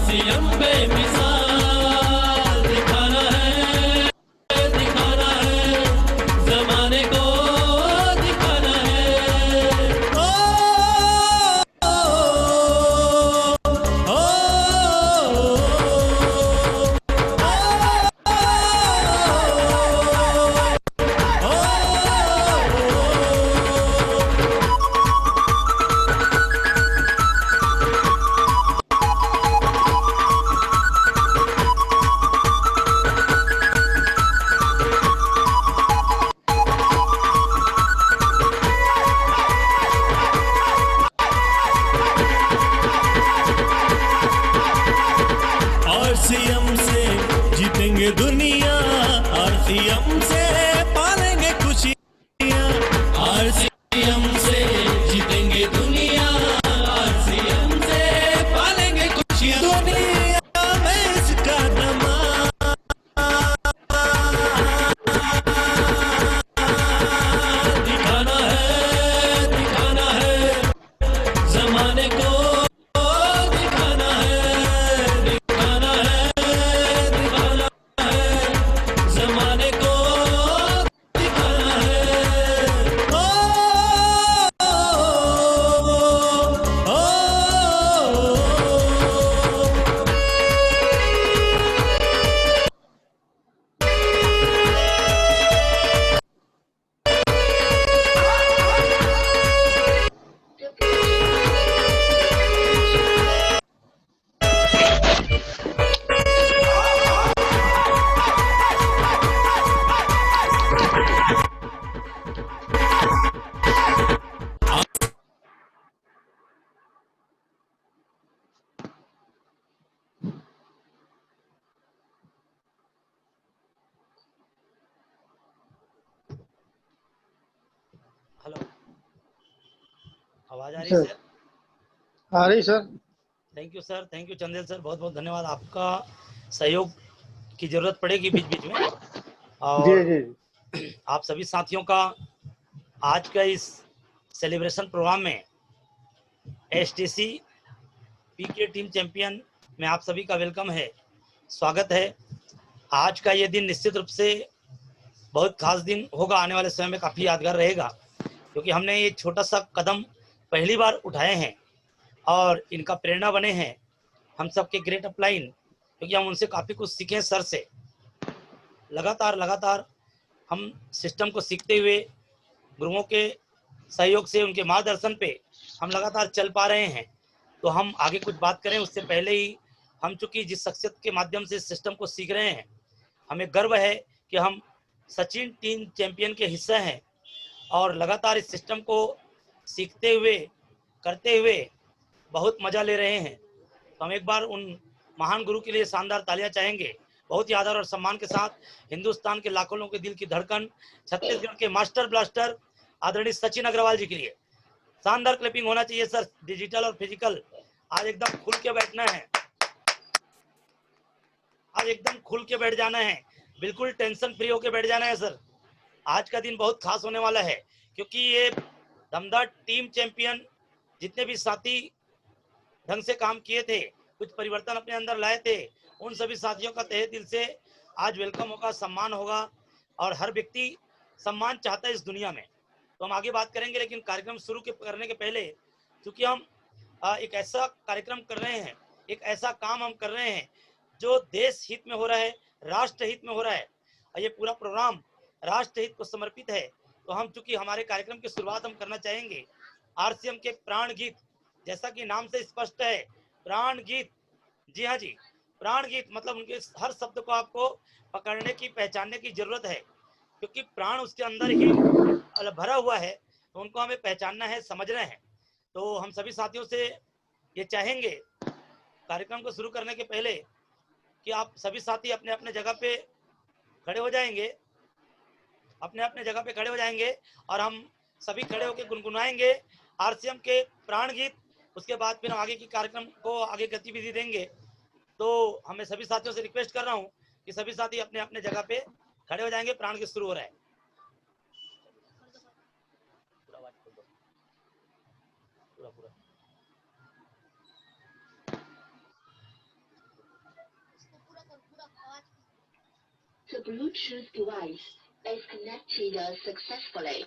RCM बेमिसाल दिखाना है जमाने को दिखाना है। ओ, ओ, ओ, आरसीएम से जीतेंगे दुनिया, आरसीएम से पालेंगे खुशियाँ, आरसीएम से जीतेंगे दुनिया, आरसीएम से पालेंगे खुशियाँ। दुनिया में इसका दमाम दिखाना है जमाने को दिखाना है जमाने को दिखाना है। ओ, ओ, ओ, हेलो, आवाज आ रही सर है सर? आ रही sir. Thank you sir, thank you Chandel sir, बहुत बहुत धन्यवाद। आपका सहयोग की जरूरत पड़ेगी बीच बीच में। जी और जी आप सभी साथियों का आज का इस सेलिब्रेशन प्रोग्राम में एसटीसी पीके टीम चैंपियन में आप सभी का वेलकम है, स्वागत है। आज का ये दिन निश्चित रूप से बहुत खास दिन होगा, आने वाले समय में काफ़ी यादगार रहेगा, क्योंकि हमने ये छोटा सा कदम पहली बार उठाए हैं और इनका प्रेरणा बने हैं हम सबके ग्रेट अपलाइन, क्योंकि हम उनसे काफ़ी कुछ सीखे सर से। लगातार हम सिस्टम को सीखते हुए गुरुओं के सहयोग से, उनके मार्गदर्शन पे हम लगातार चल पा रहे हैं। तो हम आगे कुछ बात करें उससे पहले ही, हम चूंकि जिस शख्सियत के माध्यम से सिस्टम को सीख रहे हैं, हमें गर्व है कि हम सचिन टीम चैंपियन के हिस्से हैं और लगातार इस सिस्टम को सीखते हुए, करते हुए बहुत मज़ा ले रहे हैं। तो हम एक बार उन महान गुरु के लिए शानदार तालियां चाहेंगे, बहुत ही आदर और सम्मान के साथ। हिंदुस्तान के लाखों लोगों के दिल की धड़कन, छत्तीसगढ़ के मास्टर ब्लास्टर आदरणीय सचिन अग्रवाल जी के लिए शानदार क्लिपिंग होना चाहिए सर। डिजिटल और फिजिकल आज एकदम खुल के बैठना है, आज एकदम खुल के बैठ जाना है, बिल्कुल टेंशन फ्री होके बैठ जाना है सर। आज का दिन बहुत खास होने वाला है, क्योंकि ये दमदार टीम चैंपियन जितने भी साथी ढंग से काम किए थे, कुछ परिवर्तन अपने अंदर लाए थे, उन सभी साथियों का तहे दिल से आज वेलकम होगा, सम्मान होगा। और हर व्यक्ति सम्मान चाहता है इस दुनिया में। तो हम आगे बात करेंगे, लेकिन कार्यक्रम शुरू करने के पहले, क्योंकि हम एक ऐसा कार्यक्रम कर रहे हैं, एक ऐसा काम हम कर रहे हैं जो देश हित में हो रहा है, राष्ट्र हित में हो रहा है, और ये पूरा प्रोग्राम राष्ट्र हित को समर्पित है। तो हम चूंकि हमारे कार्यक्रम की शुरुआत हम करना चाहेंगे आरसीएम के प्राण गीत, जैसा कि नाम से स्पष्ट है, प्राण गीत। जी हाँ जी, प्राण गीत मतलब उनके हर शब्द को आपको पकड़ने की, पहचानने की जरूरत है, क्योंकि प्राण उसके अंदर ही भरा हुआ है, तो उनको हमें पहचानना है, समझना है। तो हम सभी साथियों से ये चाहेंगे कार्यक्रम को शुरू करने के पहले कि आप सभी साथी अपने अपने जगह पे खड़े हो जाएंगे, अपने अपने जगह पे खड़े हो जाएंगे और हम सभी खड़े होकर गुनगुनाएंगे आरसीएम के प्राण गीत। उसके बाद फिर हम आगे की कार्यक्रम को आगे गतिविधि देंगे। तो हमें सभी साथियों से रिक्वेस्ट कर रहा हूँ कि सभी साथी अपने अपने जगह पे खड़े हो जाएंगे, प्राण गीत शुरू हो रहा है। पूरा Bluetooth device is connected successfully.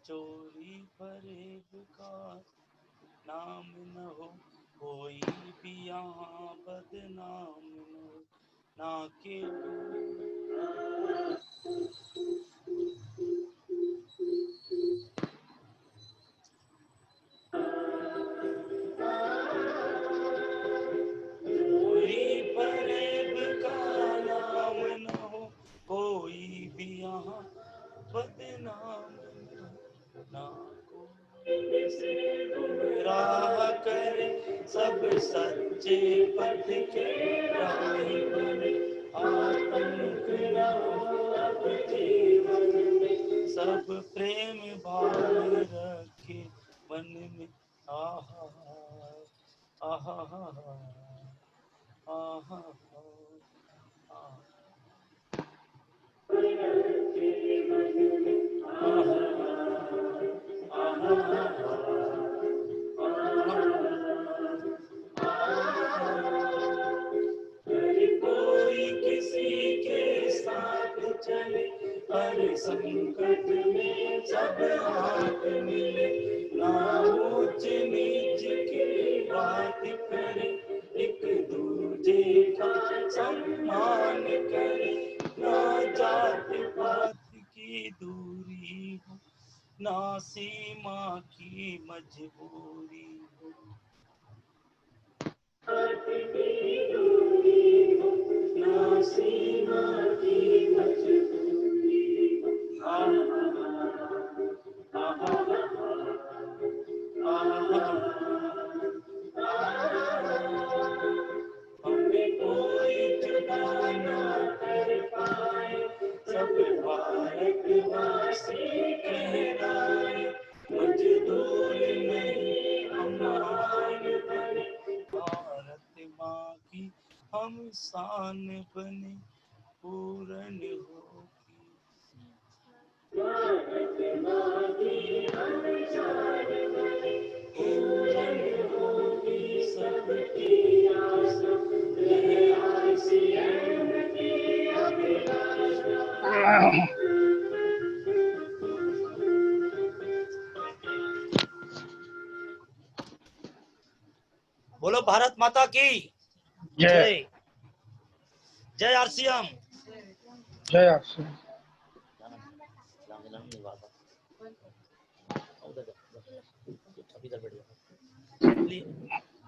चोरी फरेब का नाम न हो, कोई भी यहाँ बदनाम न हो, ना के कोई फरेब का नाम न हो, कोई भी यहाँ बदनाम न हो, ना कोई से गुमराह करे, सब सच्चे पथ के राही बने, आतंक न हो अब जीवन में, सब प्रेम भाव रखे मन में, आहा आहा आहा कोई किसी के साथ चले, हर संकट में सब हाथ मिले, ना ऊंच नीच की बात करे, एक दूजे का सम्मान करे, ना जात पात की दूरी हो, ना सीमा की मजबूरी हो, ना सीमा की मजबूरी हो, हमें कोई जुदा ना कर पाए, सब भारतवासी कहलाए, मजदूर नहीं हम महान बने, भारत माँ की हम शान बने, पूर्ण होगी भारत माँ की हम शान बने, पूर्ण होगी सबकी आस, रहे RCM की अभिलाषा। बोलो भारत माता की जय जय, जय RCM। जय आपसे।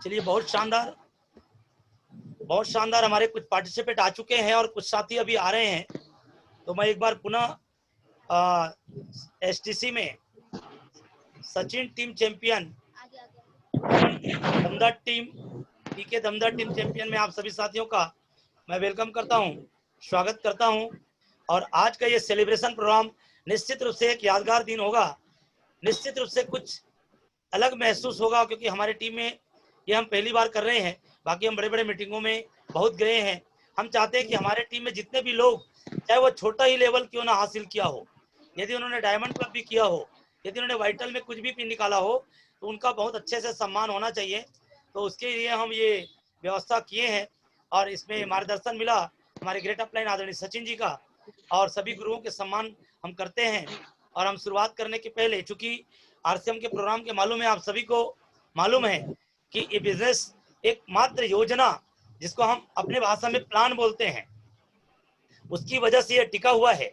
चलिए बहुत शानदार हमारे कुछ पार्टिसिपेट आ चुके हैं और कुछ साथी अभी आ रहे हैं, तो मैं एक बार पुनः STC में Sachin team champion, Damda team, PK Damda team champion में आप सभी साथियों का मैं वेलकम करता हूं, स्वागत करता हूं। और आज का ये सेलिब्रेशन प्रोग्राम निश्चित रूप से एक यादगार दिन होगा, निश्चित रूप से कुछ अलग महसूस होगा, क्योंकि हमारी टीम में ये हम पहली बार कर रहे हैं। बाकी हम बड़े बड़े मीटिंगों में बहुत गए हैं। हम चाहते हैं कि हमारे टीम में जितने भी लोग, चाहे वो छोटा ही लेवल क्यों ना हासिल किया हो, यदि उन्होंने डायमंड क्लब भी किया हो, यदि उन्होंने वाइटल में कुछ भी पिन निकाला हो, तो उनका बहुत अच्छे से सम्मान होना चाहिए। तो उसके लिए हम ये व्यवस्था किए हैं और इसमें मार्गदर्शन मिला हमारे ग्रेट अपलाइन आदरणीय सचिन जी का, और सभी गुरुओं के सम्मान हम करते हैं। और हम शुरुआत करने के पहले, चूंकि RCM के प्रोग्राम के मालूम है, आप सभी को मालूम है कि ये बिजनेस एक मात्र योजना, जिसको हम अपने भाषा में प्लान बोलते हैं, उसकी वजह से ये टिका हुआ है,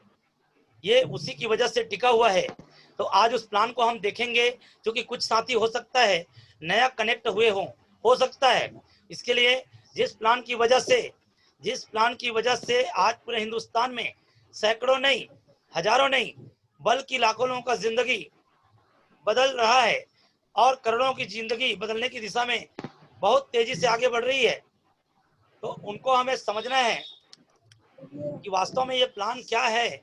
ये उसी की वजह से टिका हुआ है। तो आज उस प्लान को हम देखेंगे, क्योंकि कुछ साथी हो सकता है नया कनेक्ट हुए हो सकता है। इसके लिए जिस प्लान की वजह से आज पूरे हिंदुस्तान में सैकड़ों नहीं, हजारों नहीं, बल्कि लाखों लोगों का जिंदगी बदल रहा है और करोड़ों की जिंदगी बदलने की दिशा में बहुत तेजी से आगे बढ़ रही है। तो उनको हमें समझना है कि वास्तव में ये प्लान क्या है।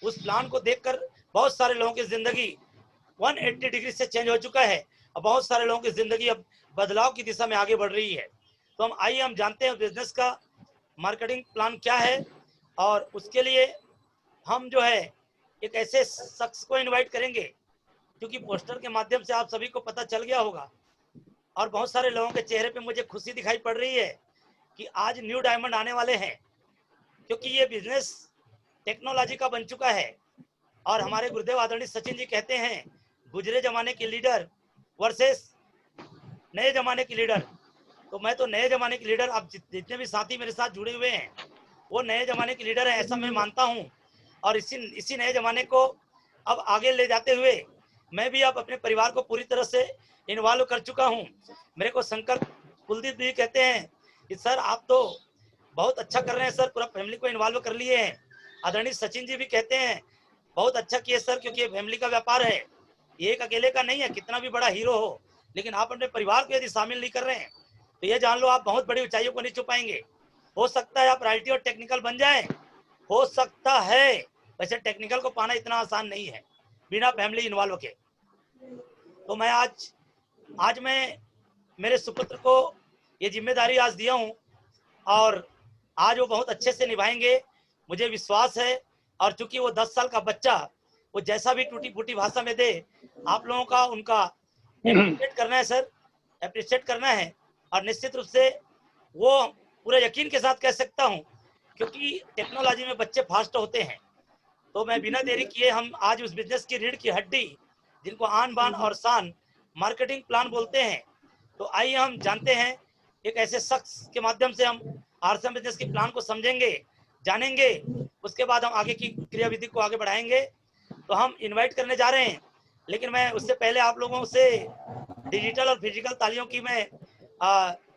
उस प्लान को देखकर बहुत सारे लोगों की जिंदगी 180 डिग्री से चेंज हो चुका है और बहुत सारे लोगों की जिंदगी अब बदलाव की दिशा में आगे बढ़ रही है। तो हम जानते हैं बिजनेस का मार्केटिंग प्लान क्या है, और उसके लिए हम जो है एक ऐसे शख्स को इनवाइट करेंगे, क्योंकि पोस्टर के माध्यम से आप सभी को पता चल गया होगा और बहुत सारे लोगों के चेहरे पे मुझे खुशी दिखाई पड़ रही है कि आज न्यू डायमंड आने वाले हैं, क्योंकि ये बिजनेस टेक्नोलॉजी का बन चुका है। और हमारे गुरुदेव आदरणीय सचिन जी कहते हैं, गुजरे जमाने के लीडर वर्सेस नए जमाने के लीडर। तो मैं तो नए जमाने के लीडर, आप जितने भी साथी मेरे साथ जुड़े हुए हैं वो नए जमाने के लीडर हैं, ऐसा मैं मानता हूं। और इसी नए जमाने को अब आगे ले जाते हुए मैं भी अब अपने परिवार को पूरी तरह से इन्वॉल्व कर चुका हूं। मेरे को शंकर कुलदीप जी कहते हैं कि सर आप तो बहुत अच्छा कर रहे हैं सर, पूरा फैमिली को इन्वॉल्व कर लिए हैं। आदरणीय सचिन जी भी कहते हैं बहुत अच्छा किए सर, क्योंकि ये फैमिली का व्यापार है, ये एक अकेले का नहीं है, कितना भी बड़ा हीरो हो लेकिन आप अपने परिवार को यदि शामिल नहीं कर रहे हैं तो ये जान लो आप बहुत बड़ी ऊंचाइयों को नहीं छू पाएंगे। हो सकता है आप आईटी और टेक्निकल बन जाए, हो सकता है, वैसे टेक्निकल को पाना इतना आसान नहीं है बिना फैमिली इन्वॉल्व के। तो मैं आज मैं मेरे सुपुत्र को ये जिम्मेदारी आज दिया हूँ और आज वो बहुत अच्छे से निभाएंगे, मुझे विश्वास है। और चूंकि वो 10 साल का बच्चा, वो जैसा भी टूटी फूटी भाषा में दे, आप लोगों का उनका एप्रिशिएट करना है सर, एप्रिशिएट करना है। और निश्चित रूप से वो पूरे यकीन के साथ कह सकता हूँ, क्योंकि टेक्नोलॉजी में बच्चे फास्ट होते हैं। तो मैं बिना देरी किए हम आज उस बिजनेस की रीढ़ की हड्डी, जिनको आन बान और शान मार्केटिंग प्लान बोलते हैं, तो आइए हम जानते हैं एक ऐसे शख्स के माध्यम से हम आरसीएम बिजनेस की प्लान को समझेंगे, जानेंगे, उसके बाद हम आगे की क्रियाविधि को आगे बढ़ाएंगे। तो हम इनवाइट करने जा रहे हैं, लेकिन मैं उससे पहले आप लोगों से डिजिटल और फिजिकल तालियों की मैं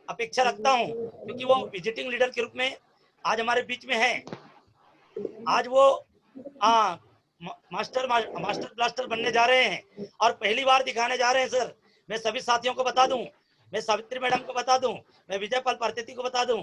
अपेक्षा रखता हूं, क्योंकि वो विजिटिंग लीडर के रूप में आज हमारे बीच में है। आज वो मास्टर ब्लास्टर बनने जा रहे हैं और पहली बार दिखाने जा रहे हैं सर। मैं सभी साथियों को बता दूं, मैं सावित्री मैडम को बता दूं, मैं विजय पाल पार्थिती को बता दूं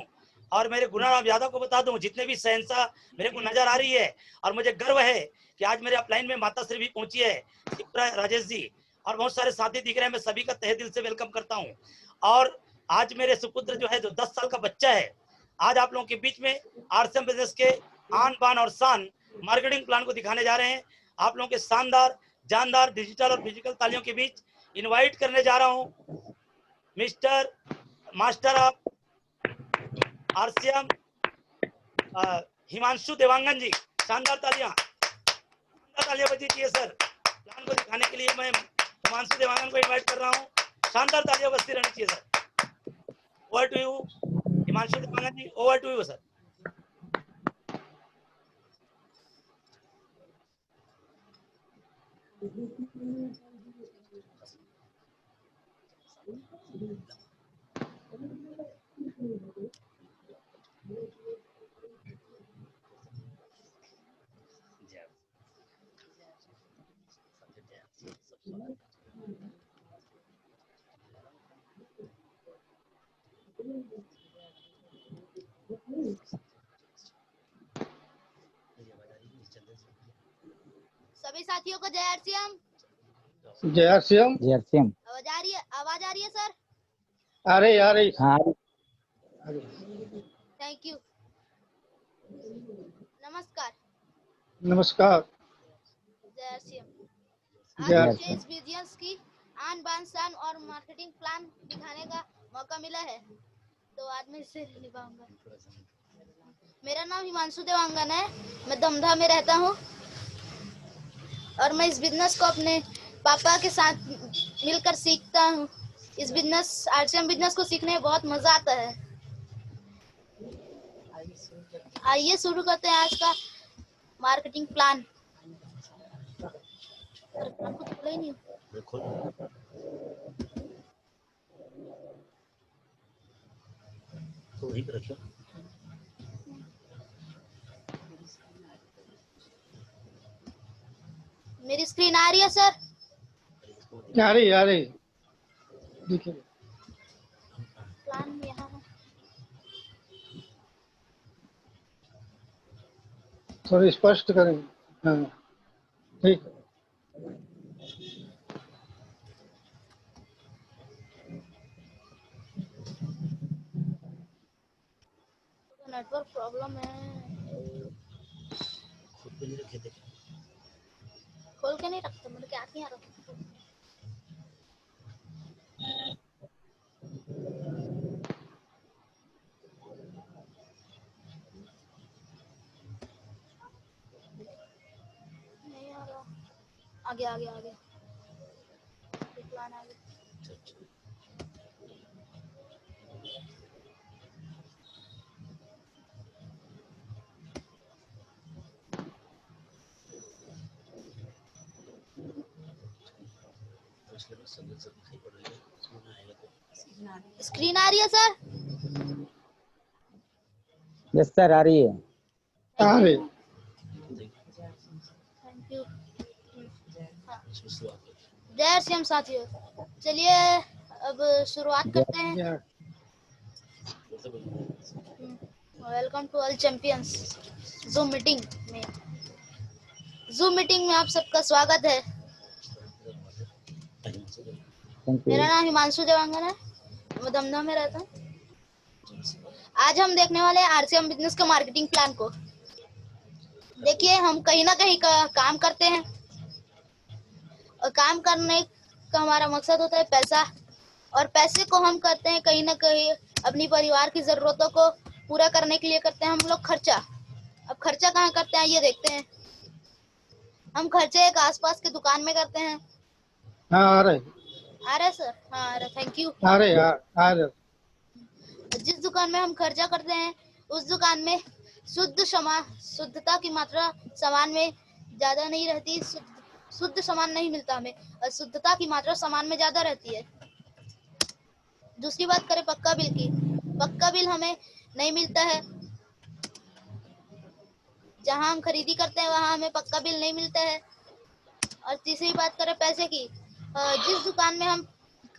और मेरे गुणाराम यादव को बता दूं, जितने भी शहंशाह मेरे को नजर आ रही है। और मुझे गर्व है कि आज मेरे अपलाइन में माता श्री भी पहुंची है, शिप्रा राजेश जी, और बहुत सारे साथी दिख रहे हैं। मैं सभी का तहे दिल से वेलकम करता हूँ। और आज मेरे सुपुत्र जो है, जो 10 साल का बच्चा है, आज आप लोगों के बीच में आरसीएम बिजनेस के आन बान और शान मार्केटिंग प्लान को दिखाने जा रहे हैं। आप लोगों के शानदार जानदार डिजिटल और फिजिकल तालियों के बीच इनवाइट करने जा रहा हूं Mr master of RCM Himanshu Dewangan ji. शानदार तालियां बजी चाहिए सर। प्लान को दिखाने के लिए मैं हिमांशु देवांगन को इनवाइट कर रहा हूं। शानदार तालियां बजती रहनी चाहिए sir. Over to you Himanshu Dewangan ji, over to you sir. सभी साथियों को जय आरसीएम। जय आरसीएम। जय आरसीएम। आवाज आ रही है सर? आ रही हाँ, थैंक यू। नमस्कार। नमस्कार। जय आरसीएम। जय आज मुझे आरसीएम। इस बिजनेस की आन बान शान और मार्केटिंग प्लान दिखाने का मौका मिला है, तो आज मैं इसे निभाऊंगा। मेरा नाम हिमांशु देवांगन है, मैं दमदमा में रहता हूँ और मैं इस बिजनेस को अपने पापा के साथ मिलकर सीखता हूँ। इस बिजनेस आरसीएम बिजनेस को सीखने में बहुत मजा आता है। आइए शुरू करते हैं आज का मार्केटिंग प्लान। खुला ही नहीं। तो वहीं पे रखियो। मेरी स्क्रीन आ रही है सर? आ रही देखिए प्लान यहाँ है। थोड़ी स्पष्ट करें। हाँ ठीक है। प्रॉब्लम है। खुद पे नहीं रखे थे। खोल के नहीं रखते, मेरे के हाथ नहीं आ रहा। नहीं आ रहा। आगे आगे आगे प्लान आगे। अच्छा, अच्छा। तो इसके बाद सब दिखाई पड़ रही है, सुनना आएगा तो। स्क्रीन आ रही है सर? यस सर, आ रही है। आ रही। Thank you. इसमें शुरुआत करें। जय श्री राम साथियों, चलिए अब शुरुआत करते हैं। जय बोलते बोलते। Welcome to all champions zoom meeting में। जूम मीटिंग में आप सबका स्वागत है। Thank you. मेरा नाम हिमांशु देवांगन है, मैं दमदम में रहता हूँ। आज हम देखने वाले हैं आरसीएम बिजनेस का मार्केटिंग प्लान को। देखिए, हम कहीं ना कहीं का काम करते हैं और काम करने का हमारा मकसद होता है पैसा, और पैसे को हम करते हैं कहीं ना कहीं अपनी परिवार की जरूरतों को पूरा करने के लिए करते हैं हम लोग खर्चा। अब खर्चा कहाँ करते हैं ये देखते हैं। हम खर्चे एक आसपास के दुकान में करते हैं। हाँ आ रहे। आ रहा है सर? हाँ आ रहा, थैंक यू। आ रहे आ रहे। जिस दुकान में हम खर्चा करते हैं उस दुकान में शुद्धता की मात्रा सामान में ज्यादा नहीं रहती। शुद्ध सामान नहीं मिलता हमें, और शुद्धता की मात्रा सामान में ज्यादा रहती है। दूसरी बात करें पक्का बिल की, पक्का बिल हमें नहीं मिलता है। जहां हम खरीदी करते हैं वहां हमें पक्का बिल नहीं मिलता है। और तीसरी बात करें पैसे की, जिस दुकान में हम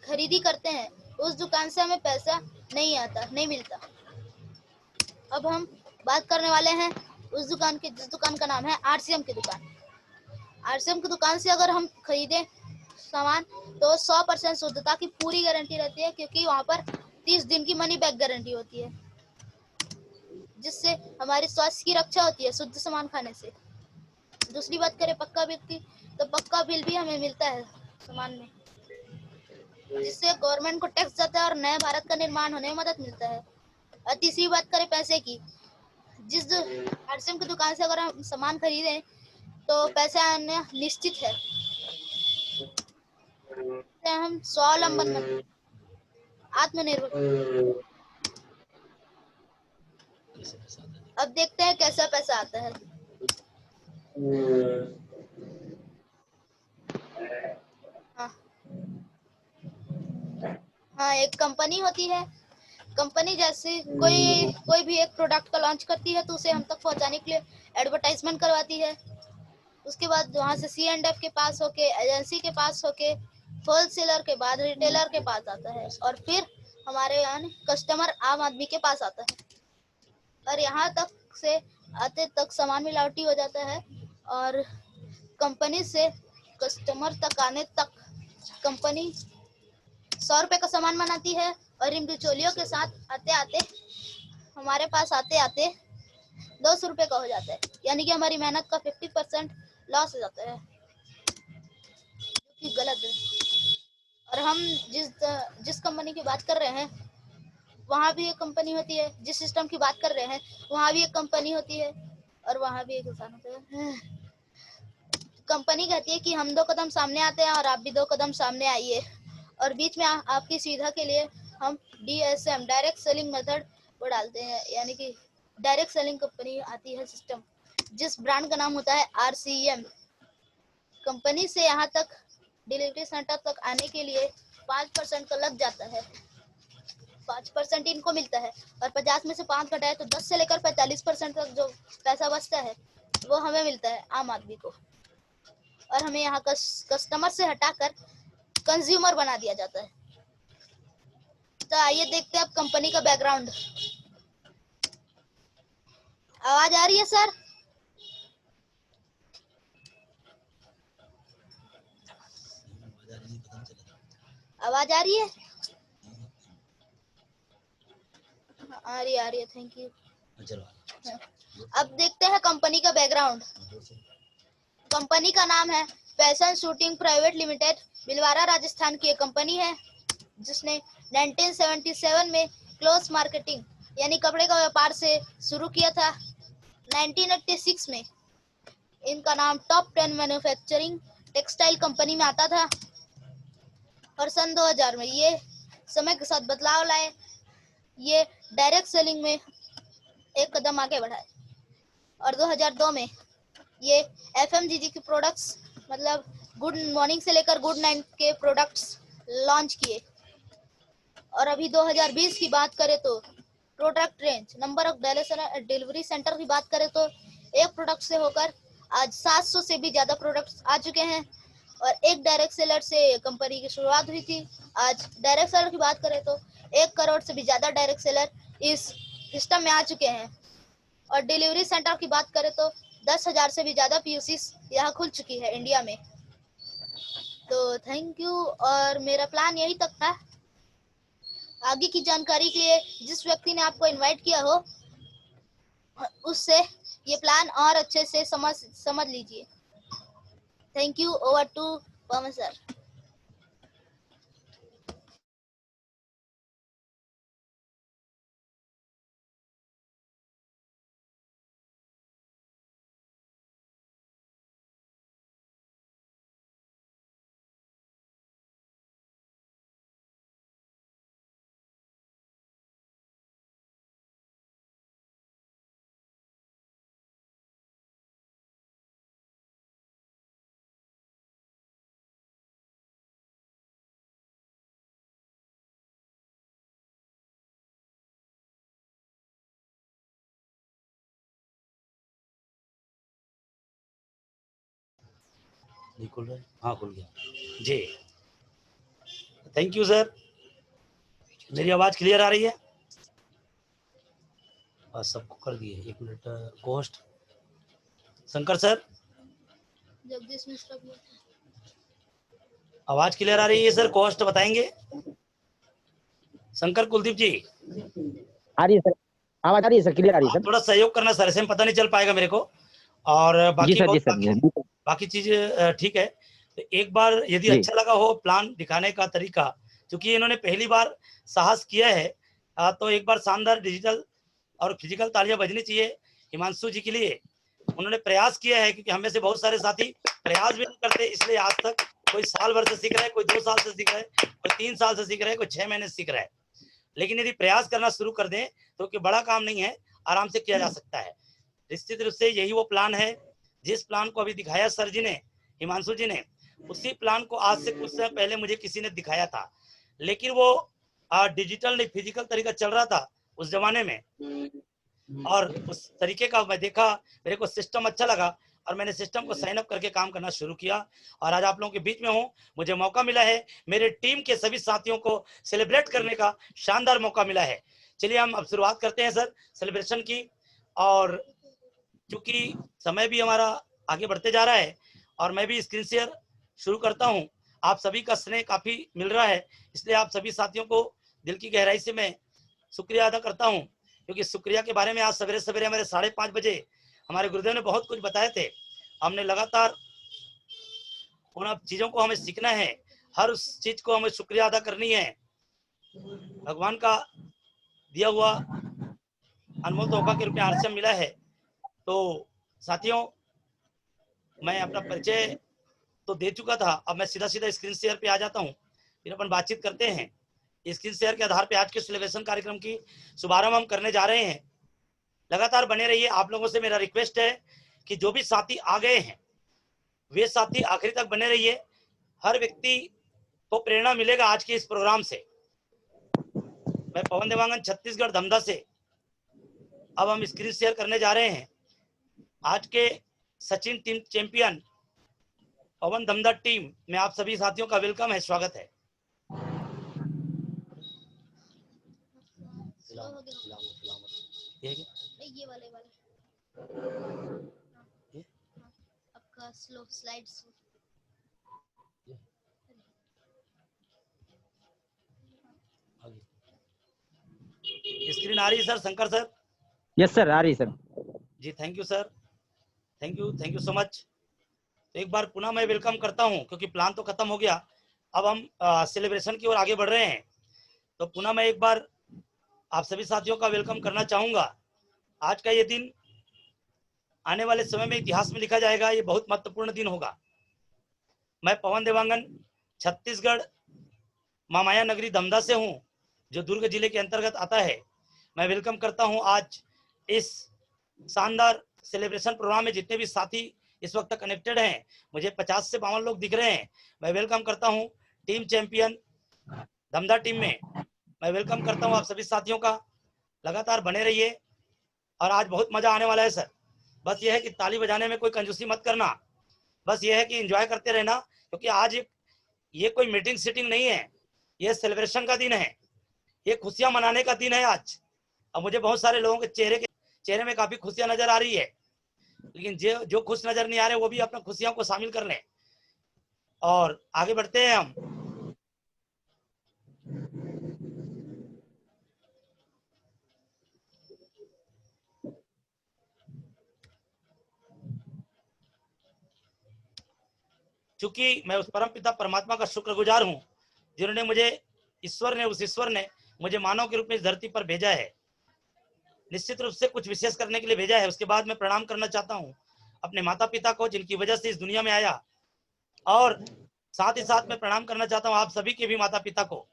खरीदी करते हैं उस दुकान से हमें पैसा नहीं आता, नहीं मिलता। अब हम बात करने वाले हैं उस दुकान की जिस दुकान का नाम है आरसीएम की दुकान। आरसीएम की दुकान से अगर हम खरीदें सामान तो 100% शुद्धता की पूरी गारंटी रहती है, क्योंकि वहां पर 30 दिन की मनी बैक गारंटी होती है, जिससे हमारे स्वास्थ्य की रक्षा होती है शुद्ध सामान खाने से। दूसरी बात करें पक्का बिल की, तो पक्का बिल भी हमें मिलता है सामान में, जिससे गवर्नमेंट को टैक्स जाता है और नए भारत का निर्माण होने में मदद मिलता है। और तीसरी बात करें पैसे की, जिस आरसीएम की दुकान से अगर हम सामान खरीदें तो पैसा आना निश्चित है। हम स्वावलंबन बन, आत्मनिर्भर। अब देखते हैं कैसा पैसा आता है। हाँ, एक कंपनी होती है। कंपनी जैसे कोई भी एक प्रोडक्ट का लॉन्च करती है तो उसे हम तक पहुंचाने के लिए एडवर्टाइजमेंट करवाती है। उसके बाद वहां से C&F के पास होके, एजेंसी के पास होके, होलसेलर के बाद रिटेलर के पास आता है, और फिर हमारे यहाँ कस्टमर आम आदमी के पास आता है। और यहाँ तक से आते तक सामान मिलावटी हो जाता है, और कंपनी से कस्टमर तक आने तक कंपनी 100 रुपए का सामान बनाती है, और इन बिचौलियों के साथ आते आते हमारे पास आते आते 200 रुपए का हो जाता है। यानी कि हमारी मेहनत का 50% लॉस हो जाता है, जो कि गलत है। और हम जिस कंपनी की बात कर रहे हैं वहाँ भी एक कंपनी होती है, जिस सिस्टम की बात कर रहे हैं वहाँ भी एक कंपनी होती है, और वहाँ भी एक इंसान होता है। कंपनी कहती है कि हम 2 कदम सामने आते हैं और आप भी 2 कदम सामने आइए, और बीच में आपकी सुविधा के लिए हम DSM डायरेक्ट सेलिंग मेथड को डालते हैं। यानी कि डायरेक्ट सेलिंग कंपनी आती है सिस्टम, जिस ब्रांड का नाम होता है RCM। कंपनी से यहाँ तक डिलीवरी सेंटर तक आने के लिए 5% का लग जाता है। 5% इनको मिलता है, और 50 में से 5 घटाए तो 10 से लेकर 45% तक जो पैसा बचता है वो हमें मिलता है आम आदमी को, और हमें यहाँ कस्टमर से हटाकर कंज्यूमर बना दिया जाता है। तो आइए देखते हैं अब कंपनी का बैकग्राउंड। आवाज आ रही है सर? आवाज आ रही है? आ रही है, थैंक यू। अब देखते हैं कंपनी का बैकग्राउंड। कंपनी का नाम है fashion shooting private limited. Bhilwara Rajasthan की एक कंपनी है जिसने 1977 में क्लोथ मार्केटिंग यानी कपड़े का व्यापार से शुरू किया था। 1986 में इनका नाम टॉप 10 मैन्युफैक्चरिंग टेक्सटाइल कंपनी में आता था और सन 2000 में ये समय के साथ बदलाव लाए। ये डायरेक्ट सेलिंग में एक कदम आगे बढ़ाए और 2002 में ये FMCG के प्रोडक्ट्स मतलब गुड मॉर्निंग से लेकर गुड नाइट के प्रोडक्ट्स लॉन्च किए। और अभी 2020 की बात करें तो product range number of delivery centre की बात करें तो एक प्रोडक्ट से होकर आज 700 से भी ज्यादा प्रोडक्ट्स आ चुके हैं। और एक डायरेक्ट सेलर से कंपनी की शुरुआत हुई थी। आज डायरेक्ट सेलर की बात करें तो 1 करोड़ से भी ज्यादा डायरेक्ट सेलर इस सिस्टम में आ चुके हैं। और डिलीवरी सेंटर की बात करें तो 10,000 से भी ज्यादा POCs यहाँ खुल चुकी है इंडिया में। तो थैंक यू। और मेरा प्लान यही तक था। आगे की जानकारी के लिए जिस व्यक्ति ने आपको इनवाइट किया हो उससे ये प्लान और अच्छे से समझ लीजिए। Thank you. Over to Pawan sir. नहीं खुल रहा है? हाँ खुल गया जी। Thank you sir. मेरी आवाज क्लियर आ रही है? बस सबको कर दिए। 1 मिनट। कोस्ट शंकर सर जगदीश मिश्रा भी आवाज क्लियर आ रही है सर? कोस्ट बताएंगे शंकर कुलदीप जी? आ रही है सर, आवाज आ रही है सर, क्लियर आ रही है आप सर। थोड़ा सहयोग करना सर, ऐसे में पता नहीं चल पाएगा मेरे को। और जी सर, जी सर, जी सर। बाकी चीज ठीक है। तो एक बार यदि जी। अच्छा लगा हो प्लान दिखाने का तरीका, क्योंकि इन्होंने पहली बार साहस किया है, तो एक बार शानदार डिजिटल और फिजिकल तालियां बजनी चाहिए हिमांशु जी के लिए। उन्होंने प्रयास किया है, क्योंकि हमें से बहुत सारे साथी प्रयास भी नहीं करते, इसलिए आज तक कोई साल भर से सीख रहा है, कोई 2 साल से सीख रहा है, कोई 3 साल से सीख रहा है, कोई 6 महीने से सीख रहा है। लेकिन यदि प्रयास करना शुरू कर दें तो कि बड़ा काम नहीं है, आराम से किया जा सकता है। निश्चित रूप से यही वो प्लान है जिस प्लान को अभी दिखाया सर जी ने, हिमांशु जी ने, उसी प्लान को आज से कुछ समय पहले मुझे किसी ने दिखाया था। लेकिन वो डिजिटल नहीं फिजिकल तरीका चल रहा था उस जमाने में, और उस तरीके का मैं देखा, मेरे को सिस्टम अच्छा लगा और मैंने सिस्टम को साइन अप करके काम करना शुरू किया। और आज आप लोगों के बीच में हूँ, मुझे मौका मिला है, मेरे टीम के सभी साथियों को सेलिब्रेट करने का शानदार मौका मिला है। चलिए हम अब शुरुआत करते हैं सर सेलिब्रेशन की। और क्योंकि समय भी हमारा आगे बढ़ते जा रहा है और मैं भी स्क्रीन शेयर शुरू करता हूं। आप सभी का स्नेह काफी मिल रहा है, इसलिए आप सभी साथियों को दिल की गहराई से मैं शुक्रिया अदा करता हूं, क्योंकि शुक्रिया के बारे में आज सवेरे सवेरे हमारे 5:30 बजे हमारे गुरुदेव ने बहुत कुछ बताए थे। हमने लगातार उन चीजों को हमें सीखना है, हर उस चीज को हमें शुक्रिया अदा करनी है। भगवान का दिया हुआ अनमोल तोहफा के रूप में आरसीएम मिला है। तो साथियों, मैं अपना परिचय तो दे चुका था, अब मैं सीधा सीधा स्क्रीन शेयर पे आ जाता हूँ, फिर अपन बातचीत करते हैं। स्क्रीन शेयर के आधार पे आज के सेलिब्रेशन कार्यक्रम की शुभारंभ हम करने जा रहे हैं। लगातार बने रहिए। आप लोगों से मेरा रिक्वेस्ट है कि जो भी साथी आ गए हैं वे साथी आखिरी तक बने रहिए। हर व्यक्ति को प्रेरणा मिलेगा आज के इस प्रोग्राम से। मैं पवन देवांगन छत्तीसगढ़ धमधा से अब हम स्क्रीन शेयर करने जा रहे हैं। आज के सचिन टीम चैंपियन पवन धमधा टीम में आप सभी साथियों का वेलकम है, स्वागत है। ये वाले आपका स्लो स्लाइड स्क्रीन आ रही है sir? Shankar sir? Yes sir, आ रही है सर। जी thank you sir, thank you so much. तो एक बार पुनः मैं वेलकम करता हूं, क्योंकि प्लान तो खत्म हो गया, अब हम सेलिब्रेशन की ओर आगे बढ़ रहे हैं। तो पुनः मैं एक बार आप सभी साथियों का वेलकम करना चाहूंगा। आज का ये दिन आने वाले समय में इतिहास में लिखा जाएगा, ये बहुत महत्वपूर्ण दिन होगा। मैं पवन देवांगन छत्तीसगढ़ मामाया नगरी दमदा से हूं, जो दुर्ग जिले के अंतर्गत आता है। मैं वेलकम करता हूं आज इस शानदार सेलिब्रेशन प्रोग्राम में जितने भी साथी इस वक्त कनेक्टेड हैं। मुझे 50 से 52 लोग दिख रहे हैं। मैं वेलकम करता हूं टीम चैंपियन दमदा टीम में। मैं वेलकम करता हूं आप सभी साथियों का। लगातार बने रहिए और आज बहुत मजा आने वाला है सर। बस ये है कि ताली बजाने में कोई कंजूसी मत करना, बस ये है कि एंजॉय करते रहना, क्योंकि आज ये कोई मीटिंग सीटिंग नहीं है, ये सेलिब्रेशन का दिन है, ये खुशियां मनाने का दिन है आज। और मुझे बहुत सारे लोगों के चेहरे में काफी खुशियां नजर आ रही है, लेकिन जो खुश नजर नहीं आ रहे वो भी अपनी खुशियों को शामिल कर लें और आगे बढ़ते हैं हम। चूंकि मैं उस परम पिता परमात्मा का शुक्रगुजार हूं जिन्होंने मुझे उस ईश्वर ने मुझे मानव के रूप में इस धरती पर भेजा है, निश्चित रूप से कुछ विशेष करने के लिए भेजा है। उसके बाद मैं प्रणाम करना चाहता हूं अपने माता पिता को, जिनकी वजह से इस दुनिया में आया, और साथ ही साथ मैं प्रणाम करना चाहता हूं आप सभी के भी माता पिता को,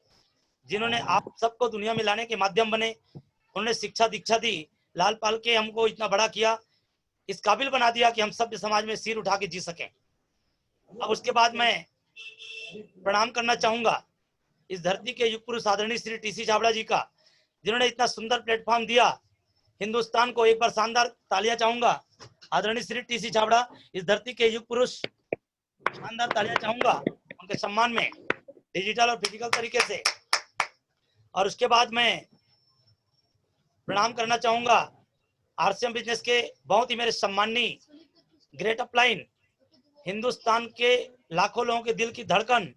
जिन्होंने आप सबको दुनिया में लाने के माध्यम बने। उन्होंने शिक्षा दीक्षा दी, लाल पाल के हमको इतना बड़ा किया, इस काबिल बना दिया कि हम सभ्य समाज में सिर उठा के जी सकें। अब उसके बाद मैं प्रणाम करना चाहूंगा इस धरती के युग पुरुष आदरणीय श्री टीसी छाबड़ा जी का, जिन्होंने इतना सुंदर प्लेटफॉर्म दिया हिंदुस्तान को। एक बार शानदार तालियां चाहूंगा आदरणीय श्री टीसी छाबड़ा, इस धरती के युग पुरुष, शानदार तालियां चाहूंगा उनके सम्मान में, डिजिटल और फिजिकल तरीके से। और उसके बाद मैं प्रणाम करना चाहूंगा आरसीएम बिजनेस के बहुत ही मेरे सम्माननीय ग्रेट अपलाइन, हिंदुस्तान के लाखों लोगों के दिल की धड़कन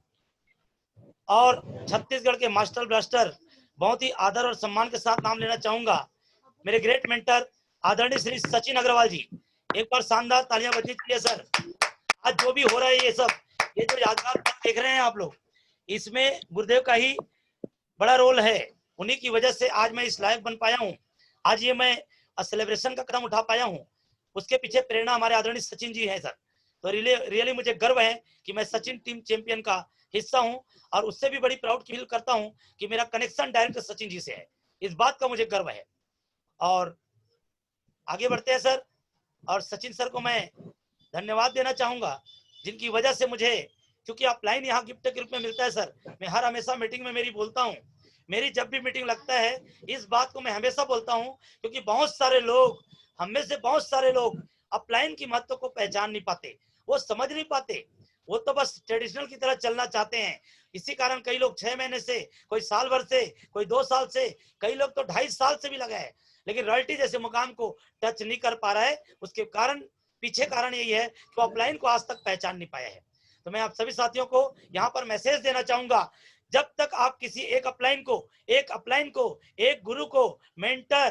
और छत्तीसगढ़ के मास्टर ब्लास्टर, बहुत ही आदर और सम्मान के साथ नाम लेना चाहूंगा मेरे ग्रेट मेंटर आदरणीय श्री सचिन अग्रवाल जी। एक बार शानदार तालियां बजनी चाहिए सर। आज जो भी हो रहा है ये सब, ये जो यादगार पल देख रहे हैं आप लोग, इसमें गुरुदेव का ही बड़ा रोल है। उन्हीं की वजह से आज मैं इस लायक बन पाया हूँ, आज ये मैं सेलिब्रेशन का कदम उठा पाया हूँ। उसके पीछे प्रेरणा हमारे आदरणीय सचिन जी है सर। तो रियली मुझे गर्व है कि मैं सचिन टीम चैंपियन का हिस्सा हूं, और उससे भी बड़ी प्राउड फील करता हूं कि मेरा कनेक्शन डायरेक्ट सचिन जी से है। इस बात का मुझे गर्व है। और आगे बढ़ते हैं सर, और सचिन सर को मैं धन्यवाद देना चाहूंगा, जिनकी वजह से मुझे, क्योंकि ऑफलाइन यहाँ गिफ्ट के रूप में मिलता है सर, मैं हर हमेशा मीटिंग में मेरी बोलता हूँ, मेरी जब भी मीटिंग लगता है इस बात को मैं हमेशा बोलता हूँ, क्योंकि बहुत सारे लोग, हम में से बहुत सारे लोग ऑफलाइन की महत्व को पहचान नहीं पाते, वो समझ नहीं पाते, वो तो बस ट्रेडिशनल की तरह चलना चाहते हैं। इसी कारण कई लोग 6 महीने से, कोई साल भर से, कोई 2 साल से, कई लोग तो 2.5 साल से भी लगा है, लेकिन रॉयल्टी जैसे मुकाम को टच नहीं कर पा रहा है। उसके कारण, पीछे कारण यही है कि ऑफलाइन को आज तक पहचान नहीं पाया है। तो मैं आप सभी साथियों को यहाँ पर मैसेज देना चाहूंगा, जब तक आप किसी एक अपलाइन को, एक गुरु को मेंटर,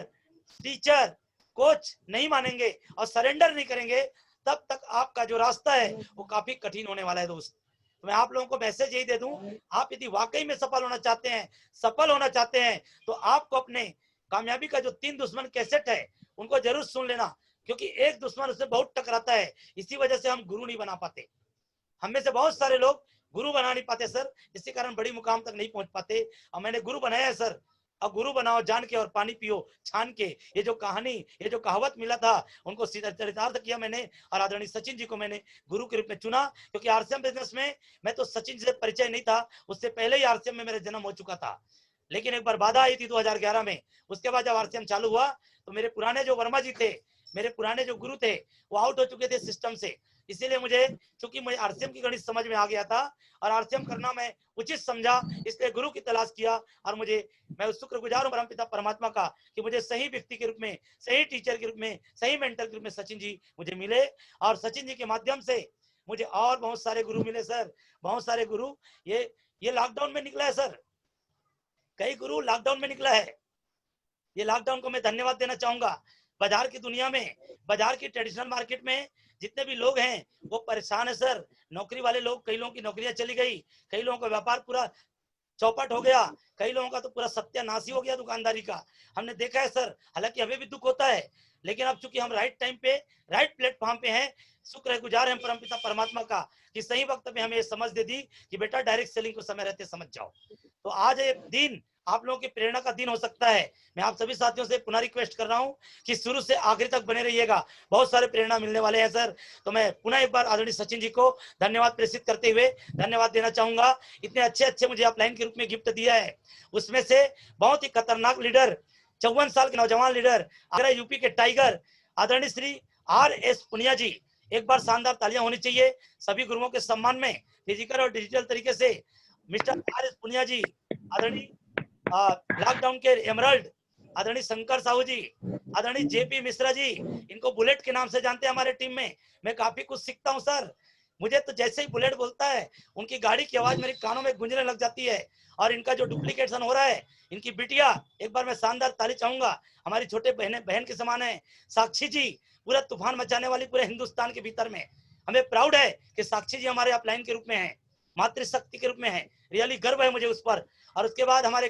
टीचर, कोच नहीं मानेंगे और सरेंडर नहीं करेंगे, तब तक आपका जो रास्ता है वो काफी कठिन होने वाला है दोस्त। तो मैं आप लोगों को मैसेज यही दे दूं, आप यदि वाकई में सफल होना चाहते हैं, तो आपको अपने कामयाबी का जो 3 दुश्मन कैसेट है उनको जरूर सुन लेना, क्योंकि एक दुश्मन उससे बहुत टकराता है। इसी वजह से हम गुरु नहीं बना पाते, हम में से बहुत सारे लोग गुरु बना नहीं पाते सर, इसी कारण बड़ी मुकाम तक नहीं पहुंच पाते। और मैंने गुरु बनाया है सर, अब गुरु बनाओ जान के और पानी पियो छान के। ये जो कहानी, ये जो कहावत मिला था, उनको सीधा चरितार्थ किया मैंने, और आदरणीय सचिन जी को मैंने गुरु के रूप में चुना, क्योंकि आरसीएम बिजनेस में मैं तो सचिन से परिचय नहीं था, उससे पहले ही आरसीएम में मेरा जन्म हो चुका था। लेकिन एक बार बाधा आई थी 2011 में। उसके बाद जब आरसीएम चालू हुआ तो मेरे पुराने जो वर्मा जी थे, मेरे पुराने जो गुरु थे, वो आउट हो चुके थे सिस्टम से। इसीलिए मुझे, चूंकि मुझे आरसीएम की गणित समझ में आ गया था और आरसीएम करना मैं उचित समझा, इसलिए गुरु की तलाश किया। और मैं शुक्रगुजार हूं परमपिता परमात्मा का कि मुझे सही व्यक्ति के रूप में, सही टीचर के रूप में, सही मेंटर के रूप में सचिन जी मुझे मिले। और सचिन जी के माध्यम से मुझे और बहुत सारे गुरु मिले सर, बहुत सारे गुरु। ये लॉकडाउन में निकला है सर, कई गुरु लॉकडाउन में निकला है। ये लॉकडाउन को मैं धन्यवाद देना चाहूंगा। बाजार की दुनिया में, बाजार की ट्रेडिशनल मार्केट में जितने भी लोग हैं वो परेशान है सर। नौकरी वाले लोग, कई लोगों की नौकरियां चली गई, कई लोगों का व्यापार पूरा चौपट हो गया, कई लोगों का तो पूरा सत्यानाश ही हो गया दुकानदारी का, हमने देखा है सर। हालांकि हमें भी दुख होता है, लेकिन अब चूंकि हम राइट टाइम पे राइट प्लेटफॉर्म पे हैं, शुक्र गुजार हैं परमपिता परमात्मा का कि सही वक्त में हमें समझ दे दी कि बेटा डायरेक्ट सेलिंग को समय रहते समझ जाओ। तो आज ये दिन आप लोगों की प्रेरणा का दिन हो सकता है। मैं आप सभी साथियों से पुनः रिक्वेस्ट कर रहा हूं कि शुरू से आखिर तक बने रहिएगा, बहुत सारे प्रेरणा मिलने वाले हैं सर। तो मैं पुनः एक बार आदरणीय सचिन जी को धन्यवाद प्रेषित करते हुए धन्यवाद देना चाहूंगा। इतने अच्छे मुझे अपलाइन के रूप में गिफ्ट दिया है, उसमें से बहुत ही खतरनाक लीडर, 54 साल के नौजवान लीडर, आगरा यूपी के टाइगर आदरणीय श्री RS पुनिया जी, एक बार शानदार तालियां होनी चाहिए सभी गुरुओं के सम्मान में, फिजिकल और डिजिटल तरीके से। मिस्टर RS पुनिया जी, आदरणीय लॉकडाउन के एमरल्ड आदरणीय शंकर साहू जी, आदरणीय JP मिश्रा जी, इनको बुलेट के नाम से जानते हैं हमारे टीम में। मैं काफी कुछ सीखता हूं सर, मुझे तो जैसे ही बुलेट बोलता है उनकी गाड़ी की आवाज मेरे कानों में गूंजने लग जाती है। और इनका जो डुप्लीकेशन हो रहा है, इनकी बिटिया, एक बार मैं शानदार ताली चाहूंगा, हमारी छोटे बहन के समान है साक्षी जी, पूरा तूफान मचाने वाली पूरे हिंदुस्तान के भीतर में। हमें प्राउड है कि साक्षी जी हमारे अपलाइन के रूप में है, मातृशक्ति के रूप में है, रियली गर्व है मुझे उस पर। और उसके बाद हमारे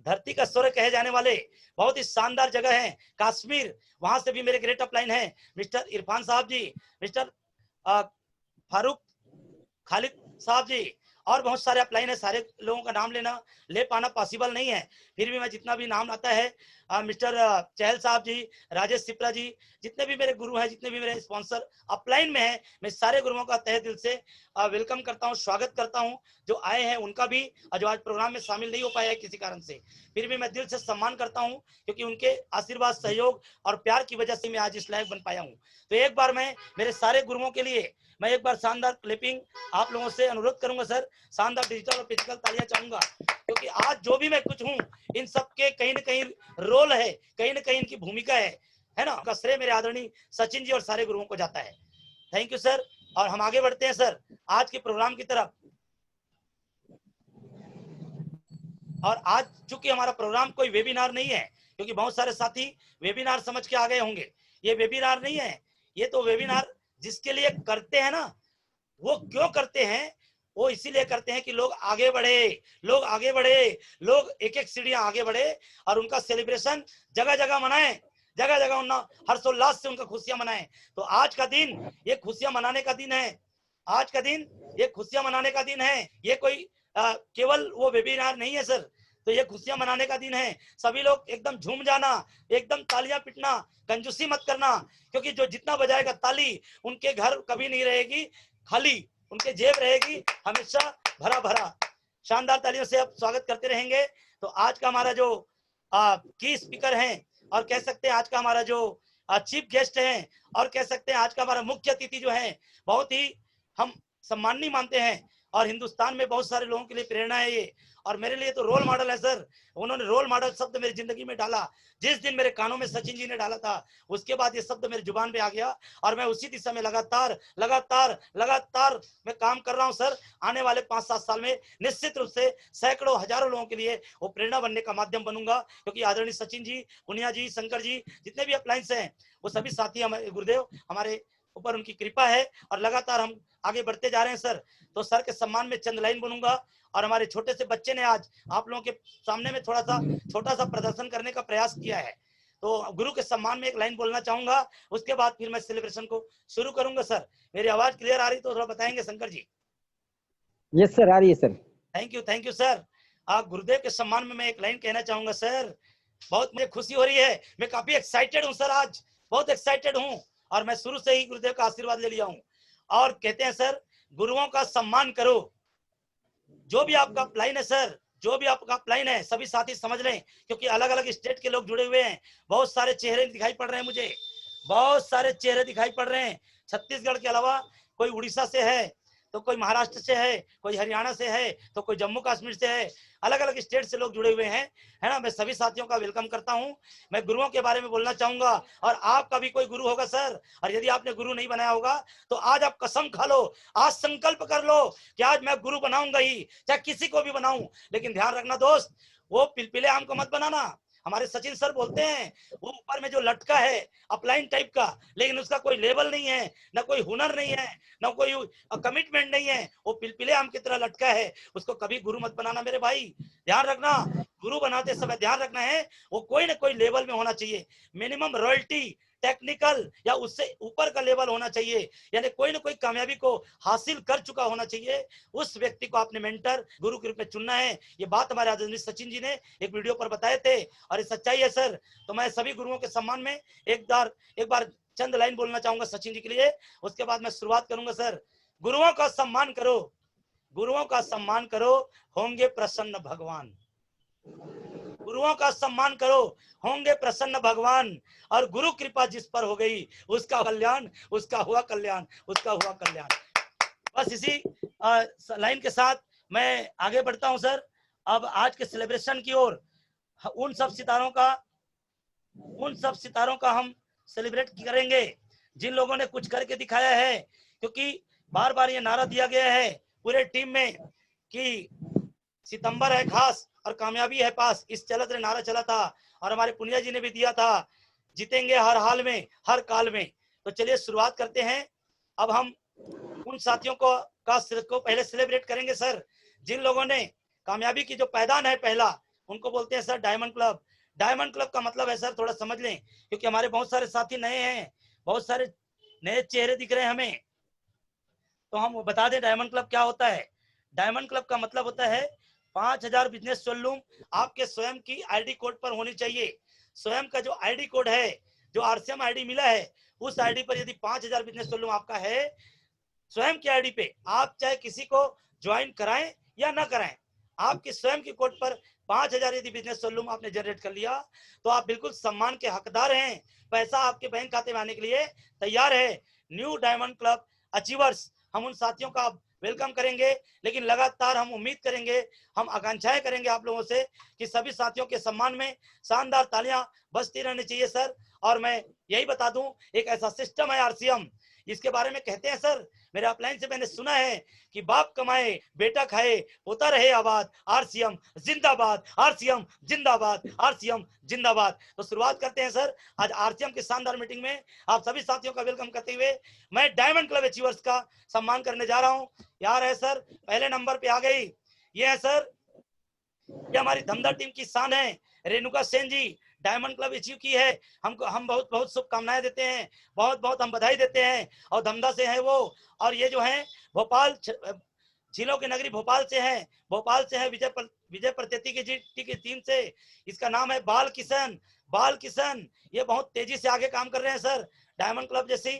धरती का स्वर्ग कहे जाने वाले बहुत ही शानदार जगह है कश्मीर, वहां से भी मेरे ग्रेट अपलाइन है मिस्टर इरफान साहब जी, मिस्टर फारूक खालिद साहब जी, और बहुत सारे अपलाइन है। सारे लोगों का नाम ले पाना पॉसिबल नहीं है, फिर भी मैं जितना भी नाम आता है, मिस्टर चहल साहब जी, राजेश सिप्रा जी, जितने भी मेरे गुरु हैं, जितने भी मेरे स्पॉन्सर अपलाइन में हैं, मैं सारे गुरुओं का तहे दिल से वेलकम करता हूं, स्वागत करता हूं। जो आए हैं उनका भी, और जो आज प्रोग्राम में शामिल नहीं हो पाया है किसी कारण से, फिर भी मैं दिल से सम्मान करता हूं, क्योंकि उनके आशीर्वाद, सहयोग और प्यार की वजह से मैं आज इस लायक बन पाया हूं। तो एक बार मैं मेरे सारे गुरुओं के लिए मैं एक बार शानदार क्लिपिंग आप लोगों से अनुरोध करूंगा सर, शानदार डिजिटल और फिजिकल तालियां चाहूंगा, क्योंकि आज जो भी मैं कुछ हूं, इन सबके कहीं ना कहीं रोल है, कहीं ना कहीं इनकी भूमिका है ना, का श्रेय मेरे आदरणीय सचिन जी और सारे गुरुओं को जाता है। Thank you sir. और हम आगे बढ़ते हैं सर आज के प्रोग्राम की तरफ। और आज चूंकि हमारा प्रोग्राम कोई वेबिनार नहीं है, क्योंकि बहुत सारे साथी वेबिनार समझ के आ गए होंगे, ये वेबिनार नहीं है, ये तो वेबिनार जिसके लिए करते हैं ना, वो क्यों करते हैं, वो इसीलिए करते हैं कि लोग आगे बढ़े, लोग आगे बढ़े, लोग एक एक सीढ़ियां आगे बढ़े और उनका सेलिब्रेशन जगह जगह मनाएं, जगह जगह उन्ना हर्षोल्लास से उनका खुशियां मनाएं। तो आज का दिन ये खुशियां मनाने का दिन है, आज का दिन ये खुशियां मनाने का दिन है, ये कोई केवल वो वेबिनार नहीं है सर, तो ये खुशियां मनाने का दिन है। सभी लोग एकदम झूम जाना, एकदम तालियां पिटना, कंजूसी मत करना, क्योंकि जो जितना बजाएगा ताली, उनके घर कभी नहीं रहेगी खाली, उनके जेब रहेगी हमेशा भरा भरा। शानदार तालियों से आप स्वागत करते रहेंगे। तो आज का हमारा जो की स्पीकर हैं, और कह सकते हैं आज का हमारा जो चीफ गेस्ट हैं, और कह सकते हैं आज का हमारा मुख्य अतिथि जो है, बहुत ही हम सम्माननीय मानते हैं, और हिंदुस्तान में बहुत सारे लोगों के लिए प्रेरणा है ये, और मेरे लिए तो रोल मॉडल है सर। उन्होंने रोल मॉडल शब्द मेरी जिंदगी में डाला, जिस दिन मेरे कानों में सचिन जी ने डाला था, उसके बाद ये शब्द मेरी जुबान पे आ गया, और मैं उसी दिशा में लगातार मैं काम कर रहा हूं सर। आने वाले 5-7 साल में निश्चित रूप से सैकड़ों हजारों लोगों के लिए वो प्रेरणा बनने का माध्यम बनूंगा, क्योंकि आदरणीय सचिन जी, पुनिया जी, शंकर जी, जितने भी अपलाइंस हैं, वो सभी साथी हमारे गुरुदेव, हमारे ऊपर उनकी कृपा है, और लगातार हम आगे बढ़ते जा रहे हैं सर। तो सर के सम्मान में चंद लाइन बोलूंगा, और हमारे छोटे से बच्चे ने आज आप लोगों के सामने में थोड़ा सा छोटा सा प्रदर्शन करने का प्रयास किया है, तो गुरु के सम्मान में एक लाइन बोलना चाहूंगा, उसके बाद फिर मैं सेलिब्रेशन को शुरू करूंगा सर। मेरी आवाज क्लियर आ रही तो थोड़ा बताएंगे शंकर जी? यस सर, आ रही है सर। Thank you sir. आप गुरुदेव के सम्मान में मैं एक लाइन कहना चाहूंगा सर। बहुत मुझे खुशी हो रही है, मैं काफी एक्साइटेड हूँ सर, आज बहुत एक्साइटेड हूँ, और मैं शुरू से ही गुरुदेव का आशीर्वाद ले लिया हूँ। और कहते हैं सर, गुरुओं का सम्मान करो। जो भी आपका अपलाइन है सर, जो भी आपका अपलाइन है, सभी साथी समझ लें, क्योंकि अलग अलग स्टेट के लोग जुड़े हुए हैं, बहुत सारे चेहरे दिखाई पड़ रहे हैं मुझे, बहुत सारे चेहरे दिखाई पड़ रहे हैं। छत्तीसगढ़ के अलावा कोई उड़ीसा से है, तो कोई महाराष्ट्र से है, कोई हरियाणा से है, तो कोई जम्मू कश्मीर से है, अलग अलग स्टेट से लोग जुड़े हुए हैं, है ना। मैं सभी साथियों का वेलकम करता हूं। मैं गुरुओं के बारे में बोलना चाहूंगा, और आपका भी कोई गुरु होगा सर, और यदि आपने गुरु नहीं बनाया होगा तो आज आप कसम खा लो, आज संकल्प कर लो कि आज मैं गुरु बनाऊंगा ही, चाहे किसी को भी बनाऊं। लेकिन ध्यान रखना दोस्त, वो पिलपिले आम को मत बनाना, हमारे सचिन सर बोलते हैं वो ऊपर में जो लटका है अपलाइन टाइप का, लेकिन उसका कोई लेवल नहीं है, ना कोई हुनर नहीं है, ना कोई कमिटमेंट नहीं है, वो पिलपिले आम की तरह लटका है। उसको कभी गुरु मत बनाना मेरे भाई, ध्यान रखना। गुरु बनाते समय ध्यान रखना है वो कोई ना कोई लेवल में होना चाहिए, मिनिमम रॉयल्टी, टेक्निकल या उससे ऊपर का लेवल होना चाहिए, यानी कोई ना कोई कामयाबी को हासिल कर चुका होना चाहिए। उस व्यक्ति को आपने मेंटर गुरु के रूप में चुनना है। ये बात हमारे आदरणीय सचिन जी ने एक वीडियो पर बताए थे और ये सच्चाई है सर। तो मैं सभी गुरुओं के सम्मान में एक बार चंद लाइन बोलना चाहूंगा सचिन जी के लिए, उसके बाद मैं शुरुआत करूंगा सर। गुरुओं का सम्मान करो, गुरुओं का सम्मान करो, होंगे प्रसन्न भगवान। गुरुओं का सम्मान करो, होंगे प्रसन्न भगवान। और गुरु कृपा जिस पर हो गई उसका कल्याण, उसका हुआ कल्याण, उसका हुआ कल्याण। बस इसी लाइन के साथ मैं आगे बढ़ता हूं सर। अब आज के सेलिब्रेशन की ओर उन सब सितारों का हम सेलिब्रेट करेंगे जिन लोगों ने कुछ करके दिखाया है, क्योंकि बार बार ये नारा दिया गया है पूरे टीम में कि सितंबर है खास और कामयाबी है पास, इस चलत रे नारा चला था और हमारे पुनिया जी ने भी दिया था, जीतेंगे हर हाल में हर काल में। तो चलिए शुरुआत करते हैं। अब हम उन साथियों को पहले सेलिब्रेट करेंगे सर जिन लोगों ने कामयाबी की जो पैदान है पहला, उनको बोलते हैं sir diamond club. Diamond club का मतलब है सर, थोड़ा समझ लें क्योंकि हमारे बहुत सारे साथी नए हैं, बहुत सारे नए चेहरे दिख रहे हैं हमें, तो हम बता दें डायमंड क्लब क्या होता है। डायमंड क्लब का मतलब होता है 5000 बिजनेस वॉल्यूम आपके स्वयं की आईडी कोड पर होनी चाहिए। स्वयं का जो आईडी कोड है, जो आरसीएम आईडी मिला है, उस आईडी पर यदि 5000 बिजनेस वॉल्यूम आपका है स्वयं की आईडी पे, आप चाहे किसी को ज्वाइन कराएं या ना कराएं, आपके स्वयं की कोड पर 5000 यदि बिजनेस वॉल्यूम आपने जनरेट कर लिया तो आप बिल्कुल सम्मान के हकदार हैं। पैसा आपके बैंक खाते में आने के लिए तैयार है। न्यू डायमंड क्लब अचीवर्स, हम उन साथियों का वेलकम करेंगे, लेकिन लगातार हम उम्मीद करेंगे, हम आकांक्षाएं करेंगे आप लोगों से कि सभी साथियों के सम्मान में शानदार तालियां बजती रहनी चाहिए सर। और मैं यही बता दूं, एक ऐसा सिस्टम है आरसीएम, इसके बारे में कहते हैं सर, मेरे अपलाइन से मैंने सुना है कि बाप कमाए बेटा खाए होता रहे आबाद, आरसीएम जिंदाबाद, आरसीएम जिंदाबाद, आरसीएम जिंदाबाद। तो शुरुआत करते हैं सर आज आरसीएम की शानदार मीटिंग में। आप सभी साथियों का वेलकम करते हुए मैं डायमंड क्लब अचीवर्स का सम्मान करने जा रहा हूं। यार है सर, पहले नंबर पे आ गई, ये है सर, ये हमारी धमधा टीम की शान है, रेणुका सेन जी डायमंड क्लब अचीव की है। हमको हम बहुत बहुत शुभकामनाएं देते हैं, बहुत बहुत हम बधाई देते हैं। और धमधा से है वो, और ये जो है भोपाल, झीलों की नगरी भोपाल से है, भोपाल से है विजय प्रत्यति की टीम से। इसका नाम है बाल किशन। बाल किशन ये बहुत तेजी से आगे काम कर रहे हैं सर, डायमंड क्लब जैसी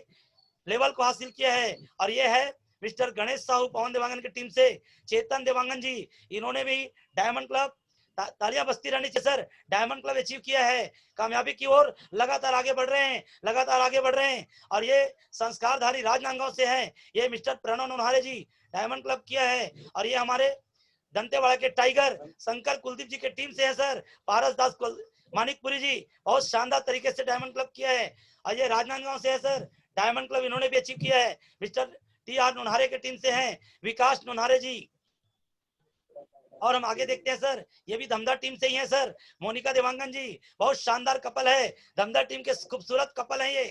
लेवल को हासिल किया है। और ये है मिस्टर गणेश साहू पवन देवांगन की टीम से, चेतन देवांगन जी, इन्होंने भी डायमंड क्लब, तालियां बजती रहनी चाहिए सर, डायमंड क्लब अचीव किया है, कामयाबी की ओर लगातार आगे बढ़ रहे हैं, लगातार आगे बढ़ रहे हैं। और ये संस्कारधारी राजनांदगांव से हैं, ये मिस्टर प्रणव नोनहारे जी डायमंड क्लब किया है। और ये हमारे दंतेवाड़ा के टाइगर शंकर कुलदीप जी के टीम से है सर, पारस दास मानिकपुरी जी, बहुत शानदार तरीके से डायमंड क्लब किया है। और ये राजनांदगांव से है सर, डायमंड क्लब इन्होंने भी अचीव किया है, मिस्टर टी.आर. नोनहारे के टीम से हैं विकास नोनहारे जी। और हम आगे देखते हैं सर, ये भी धमधा टीम से ही है सर, मोनिका देवांगन जी, बहुत शानदार कपल है, धमधा टीम के खूबसूरत कपल है ये,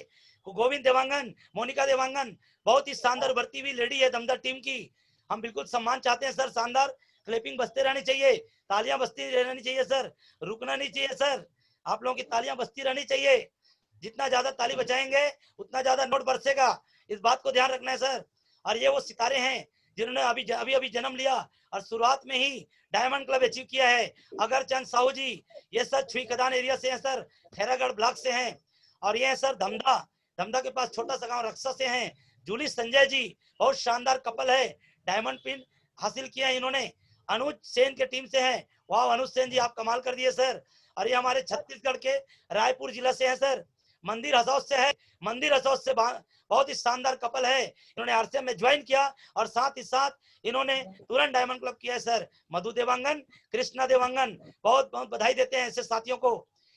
गोविंद देवांगन, मोनिका देवांगन, बहुत ही शानदार बढ़ती हुई लेडी है धमधा टीम की। हम बिल्कुल सम्मान चाहते हैं सर, शानदार क्लैपिंग बजते रहनी चाहिए, तालियां बजती रहनी चाहिए सर, रुकना नहीं चाहिए सर, आप लोगों की तालियां बजती रहनी चाहिए। जितना ज्यादा ताली बजाएंगे उतना ज्यादा नोट बरसेगा, इस बात को ध्यान रखना है सर। और ये वो सितारे हैं जिन्होंने अभी जन्म लिया और शुरुआत में ही डायमंड क्लब अचीव किया है। अगरचंद साहू जी, ये सर छुई खदान एरिया से हैं सर, खैरागढ़ ब्लॉक से हैं। और ये है सर धमधा के पास छोटा सा गांव रक्सा से हैं, जूली संजय जी, बहुत शानदार कपल है, डायमंड पिन हासिल किया है इन्होंने। अनुज सेन के टीम से हैं, वाह अनुज सेन जी आप कमाल कर दिए सर। और ये हमारे छत्तीसगढ़ के रायपुर जिला से है सर, मंदिर हसौद से है, मंदिर हसौद से बहुत ही शानदार कपल है, इन्होंने आरसीएम में ज्वाइन किया और साथ ही साथ इन्होंने तुरंत डायमंड क्लब किया है सर। मधु देवांगन, कृष्णा देवांगन, बहुत बहुत बधाई देते हैं ऐसे साथियों को।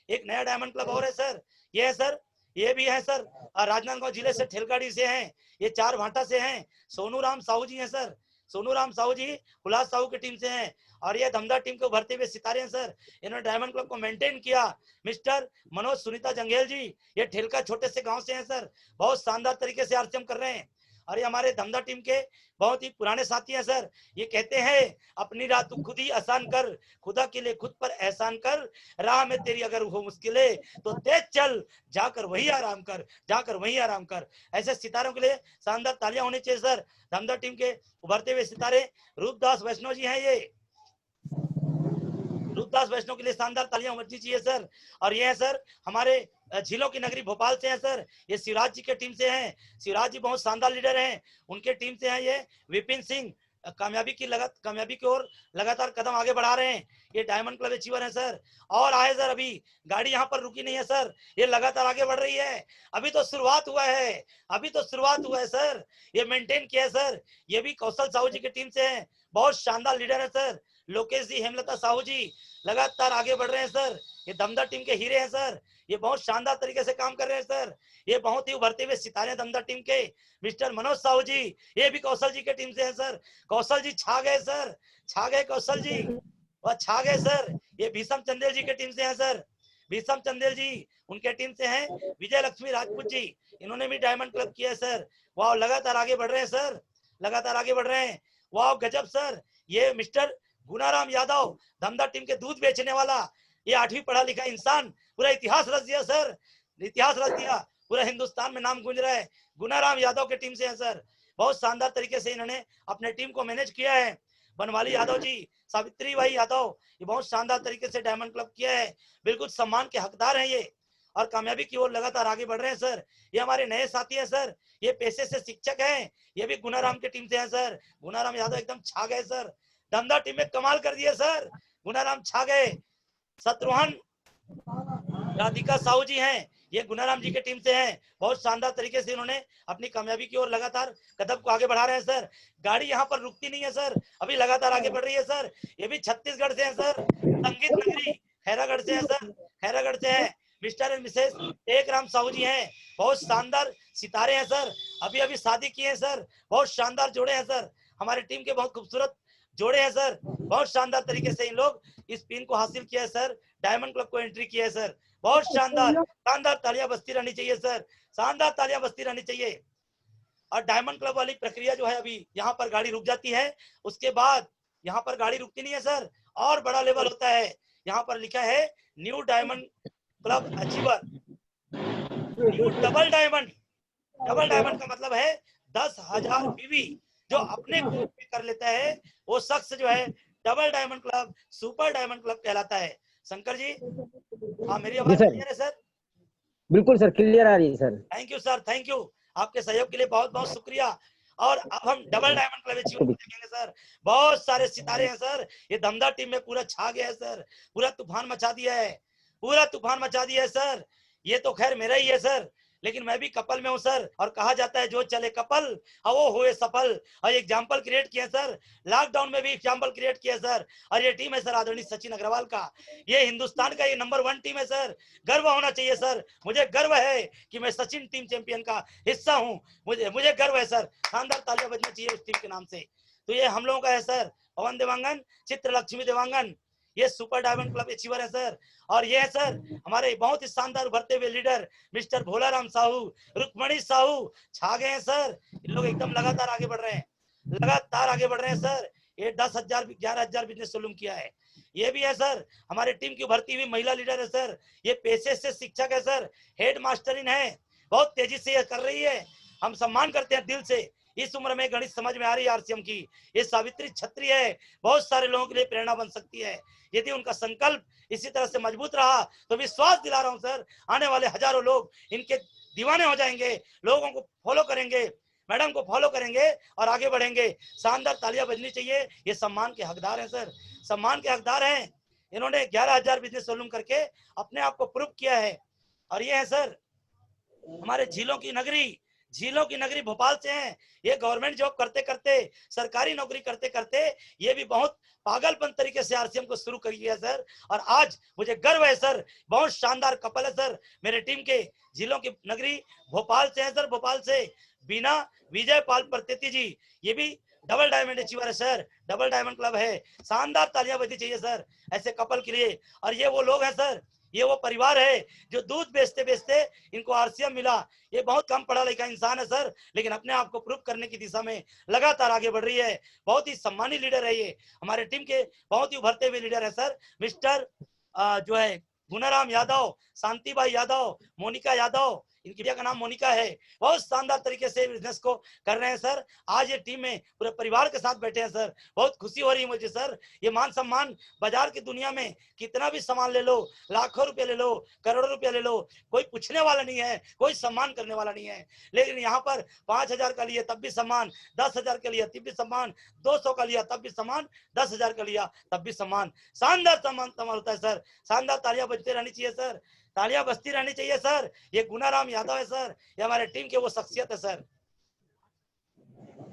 एक नया डायमंड क्लब और है सर, ये है सर, ये भी है सर, राजनांदगांव जिले से ठेलगाड़ी से हैं, ये चार भाटा से हैं, सोनू राम साहू जी हैं सर, सोनू राम साहू जी हुलास साहू की टीम से हैं और ये धमदा टीम के उभरते हुए सितारे हैं सर। इन्होंने डायमंड क्लब को मेंटेन किया। मिस्टर मनोज सुनीता जंगेल जी, ये ठेलका छोटे से गांव से हैं सर, बहुत शानदार तरीके से आरसीएम कर रहे हैं और ये हमारे धमदा टीम के बहुत ही पुराने साथी हैं सर। ये कहते हैं अपनी राह तू खुद ही आसान कर, खुदा के लिए खुद पर एहसान कर, राह में तेरी अगर हो मुश्किलें तो तेज चल, जाकर वही आराम कर, जाकर वही आराम कर। ऐसे सितारों के लिए शानदार तालियां होनी चाहिए सर। धमदा टीम के उभरते हुए सितारे रूपदास वैष्णव जी हैं, ये रूपदास वैष्णव के लिए शानदार तालियां होनी चाहिए सर। और ये है सर हमारे झीलों की नगरी भोपाल से हैं सर, ये शिवराज जी के टीम से हैं। शिवराज जी बहुत शानदार लीडर हैं, उनके टीम से हैं ये विपिन सिंह। कामयाबी की ओर लगातार कदम आगे बढ़ा रहे हैं, ये डायमंड क्लब अचीवर है सर। और आए सर, अभी गाड़ी यहाँ पर रुकी नहीं है सर, ये लगातार आगे बढ़ रही है। अभी तो शुरुआत हुआ है, अभी तो शुरुआत हुआ है सर, ये मेंटेन किया है सर। ये भी कौशल साहू जी की टीम से हैं, बहुत शानदार लीडर है सर। लोकेश जी, हेमलता साहू जी लगातार आगे बढ़ रहे हैं सर, ये दमदा टीम के हीरे हैं सर, ये बहुत शानदार तरीके से काम कर रहे हैं सर। ये बहुत ही उभरते हुए सितारे दमदा टीम के। मिस्टर मनोज साहू जी, ये भी कौशल जी के टीम से हैं सर। कौशल जी छा गए सर, छा गए कौशल जी, वह छा गए सर। ये भीषम चंदेल जी के टीम से हैं सर, भीषम चंदेल जी उनके टीम से हैं। विजय लक्ष्मी राजपूत जी, इन्होंने भी डायमंड क्लब किया है सर। वाह, लगातार आगे बढ़ रहे हैं सर, लगातार आगे बढ़ रहे हैं। वाह गजब सर। ये मिस्टर गुनाराम यादव, दमदा टीम के दूध बेचने वाला, ये 8वीं पढ़ा लिखा इंसान, पूरा इतिहास रच दिया सर, इतिहास रच दिया, पूरा हिंदुस्तान में नाम गूंज रहा है। गुनाराम यादव के टीम से है सर, बहुत शानदार तरीके से इन्होंने अपने टीम को मैनेज किया है। बनवाली यादव जी, सावित्री भाई यादव, ये बहुत शानदार तरीके से डायमंड क्लब किया है, बिल्कुल सम्मान के हकदार हैं ये और कामयाबी की ओर लगातार आगे बढ़ रहे हैं सर। ये हमारे नए साथी हैं सर, ये पेशे से शिक्षक हैं, ये भी गुनाराम की टीम से हैं सर। गुनाराम यादव एकदम छा गए सर, दमदा टीम में कमाल कर दिए सर, गुनाराम छा गए। शत्रुघ्न राधिका साहू जी हैं, ये गुनाराम जी के टीम से हैं, बहुत शानदार तरीके से इन्होंने अपनी कामयाबी की ओर लगातार कदम को आगे बढ़ा रहे हैं सर। गाड़ी यहाँ पर रुकती नहीं है सर, अभी लगातार आगे बढ़ रही है सर। ये भी छत्तीसगढ़ से हैं सर, संगीत नगरी खैरागढ़ से हैं सर, खैरागढ़ से हैं। मिस्टर एंड मिसेस एक राम साहू जी हैं, बहुत शानदार सितारे हैं सर, अभी अभी शादी किए हैं सर, बहुत शानदार जोड़े हैं सर, हमारे टीम के बहुत खूबसूरत जोड़े हैं सर। बहुत शानदार तरीके से इन लोग इस पिन को हासिल किया है सर, डायमंड क्लब को एंट्री किया है सर, बहुत शानदार। शानदार तालियां बजती रहनी चाहिए सर, शानदार तालियां बजती रहनी चाहिए। और डायमंड क्लब वाली प्रक्रिया जो है, अभी यहाँ पर गाड़ी रुक जाती है, उसके बाद यहाँ पर गाड़ी रुकती नहीं है सर, और बड़ा लेवल होता है। यहाँ पर लिखा है new diamond club achiever, new double diamond. Double diamond का मतलब है 10,000 बीवी, जो अपने को कर लेता है वो शख्स जो है double diamond club, super diamond club कहलाता है। शंकर जी, हाँ मेरी आवाज क्लियर है सर? बिल्कुल सर, क्लियर आ रही है sir. Thank you sir, thank you, आपके सहयोग के लिए बहुत बहुत शुक्रिया। और अब हम डबल डायमंड क्लब अचीवर देखेंगे सर, बहुत सारे सितारे हैं सर, ये दमदा टीम में पूरा छा गया है सर, पूरा तूफान मचा दिया है, पूरा तूफान मचा दिया है सर। ये तो खैर मेरा ही है सर, लेकिन मैं भी कपल में हूँ सर, और कहा जाता है जो चले कपल वो हुए सफल। और एग्जाम्पल क्रिएट किया सर, लॉकडाउन में भी एग्जाम्पल क्रिएट किया सर। और ये टीम है सर आदरणीय सचिन अग्रवाल का, ये हिंदुस्तान का ये नंबर 1 टीम है सर, गर्व होना चाहिए सर। मुझे गर्व है कि मैं सचिन टीम चैंपियन का हिस्सा हूँ, मुझे गर्व है सर। शानदार तालियां बजना चाहिए उस टीम के नाम से। तो ये हम लोगों का है सर पवन देवांगन, चित्रलक्ष्मी देवांगन, ये सुपर डायमंड क्लब अचीवर है सर। और ये है सर हमारे बहुत ही शानदार उभरते हुए लीडर मिस्टर भोलाराम साहू, रुक्मणी साहू, छा गए हैं सर। इन लोग एकदम लगातार आगे बढ़ रहे हैं, लगातार आगे बढ़ रहे हैं सर। ये 10,000 11,000 बिजनेस सोलूम किया है। ये भी है सर हमारे टीम की उभरती हुई महिला लीडर है सर, ये पेशे से शिक्षक है सर, हेड मास्टर इन है, बहुत तेजी से ये कर रही है, हम सम्मान करते हैं दिल से। इस उम्र में गणित समझ में आ रही है आरसीएम की, ये सावित्री छत्री है, बहुत सारे लोगों के लिए प्रेरणा बन सकती है यदि उनका संकल्प इसी तरह से मजबूत रहा। तो विश्वास दिला रहा हूं सर, आने वाले हजारों लोग इनके दीवाने हो जाएंगे, लोगों को फॉलो करेंगे, मैडम को फॉलो करेंगे और आगे बढ़ेंगे। शानदार तालियां बजनी चाहिए, ये सम्मान के हकदार हैं सर, सम्मान के हकदार हैं। इन्होंने 11,000 बिजनेस वॉल्यूम करके अपने आप को प्रूव किया है। और ये है सर हमारे झीलों की नगरी, झीलों की नगरी भोपाल से हैं। ये गवर्नमेंट जॉब करते करते, सरकारी नौकरी करते करते, ये भी बहुत पागलपन तरीके से आरसीएम को शुरू कर किया सर। और आज मुझे गर्व है सर, बहुत शानदार कपल है सर मेरे टीम के, झीलों की नगरी भोपाल से है सर, भोपाल से बीना विजय पाल प्रत्यति जी, ये भी डबल डायमंड अचीवर है सर, डबल डायमंड क्लब है। शानदार तालियां बजनी चाहिए सर ऐसे कपल के लिए। और ये वो लोग हैं सर, ये वो परिवार है जो दूध बेचते बेचते इनको आरसीएम मिला। ये बहुत कम पढ़ा लिखा इंसान है सर, लेकिन अपने आप को प्रूव करने की दिशा में लगातार आगे बढ़ रही है। बहुत ही सम्मानित लीडर है ये, हमारे टीम के बहुत ही उभरते हुए लीडर है सर। मिस्टर जो है गुनाराम यादव, शांतिबाई यादव, मोनिका यादव, इनकी भैया का नाम मोनिका है। बहुत शानदार तरीके से बिजनेस को कर रहे हैं सर। आज ये टीम में पूरे परिवार के साथ बैठे हैं सर, बहुत खुशी हो रही है मुझे सर। ये मान सम्मान बाजार की दुनिया में कितना भी सामान ले लो, लाखों रुपए ले लो, करोड़ों रुपए ले लो, कोई पूछने वाला नहीं है, कोई सम्मान करने वाला नहीं है। लेकिन यहाँ पर 5,000 का लिया तब भी सम्मान, 10,000 का लिया तब भी सम्मान, 200 का लिया तब भी सम्मान, 10,000 का लिया तब भी सम्मान। शानदार सम्मान होता है सर। शानदार तालियां बजती रहनी चाहिए सर, तालियां बजती रहनी चाहिए सर। ये गुनाराम यादव है सर, ये हमारे टीम के वो शख्सियत है सर।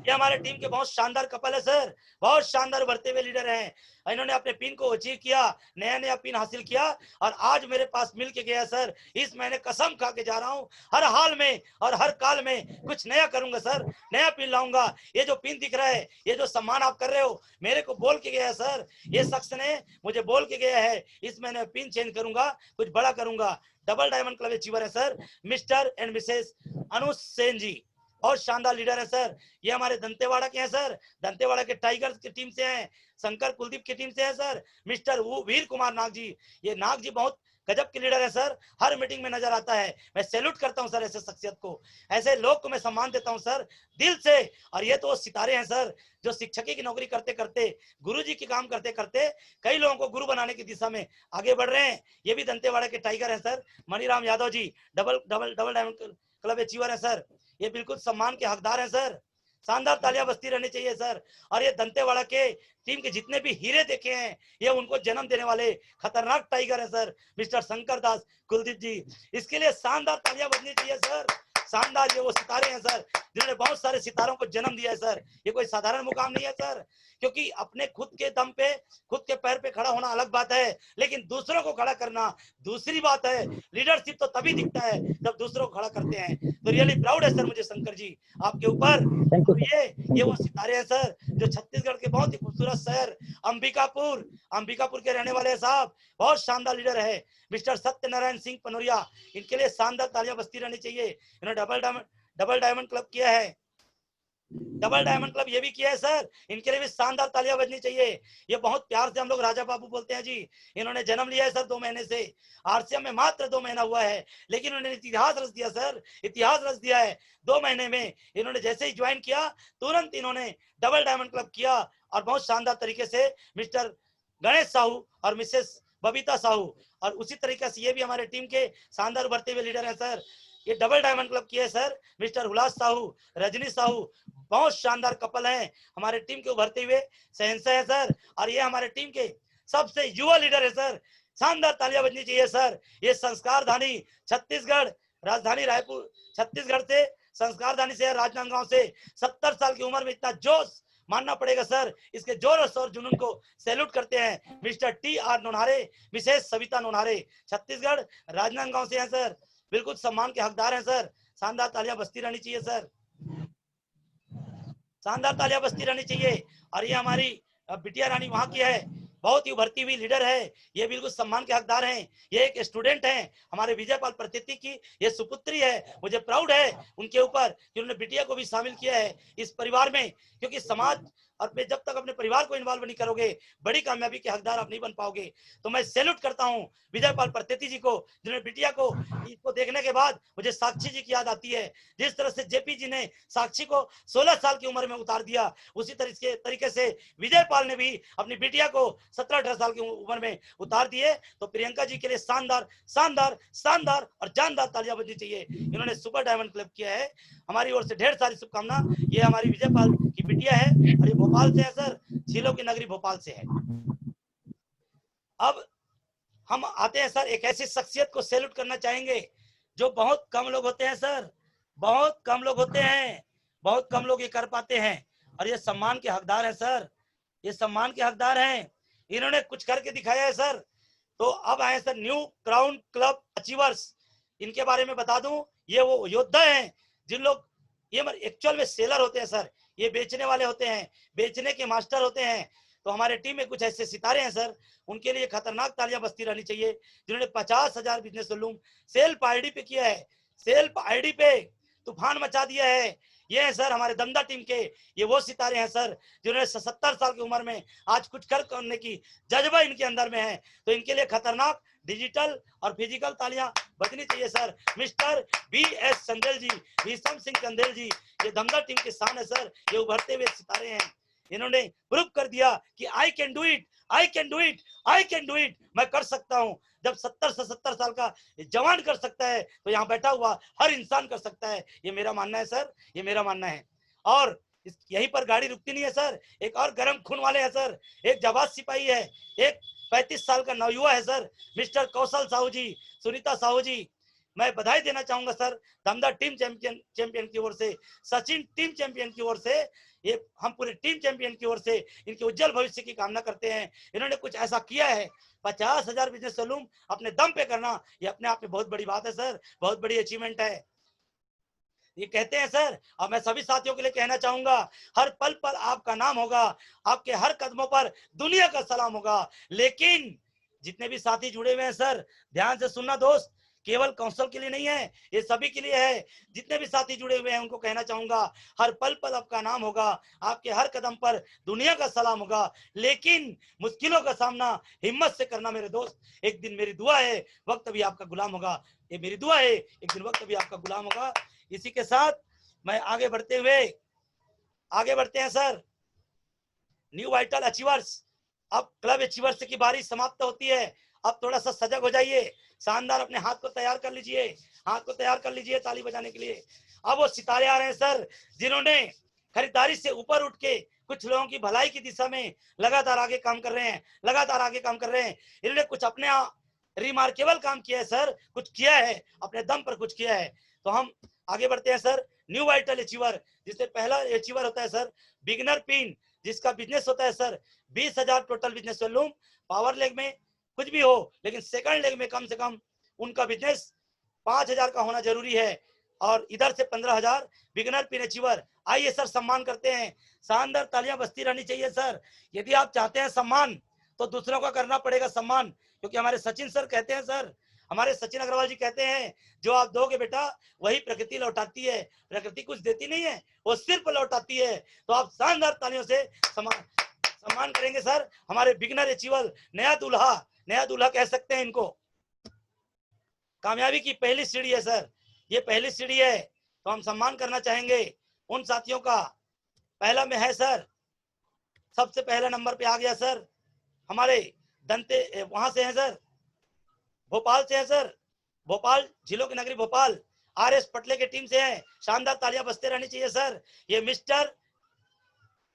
ये हमारे टीम के बहुत शानदार कपल है सर, बहुत शानदार उभरते हुए लीडर हैं। इन्होंने अपने पिन को अचीव किया, नया नया पिन हासिल किया और आज मेरे पास मिल के गया सर। इस महीने कसम खा के जा रहा हूँ, हर हाल में और हर काल में कुछ नया करूंगा सर, नया पिन लाऊंगा। ये जो पिन दिख रहा है, ये जो सम्मान आप कर रहे हो, मेरे को बोल के गया है सर। ये शख्स ने मुझे बोल के गया है इस महीने पिन चेंज करूंगा, कुछ बड़ा करूंगा। डबल डायमंड क्लब अचीवर है सर मिस्टर एंड मिसेस अनुज सेन जी, बहुत शानदार लीडर है सर। ये हमारे दंतेवाड़ा के हैं सर, दंतेवाड़ा के टाइगर्स की टीम से हैं, शंकर कुलदीप की टीम से है सर मिस्टर वीर कुमार नाग जी। ये नाग जी बहुत गजब के लीडर है सर, हर मीटिंग में नजर आता है। मैं सैल्यूट करता हूं सर ऐसे शख्सियत को, ऐसे लोग को मैं सम्मान देता हूं सर दिल से। और ये तो सितारे हैं सर जो शिक्षकी की नौकरी करते करते, गुरुजी की काम करते करते कई लोगों को गुरु बनाने की दिशा में आगे बढ़ रहे हैं। ये भी दंतेवाड़ा के टाइगर हैं sir, Maniram Yadav ji, double diamond club achiever है सर। ये बिल्कुल सम्मान के हकदार हैं सर। शानदार तालियां बजती रहनी चाहिए सर। और ये दंतेवाड़ा के टीम के जितने भी हीरे देखे हैं, ये उनको जन्म देने वाले खतरनाक टाइगर है सर मिस्टर शंकर दास कुलदीप जी। इसके लिए शानदार तालियां बजनी चाहिए सर। शानदार, ये वो सितारे हैं सर जिन्होंने बहुत सारे सितारों को जन्म दिया है सर। ये कोई साधारण मुकाम नहीं है सर, क्योंकि अपने खुद के दम पे, खुद के पैर पे खड़ा होना अलग बात है, लेकिन दूसरों को खड़ा करना दूसरी बात है। लीडरशिप तो तभी दिखता है जब दूसरों को खड़ा करते हैं। तो रियली प्राउड है सर मुझे शंकर जी आपके ऊपर। Thank you. ये वो सितारे हैं सर जो छत्तीसगढ़ के बहुत ही खूबसूरत शहर अंबिकापुर के रहने वाले हैं साहब। बहुत शानदार लीडर है मिस्टर सत्यनारायण सिंह पनोरिया। इनके लिए शानदार तालियां बजती रहनी चाहिए। इन्होंने डबल डायमंड क्लब किया है, डबल डायमंड क्लब ये भी किया है सर। इनके लिए भी शानदार तालियां बजनी चाहिए। ये बहुत प्यार से हम लोग राजा बाबू बोलते हैं जी। इन्होंने जन्म लिया है सर 2 महीने से, आरसीएम में मात्र 2 महीना हुआ है, लेकिन उन्होंने इतिहास रच दिया सर, इतिहास रच दिया है। 2 महीने में इन्होंने जैसे ही ज्वाइन किया तुरंत इन्होंने डबल डायमंड क्लब किया और बहुत शानदार तरीके से मिस्टर गणेश साहू और मिसेस बबीता साहू, और उसी तरीके से ये भी हमारे टीम के शानदार उभरते हुए लीडर हैं सर। ये डबल डायमंड क्लब किए सर मिस्टर हुलास साहू, रजनी साहू, बहुत शानदार कपल हैं, हमारे टीम के उभरते हुए शहंशाह है सर। और ये हमारे टीम के सबसे युवा लीडर है सर। शानदार तालियां बजनी चाहिए सर। ये संस्कारधानी छत्तीसगढ़, राजधानी रायपुर, छत्तीसगढ़ से संस्कारधानी से, राजनांदगांव से 70 साल की उम्र में इतना जोश मानना पड़ेगा सर। इसके जोर और जुनून को सैल्यूट करते हैं Mr TR Nonare, Mrs Savita Nonare, Chhattisgarh Rajnandgaon से हैं सर। बिल्कुल सम्मान के हकदार हैं सर। शानदार तालियां बजती रहनी चाहिए सर, शानदार तालियां बजती रहनी चाहिए। और ये हमारी बिटिया रानी वहां की है, बहुत ही उभरती हुई लीडर है। ये बिल्कुल सम्मान के हकदार हैं। ये एक स्टूडेंट हैं हमारे विजयपाल प्रतीति की, ये सुपुत्री है। मुझे प्राउड है उनके ऊपर कि उन्होंने बिटिया को भी शामिल किया है इस परिवार में, क्योंकि समाज और जब तक अपने परिवार को इन्वॉल्व नहीं करोगे बड़ी कामयाबी के हकदार आप नहीं बन पाओगे। तो मैं सैल्यूट करता हूं विजयपाल प्रतीति जी को, जिन्होंने बिटिया को इसको देखने के बाद मुझे साक्षी जी की याद आती है। जिस तरह से जेपी जी ने साक्षी को 16 साल की उम्र में उतार दिया, उसी तरीके से विजयपाल ने भी अपनी बिटिया को 17-18 साल की उम्र में उतार दिए। तो प्रियंका जी के लिए शानदार शानदार शानदार और जानदार तालियां बजनी चाहिए। इन्होंने सुपर डायमंड क्लब किया है। हमारी ओर से ढेर सारी शुभकामना। ये हमारी विजयपाल की बिटिया है और ये भोपाल से है सर, झीलों की नगरी भोपाल से है। अब हम आते हैं सर, एक ऐसी शख्सियत को सैल्यूट करना चाहेंगे जो बहुत कम लोग होते हैं सर, बहुत कम लोग होते हैं, बहुत कम लोग ये कर पाते हैं और ये सम्मान के हकदार हैं सर, ये सम्मान के हकदार हैं। इन्होंने कुछ करके दिखाया है सर। तो अब आए sir new crown club achievers. इनके बारे में बता दूं, ये वो योद्धा हैं जिन लोग ये एक्चुअल में सेलर होते हैं सर। ये बेचने वाले होते हैं, बेचने के मास्टर होते हैं। तो हमारे टीम में कुछ ऐसे सितारे हैं सर, उनके लिए खतरनाक तालियां बजती रहनी चाहिए, जिन्होंने 50,000 बिजनेस वॉल्यूम सेल्फ आईडी पे किया है, सेल्फ आईडी पे तूफान मचा दिया है। ये है सर हमारे दमदा टीम के, ये वो सितारे हैं सर जिन्होंने 70 साल की उम्र में आज कुछ करने की जज्बा इनके अंदर में है। तो इनके लिए खतरनाक डिजिटल और फिजिकल तालियां बजनी चाहिए सर। मिस्टर BS चंदेल जी, भीषम सिंह चंदेल जी, ये दमदा टीम के शान है सर, ये उभरते हुए सितारे हैं। इन्होंने प्रूव कर दिया कि I can do it, I can do it, I can do it, मैं कर सकता हूं। जब 70 से 70 साल का जवान कर सकता है तो यहाँ बैठा हुआ हर इंसान कर सकता है। ये मेरा मानना है सर, ये मेरा मानना है। और यहीं पर गाड़ी रुकती नहीं है सर, एक और गर्म खून वाले हैं सर, एक जाबाज सिपाही है, एक 35 साल का नवयुवा है सर, मिस्टर कौशल साहू जी, सुनीता साहू जी। मैं बधाई देना चाहूंगा सर दमदा टीम चैंपियन की ओर से, सचिन टीम चैंपियन की ओर से, ये हम पूरे टीम चैंपियन की ओर से इनके उज्जवल भविष्य की कामना करते हैं। इन्होंने कुछ ऐसा किया है, 50,000 बिजनेस वॉल्यूम अपने दम पे करना, ये अपने आप में बहुत बड़ी बात है सर, बहुत बड़ी अचीवमेंट है। ये कहते हैं सर, और मैं सभी साथियों के लिए कहना चाहूंगा, हर पल पर आपका नाम होगा, आपके हर कदमों पर दुनिया का सलाम होगा। लेकिन जितने भी साथी जुड़े हुए हैं सर, ध्यान से सुनना दोस्त, केवल कौशल के लिए नहीं है, ये सभी के लिए है। जितने भी साथी जुड़े हुए हैं उनको कहना चाहूंगा, हर पल पल आपका नाम होगा, आपके हर कदम पर दुनिया का सलाम होगा। लेकिन मुश्किलों का सामना हिम्मत से करना मेरे दोस्त। एक दिन मेरी दुआ है वक्त भी आपका गुलाम होगा, ये मेरी दुआ है, एक दिन वक्त भी आपका गुलाम होगा। इसी के साथ मैं आगे बढ़ते हैं सर, न्यू वाइटल अचीवर्स, अब क्लब अचीवर्स की बारी समाप्त होती है। अब थोड़ा सा सजग हो जाइए, शानदार अपने हाथ को तैयार कर लीजिए, हाथ को तैयार कर लीजिए ताली बजाने के लिए। अब वो सितारे आ रहे हैं सर, जिन्होंने खरीदारी से ऊपर उठ के कुछ लोगों की भलाई की दिशा में लगातार आगे काम कर रहे हैं, लगातार आगे काम कर रहे हैं। इन्होंने कुछ अपने रिमार्केबल काम किया है सर, कुछ किया है, अपने दम पर कुछ किया है। तो हम आगे बढ़ते हैं सर, न्यू वाइटल अचीवर, जिससे पहला अचीवर होता है सर बिगनर पिन, जिसका बिजनेस होता है sir 20,000 total business volume. Power leg में कुछ भी हो, लेकिन सेकंड लेग में कम से कम उनका बिजनेस 5,000 का होना जरूरी है, और इधर से 15,000 बिगनर पिन अचीवर। आइए सर सम्मान करते हैं, शानदार तालियां बजती रहनी चाहिए सर। यदि आप चाहते हैं सम्मान तो दूसरों का करना पड़ेगा सम्मान, क्योंकि हमारे सचिन सर कहते हैं सर, हमारे सचिन अग्रवाल जी कहते हैं, जो आप दोगे बेटा वही प्रकृति लौटाती है, प्रकृति कुछ देती नहीं है, वो सिर्फ लौटाती है। तो आप शानदार तालियों से सम्मान करेंगे सर हमारे बिगनर अचीवर, नया दूल्हा कह सकते हैं इनको। कामयाबी की पहली सीढ़ी है सर, ये पहली सीढ़ी है, तो हम सम्मान करना चाहेंगे उन साथियों का। पहला में है सर, सबसे पहले नंबर पे आ गया सर हमारे दंते, वहां से हैं सर, भोपाल से हैं सर, भोपाल झीलों की नगरी भोपाल, RS पटले की टीम से हैं। शानदार तालियां बजते रहनी चाहिए सर। ये मिस्टर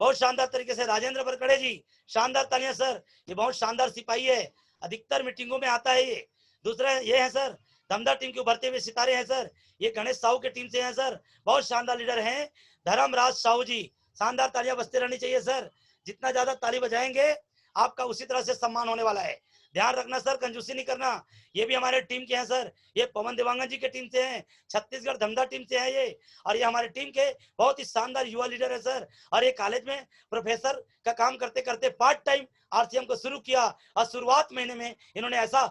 बहुत शानदार तरीके से राजेंद्र बरकड़े जी, शानदार तालियां सर, ये बहुत शानदार सिपाही है, अधिकतर मीटिंगों में आता है ये। दूसरा ये है सर दमदा टीम के उभरते हुए सितारे हैं सर, ये गणेश साहू के टीम से हैं सर, बहुत शानदार लीडर हैं धर्मराज साहू जी, शानदार तालियां बजते रहनी चाहिए सर। जितना ज्यादा ताली बजाएंगे आपका उसी तरह से सम्मान होने वाला है। ध्यान रखना सर, कंजूसी नहीं करना। ये भी हमारे टीम के हैं सर, ये पवन देवांगन जी के टीम से हैं, छत्तीसगढ़ दमदा टीम से है ये, और ये हमारे टीम के बहुत ही शानदार युवा लीडर है सर। और ये कॉलेज में प्रोफेसर का काम करते करते पार्ट टाइम RCM को शुरू किया, और शुरुआत महीने में इन्होंने ऐसा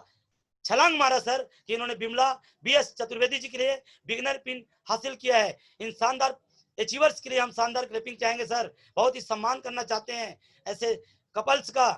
छलांग मारा सर कि इन्होंने बिमला BS चतुर्वेदी जी के लिए बिगनर पिन हासिल किया है। इन शानदार अचीवर्स के लिए हम शानदार क्लैपिंग चाहेंगे सर, बहुत ही सम्मान करना चाहते हैं ऐसे कपल्स का।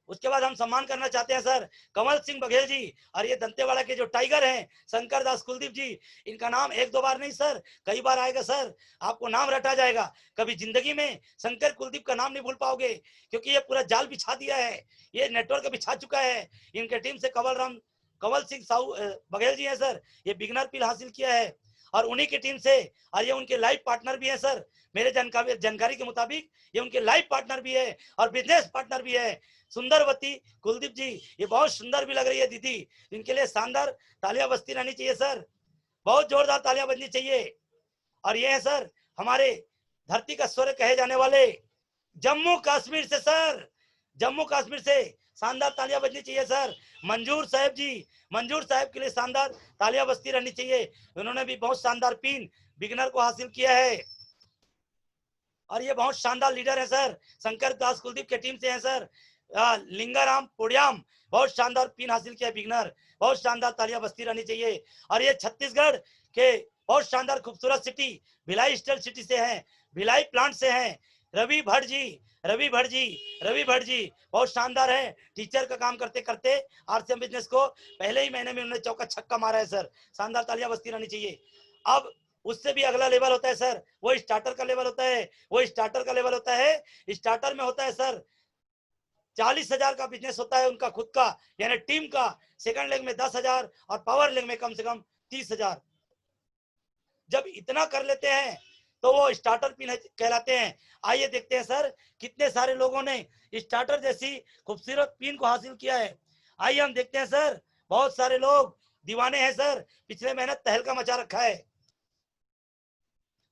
उसके बाद हम सम्मान करना चाहते हैं सर कमल सिंह बघेल जी, और ये दंतेवाड़ा के जो टाइगर हैं शंकर दास कुलदीप जी, इनका नाम एक दो बार नहीं सर कई बार आएगा सर, आपको नाम रटा जाएगा। कभी जिंदगी में शंकर कुलदीप का नाम नहीं भूल पाओगे, क्योंकि ये पूरा जाल बिछा दिया है, ये नेटवर्क बिछा चुका है। इनके टीम से कमल सिंह साहू बघेल जी है सर, ये बिगनर पिन हासिल किया है, और उन्हीं की टीम से, और ये उनके लाइफ पार्टनर भी है सर, मेरे जानकारी के मुताबिक ये उनके लाइफ पार्टनर भी है और बिजनेस पार्टनर भी है। सुंदरवती कुलदीप जी, ये बहुत सुंदर भी लग रही है दीदी, इनके लिए शानदार तालियां बजती रहनी चाहिए सर, बहुत जोरदार तालियां बजनी चाहिए। और ये है सर हमारे धरती का स्वर्ग कहे जाने वाले जम्मू कश्मीर से सर, जम्मू कश्मीर से शानदार तालियां बजनी चाहिए सर मंजूर साहब जी, मंजूर साहब के लिए शानदार तालियां बजती रहनी चाहिए। उन्होंने भी बहुत शानदार पिन बिगनर को हासिल किया है। और ये बहुत शानदार लीडर है सर, शंकर दास कुलदीप के टीम से हैं सर। लिंगाराम पोडियाम बहुत शानदार पिन हासिल किया बिगनर, बहुत शानदार, तालियां बजती रहनी चाहिए। और ये छत्तीसगढ़ के बहुत शानदार खूबसूरत सिटी भिलाई स्टील सिटी से हैं, भिलाई प्लांट से हैं, रवि भट्ट जी, रवि भट्ट जी, रवि भट्ट जी बहुत शानदार है। टीचर का काम करते करते आरसीएम बिजनेस को पहले ही महीने में उन्होंने चौका छक्का मारा है सर, शानदार, तालियां बजती रहनी चाहिए। अब उससे भी अगला लेवल होता है सर, वो स्टार्टर का लेवल होता है, वो स्टार्टर का लेवल होता है। स्टार्टर में होता है सर 40,000 का बिजनेस होता है उनका खुद का, यानी टीम का। सेकंड लेग में 10,000 और पावर लेग में कम से कम 30,000। जब इतना कर लेते हैं तो वो स्टार्टर पिन कहलाते हैं। आइए देखते हैं सर कितने सारे लोगों ने स्टार्टर जैसी खूबसूरत पिन को हासिल किया है। आइए हम देखते हैं सर, बहुत सारे लोग दीवाने हैं सर, पिछले महीने तहलका मचा रखा है।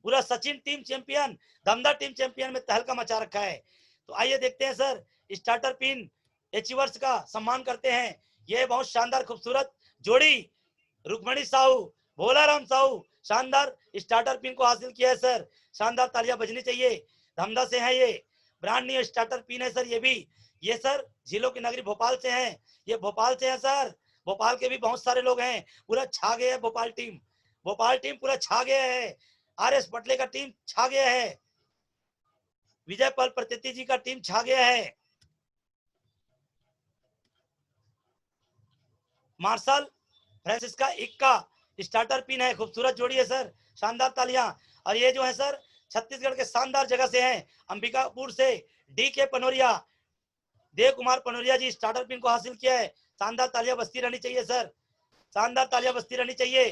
पूरा Sachin team champion, Damda team champion में तहलका मचा रखा है। तो आइए देखते हैं सर, स्टार्टर पिन अचीवर्स का सम्मान करते हैं। ये बहुत शानदार खूबसूरत जोड़ी रुक्मणी साहू, भोलाराम साहू, शानदार स्टार्टर पिन को हासिल किया है सर, शानदार, तालियां बजनी चाहिए। धमदा से है ये, ब्रांड न्यू स्टार्टर पिन है सर ये भी। ये सर झीलों की नगरी भोपाल से हैं, ये भोपाल से हैं सर, भोपाल के भी बहुत सारे लोग हैं। पूरा छा गया है भोपाल टीम, भोपाल टीम पूरा छा गया है। आरएस पटले का टीम छा गया है, विजय पाल प्रत्यति जी का टीम छा गया है। मार्शल फ्रांसिस्का इक्का स्टार्टर पिन है, खूबसूरत जोड़ी है सर, शानदार, तालियां। और ये जो है सर छत्तीसगढ़ के शानदार जगह से हैं, अंबिकापुर से डी.के. पनोरिया, देव कुमार पनोरिया जी स्टार्टर पिन को हासिल किया है, शानदार, तालियां बजती रहनी चाहिए सर, शानदार, तालियां बजती रहनी चाहिए,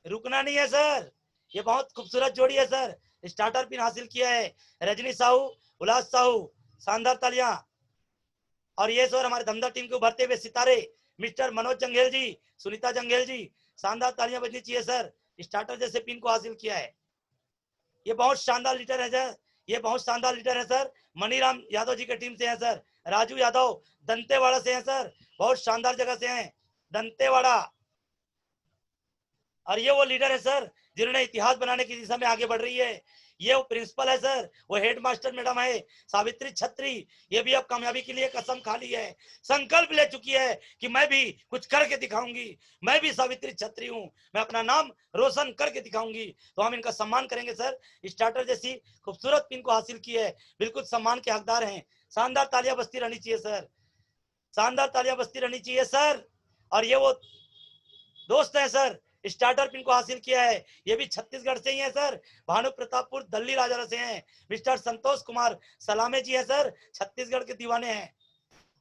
रुकना नहीं है सर। ये बहुत खूबसूरत जोड़ी है सर, स्टार्टर पिन हासिल किया है रजनी साहू, उल्लास साहू, शानदार, तालियां। और ये सर हमारे धमदा टीम के उभरते हुए सितारे मिस्टर मनोज जंगेल जी, सुनीता जंगेल जी, शानदार, तालियां बजनी चाहिए सर, स्टार्टर जैसे पिन को हासिल किया है। ये बहुत शानदार लीडर है सर, ये बहुत शानदार लीडर है सर, मनीराम यादव जी की टीम से हैं सर, राजू यादव दंतेवाड़ा से हैं सर, बहुत शानदार जगह से हैं, दंतेवाड़ा। और ये वो लीडर है सर जिन्होंने इतिहास बनाने की दिशा में आगे बढ़ रही है। ये वो प्रिंसिपल है सर, वो हेडमास्टर मैडम है सावित्री छत्री, ये भी अब कामयाबी के लिए कसम खा ली है, संकल्प ले चुकी है कि मैं भी कुछ करके दिखाऊंगी, मैं भी सावित्री छत्री हूं, मैं अपना नाम रोशन करके दिखाऊंगी। तो हम इनका सम्मान करेंगे सर, स्टार्टर जैसी खूबसूरत पिन को हासिल की है, बिल्कुल सम्मान के हकदार हैं। शानदार, तालियां बजती रहनी चाहिए सर, शानदार, तालियां बजती रहनी चाहिए सर। और ये वो दोस्त है सर, स्टार्टर पिन को हासिल किया है, ये भी छत्तीसगढ़ से ही है सर, भानु प्रतापपुर दल्ली राजा से हैं, मिस्टर संतोष कुमार सलामे जी है सर, छत्तीसगढ़ के दीवाने हैं।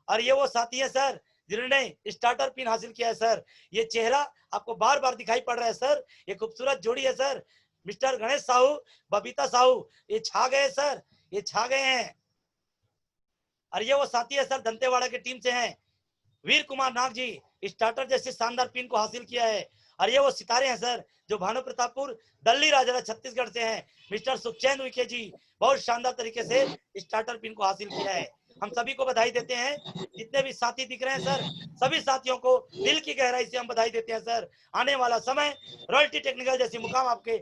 और ये वो साथी है सर जिन्होंने स्टार्टर पिन हासिल किया है सर, ये चेहरा आपको बार बार दिखाई पड़ रहा है सर, ये खूबसूरत जोड़ी है सर, मिस्टर गणेश साहू, बबीता साहू, ये छा गए सर, ये छा गए हैं। और ये वो साथी है सर दंतेवाड़ा की टीम से हैं, वीर कुमार नाग जी, स्टार्टर जैसे शानदार पिन को हासिल किया है। और ये वो सितारे हैं सर जो भानु प्रतापपुर दल्ली राजा छत्तीसगढ़ से हैं, मिस्टर सुखचैन उइके जी, बहुत शानदार तरीके से स्टार्टर पिन को हासिल किया है। हम सभी को बधाई देते हैं, जितने भी साथी दिख रहे हैं सर, सभी साथियों को दिल की गहराई से हम बधाई देते हैं सर। आने वाला समय रॉयल्टी टेक्निकल जैसी मुकाम आपके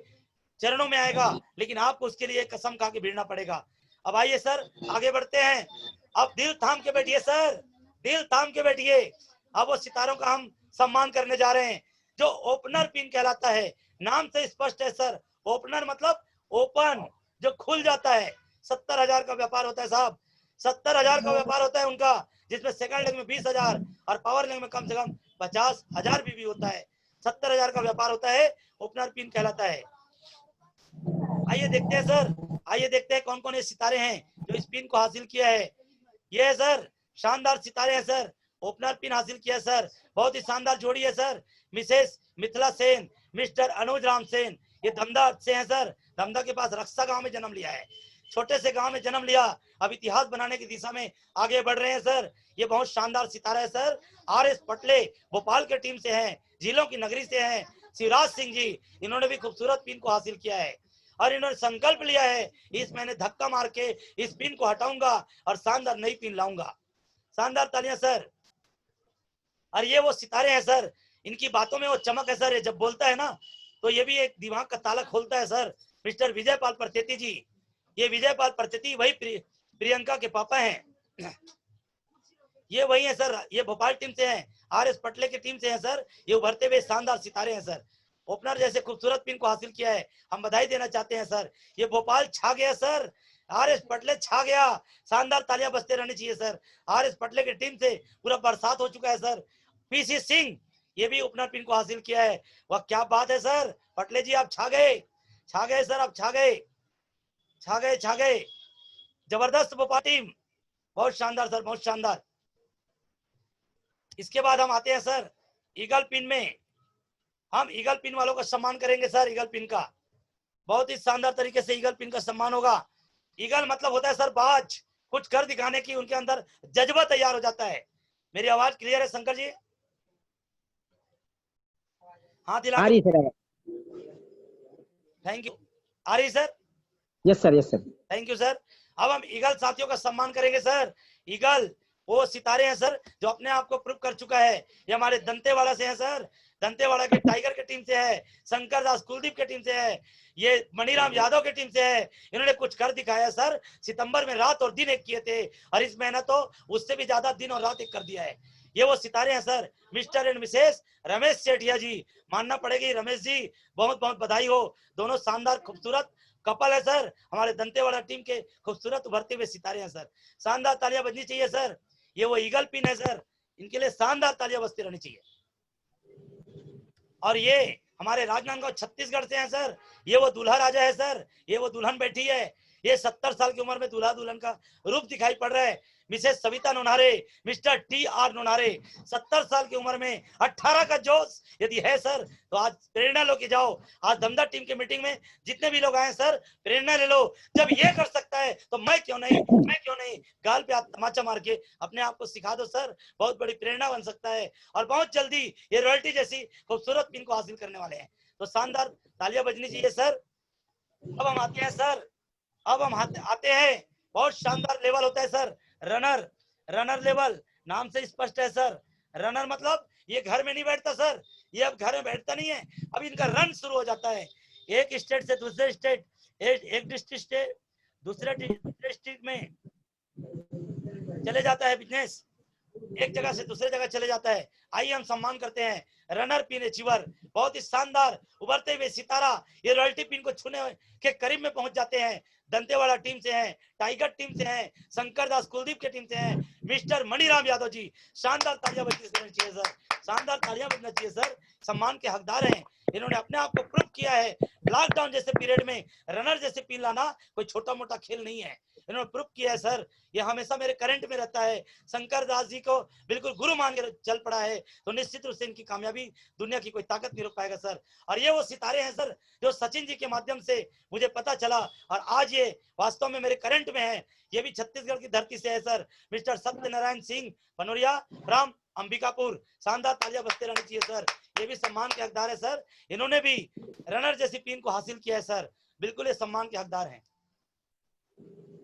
चरणों में आएगा, लेकिन आपको उसके लिए कसम खा के भिड़ना पड़ेगा। अब आइए सर आगे बढ़ते हैं, अब दिल थाम के बैठिए सर, दिल थाम के बैठिए। अब वो सितारों का हम सम्मान करने जा रहे हैं जो ओपनर पिन कहलाता है, नाम से स्पष्ट है सर, ओपनर मतलब ओपन, जो खुल जाता है। 70,000 का व्यापार होता है साहब, 70,000 का व्यापार होता है उनका, जिसमें सेकंड लेग में 20,000 और पावर लेग में कम से कम 50,000 भी होता है। 70,000 का व्यापार होता है, ओपनर पिन कहलाता है। आइए देखते हैं सर, आइए देखते हैं कौन कौन ये सितारे हैं जो इस पिन को हासिल किया है। ये है सर शानदार सितारे हैं सर, ओपनर पिन हासिल किया सर, बहुत ही शानदार जोड़ी है sir, Mrs Mithila Sen, Mr Anuj Ram Sen, ये धमदा से हैं सर, धमदा के पास रक्षा गांव में जन्म लिया है, छोटे से गांव में जन्म लिया, अब इतिहास बनाने की दिशा में आगे बढ़ रहे हैं सर। ये बहुत शानदार सितारा है सर, आरएस पटले भोपाल के टीम से हैं, झीलों की नगरी से हैं, शिवराज सिंह जी, इन्होंने भी खूबसूरत पिन को हासिल किया है और इन्होंने संकल्प लिया है इस महीने धक्का मार के इस पिन को हटाऊंगा और शानदार नई पिन लाऊंगा। शानदार तालियां सर। और ये वो सितारे हैं सर, इनकी बातों में वो चमक है सर, ये जब बोलता है ना तो ये भी एक दिमाग का ताला खोलता है सर, मिस्टर विजय पाल प्रत्यति जी, ये विजयपाल प्रकृति वही प्रियंका के पापा हैं। ये वही है सर, ये भोपाल टीम से हैं, आरएस पटले की टीम से हैं सर। ये उभरते हुए शानदार सितारे हैं सर। ओपनर जैसे खूबसूरत पिन को हासिल किया है, हम बधाई देना चाहते हैं सर। ये भोपाल छा गया सर, आरएस पटले छा गया। शानदार तालियां बजते रहनी चाहिए सर। आरएस पटले की टीम से पूरा बरसात हो चुका है सर। पीसी सिंह ये भी ओपनर पिन को हासिल किया है। वह क्या बात है सर, पटले जी आप छा गए, छा गए सर, आप छा गए, छा गए, छा गए। जबरदस्त भोपाल टीम, बहुत शानदार सर, बहुत शानदार। इसके बाद हम आते हैं सर ईगल पिन में। हम ईगल पिन वालों का सम्मान करेंगे सर। ईगल पिन का बहुत ही शानदार तरीके से ईगल पिन का सम्मान होगा। ईगल मतलब होता है सर बाज, कुछ कर दिखाने की उनके अंदर जज्बा तैयार हो जाता है। मेरी आवाज क्लियर है शंकर जी? हाँ दिला, आ रही सर। Thank you. आ रही sir? Yes sir, yes sir. Thank you sir. अब हम ईगल साथियों का सम्मान करेंगे सर। ईगल वो सितारे हैं सर जो अपने आप को प्रूव कर चुका है। ये हमारे दंतेवाड़ा से हैं सर, दंतेवाड़ा के टाइगर के टीम से है, शंकर दास कुलदीप के टीम से है, ये मणिराम यादव के टीम से है। इन्होंने कुछ कर दिखाया सर। सितंबर में रात और दिन एक किए थे, और इस महीना तो उससे भी ज्यादा दिन और रात एक कर दिया है। ये वो सितारे हैं sir, Mr and Mrs Ramesh Sethiya ji. मानना पड़ेगी रमेश जी, बहुत बहुत बधाई हो। दोनों शानदार खूबसूरत कपल है सर, हमारे दंतेवाड़ा टीम के खूबसूरत उभरते हुए सितारे हैं सर। शानदार तालियां बजनी चाहिए सर। ये वो ईगल पिन है सर, इनके लिए शानदार तालियां बजती रहनी चाहिए। और ये हमारे राजनांदगांव छत्तीसगढ़ से हैं सर। ये वो दूल्हा राजा है सर, ये वो दुल्हन बैठी है। ये 70 साल की उम्र में दूल्हा दुल्हन का रूप दिखाई पड़ रहा है। Mrs Savita Nonare, Mr T R. Nonare, 70 साल की उम्र में 18 का जोश यदि है सर तो आज प्रेरणा लो के जाओ। आज दमदा टीम के मीटिंग में जितने भी लोग आए सर, प्रेरणा ले लो। जब ये कर सकता है तो मैं क्यों नहीं, मैं क्यों नहीं। गाल पे आप तमाचा मार के अपने आप को सिखा दो सर, बहुत बड़ी प्रेरणा बन सकता है। और बहुत जल्दी ये रॉयल्टी जैसी खूबसूरत पिन को हासिल करने वाले हैं। तो शानदार तालियां बजनी चाहिए सर। अब हम आते हैं सर, अब हम आते हैं, बहुत शानदार लेवल होता है सर। रनर, रनर लेवल नाम से स्पष्ट है सर। रनर मतलब ये घर में नहीं बैठता सर, ये अब घर में बैठता नहीं है, अब इनका रन शुरू हो जाता है। एक स्टेट से दूसरे स्टेट, एक डिस्ट्रिक्ट से दूसरे डिस्ट्रिक्ट में चले जाता है बिजनेस, एक जगह से दूसरे जगह चले जाता है। आइए हम सम्मान करते हैं रनर पिन अचीवर, बहुत ही शानदार उभरते हुए सितारा। ये रॉयल्टी पिन को छूने के करीब में पहुंच जाते हैं। दंतेवाड़ा टीम से हैं, टाइगर टीम से हैं, शंकर दास कुलदीप के टीम से हैं, मिस्टर मणिराम यादव जी। शानदार तालियां बजनी चाहिए सर, शानदार तालियां बजना चाहिए सर। सम्मान के हकदार हैं, इन्होंने अपने आप को प्रूव किया है। लॉकडाउन जैसे पीरियड में रनर जैसे पिन लाना कोई छोटा मोटा खेल नहीं है, इन्होंने प्रूव किया है सर। ये हमेशा मेरे करंट में रहता है। शंकर दास जी को बिल्कुल गुरु मान के चल पड़ा है, तो निश्चित रूप से इनकी कामयाबी दुनिया की कोई ताकत नहीं रोक पाएगा सर। और ये वो सितारे हैं सर जो सचिन जी के माध्यम से मुझे पता चला, और आज ये वास्तव में मेरे करंट में है। ये भी छत्तीसगढ़ की धरती से है sir, Mr Satyanarayan Singh Panoriya from Ambikapur. शानदार तालियां बजते रहनी चाहिए सर, ये भी सम्मान के हकदार है सर। इन्होंने भी रनर जैसी पिन को हासिल किया है सर, बिल्कुल ये सम्मान के हकदार हैं।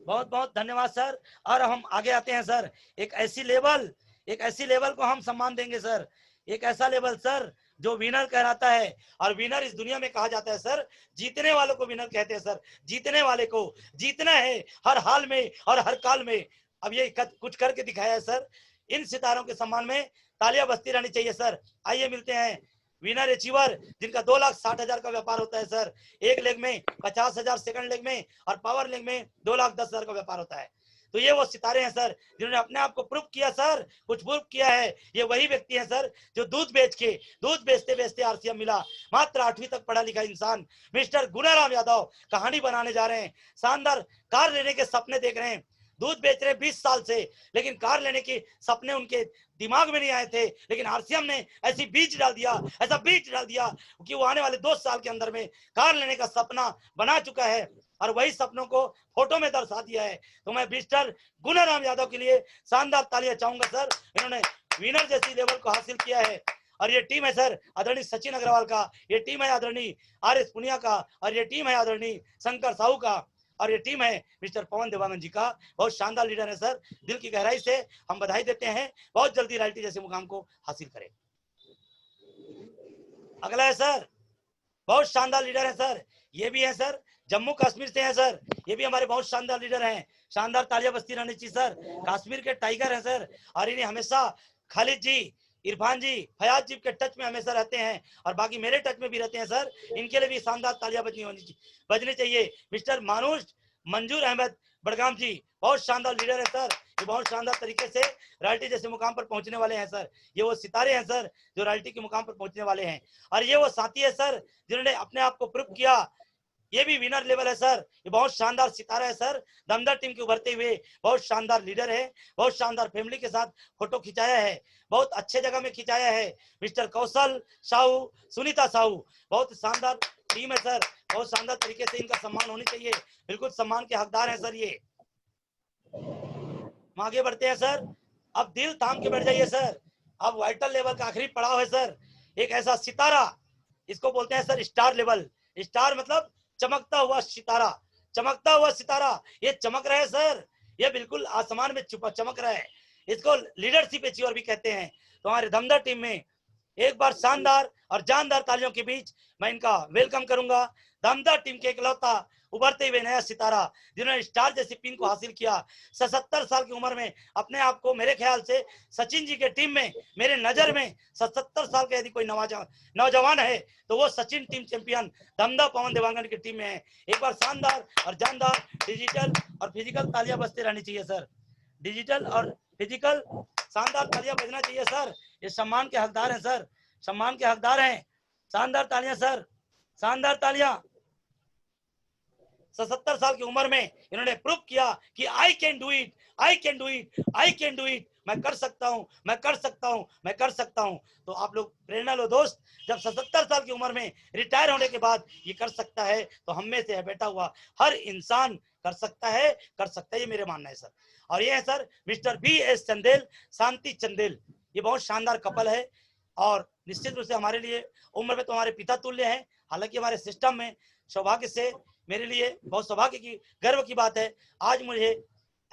बहुत बहुत धन्यवाद सर। और हम आगे आते हैं सर, एक ऐसी लेवल को हम सम्मान देंगे सर, एक ऐसा लेवल सर जो विनर कहलाता है। और विनर इस दुनिया में कहा जाता है सर, जीतने वालों को विनर कहते हैं सर। जीतने वाले को जीतना है हर हाल में और हर काल में। अब ये कुछ करके दिखाया है सर। इन सितारों के सम्मान में तालियां बजती रहनी चाहिए सर। आइए मिलते हैं विनर अचीवर, जिनका 2,60,000 का व्यापार होता है सर। एक लेग में 50,000, सेकंड लेग में और पावर लेग में 2,10,000 का व्यापार होता है। तो ये वो सितारे हैं सर जिन्होंने अपने आप को प्रूव किया सर, कुछ प्रूव किया है। ये वही व्यक्ति हैं सर जो दूध बेचते बेचते आरसीएम मिला। मात्र 8वीं तक पढ़ा लिखा इंसान मिस्टर गुणाराम यादव कहानी बनाने जा रहे हैं। शानदार कार लेने के सपने देख रहे हैं, दूध बेच रहे 20 साल से, लेकिन कार लेने के सपने उनके दिमाग में नहीं आए थे। लेकिन आरसीएम ने ऐसा बीज डाल दिया कि वो आने वाले 2 साल के अंदर में कार लेने का सपना बना चुका है, और वही सपनों को फोटो में दर्शा दिया है। तो मैं मिस्टर गुणाराम यादव के लिए शानदार तालियां चाहूंगा सर, इन्होंने विनर जैसी लेवल को हासिल किया है। और ये टीम है सर आदरणीय सचिन अग्रवाल का, ये टीम है आदरणीय आर.एस. पुनिया का, और ये टीम है आदरणीय शंकर साहू का, और ये टीम है मिस्टर पवन देवांगन जी का। बहुत शानदार लीडर है सर, दिल की गहराई से हम बधाई देते हैं। बहुत जल्दी रॉयल्टी जैसे मुकाम को हासिल करें। अगला है सर, बहुत शानदार लीडर है सर, ये भी है सर जम्मू कश्मीर से हैं सर, ये भी हमारे बहुत शानदार लीडर हैं, शानदार तालियां बजती रहनी चाहिए सर। कश्मीर के टाइगर हैं सर, और इन्हें हमेशा खालिद जी, इरफान जी, फयाज जी के टच में हमेशा रहते हैं, और बाकी मेरे टच में भी रहते हैं सर। इनके लिए भी शानदार तालियां बजनी चाहिए। मिस्टर मानुष मंजूर अहमद बड़गाम जी बहुत शानदार लीडर है सर, ये बहुत शानदार तरीके से रॉयल्टी जैसे मुकाम पर पहुंचने वाले हैं सर। ये वो सितारे हैं सर जो रॉयल्टी के मुकाम पर पहुंचने वाले हैं, और ये वो साथी है सर जिन्होंने अपने आप को प्रूव किया। ये भी विनर लेवल है सर, ये बहुत शानदार सितारा है सर, दमदार टीम के उभरते हुए बहुत शानदार लीडर है, बहुत शानदार फैमिली के साथ फोटो खिंचाया है, बहुत अच्छे जगह में खिंचाया है। मिस्टर कौशल साहू, सुनीता साहू, बहुत शानदार टीम है सर, बहुत शानदार तरीके से इनका सम्मान होनी चाहिए, बिल्कुल सम्मान के हकदार हैं सर। ये हम आगे बढ़ते हैं सर, अब दिल थाम के बैठ जाइए सर। अब वाइटल लेवल का आखिरी पड़ाव है सर, एक ऐसा सितारा, इसको बोलते हैं सर स्टार लेवल। स्टार मतलब चमकता हुआ सितारा, चमकता हुआ सितारा, ये चमक रहा है सर, ये बिल्कुल आसमान में छुपा चमक रहा है, इसको लीडरशिप अचीवर भी कहते हैं। तो हमारे दमदार टीम में एक बार शानदार और जानदार तालियों के बीच मैं इनका वेलकम करूंगा। दमदार टीम के इकलौता उभरते हुए नया सितारा जिन्होंने स्टार जैसी पिन को हासिल किया, 77 साल की उम्र में अपने आप को, मेरे ख्याल से सचिन जी के टीम में, मेरे नजर में 77 साल का यदि कोई नौजवान है तो वो सचिन टीम चैंपियन दमदा पवन देवांगन की टीम में है। एक बार शानदार और जानदार डिजिटल और फिजिकल तालियां बजते रहनी चाहिए सर, डिजिटल और फिजिकल शानदार तालियां बजना चाहिए सर, ये सम्मान के हकदार हैं सर, सम्मान के हकदार हैं। शानदार तालियां सर, शानदार तालियां। 77 साल की उम्र में इन्होंने प्रूव किया कि I can do it, I can do it, I can do it, मैं कर सकता हूं, मैं कर सकता हूं, मैं कर सकता हूं। तो आप लोग प्रेरणा लो दोस्त, जब 77 साल की उम्र में रिटायर होने के बाद ये कर सकता है तो हम में से बैठा हुआ हर इंसान कर सकता है, कर सकता है, ये मेरे मानना है सर। और ये है सर मिस्टर BS चंदेल, शांति चंदेल, ये बहुत शानदार कपल है, और निश्चित रूप से हमारे लिए उम्र में तो हमारे पिता तुल्य है। हालांकि हमारे सिस्टम में सौभाग्य से, मेरे लिए बहुत सौभाग्य की, गर्व की बात है, आज मुझे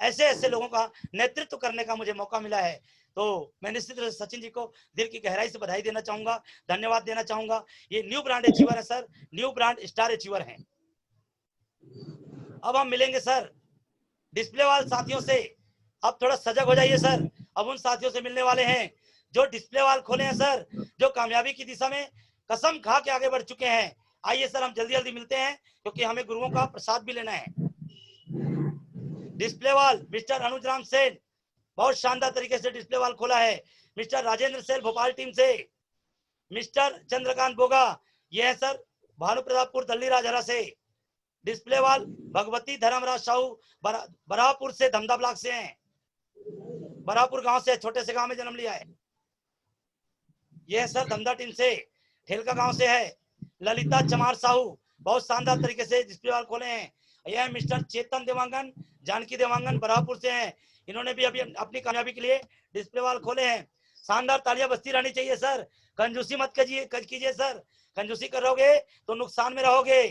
ऐसे ऐसे लोगों का नेतृत्व करने का मुझे मौका मिला है। तो मैं निश्चित रूप से सचिन जी को दिल की गहराई से बधाई देना चाहूंगा, धन्यवाद देना चाहूंगा। ये न्यू ब्रांड अचीवर है sir, new brand star achiever हैं। अब हम मिलेंगे सर डिस्प्ले वाले साथियों से, अब थोड़ा सजग हो जाइए सर। अब उन साथियों से मिलने वाले हैं जो डिस्प्ले वाल खोले हैं सर, जो कामयाबी की दिशा में कसम खा के आगे बढ़ चुके हैं। आइए सर हम जल्दी जल्दी मिलते हैं क्योंकि हमें गुरुओं का प्रसाद भी लेना है। डिस्प्ले वाल मिस्टर अनुज राम सेन, बहुत शानदार तरीके से डिस्प्ले वाल खोला है। मिस्टर राजेंद्र सेन भोपाल टीम से, मिस्टर चंद्रकांत बोगा, ये है सर भानु प्रतापपुर दल्ली राजहरा से। डिस्प्ले वाल भगवती धर्मराज साहू बराहपुर से, धमदा ब्लॉक से हैं, बराहपुर गांव से, छोटे से गांव में जन्म लिया है। ये है सर धमदा टीम से, ठेलका गांव से है। ललिता चमार साहू, बहुत शानदार तरीके से डिस्प्ले वाल खोले हैं। यह मिस्टर चेतन देवांगन, जानकी देवांगन बराहपुर से हैं, इन्होंने भी अभी अपनी कामयाबी के लिए डिस्प्ले वाल खोले हैं। शानदार तालियां बजती रहनी चाहिए सर, कंजूसी मत कीजिए सर, कंजूसी करोगे तो नुकसान में रहोगे।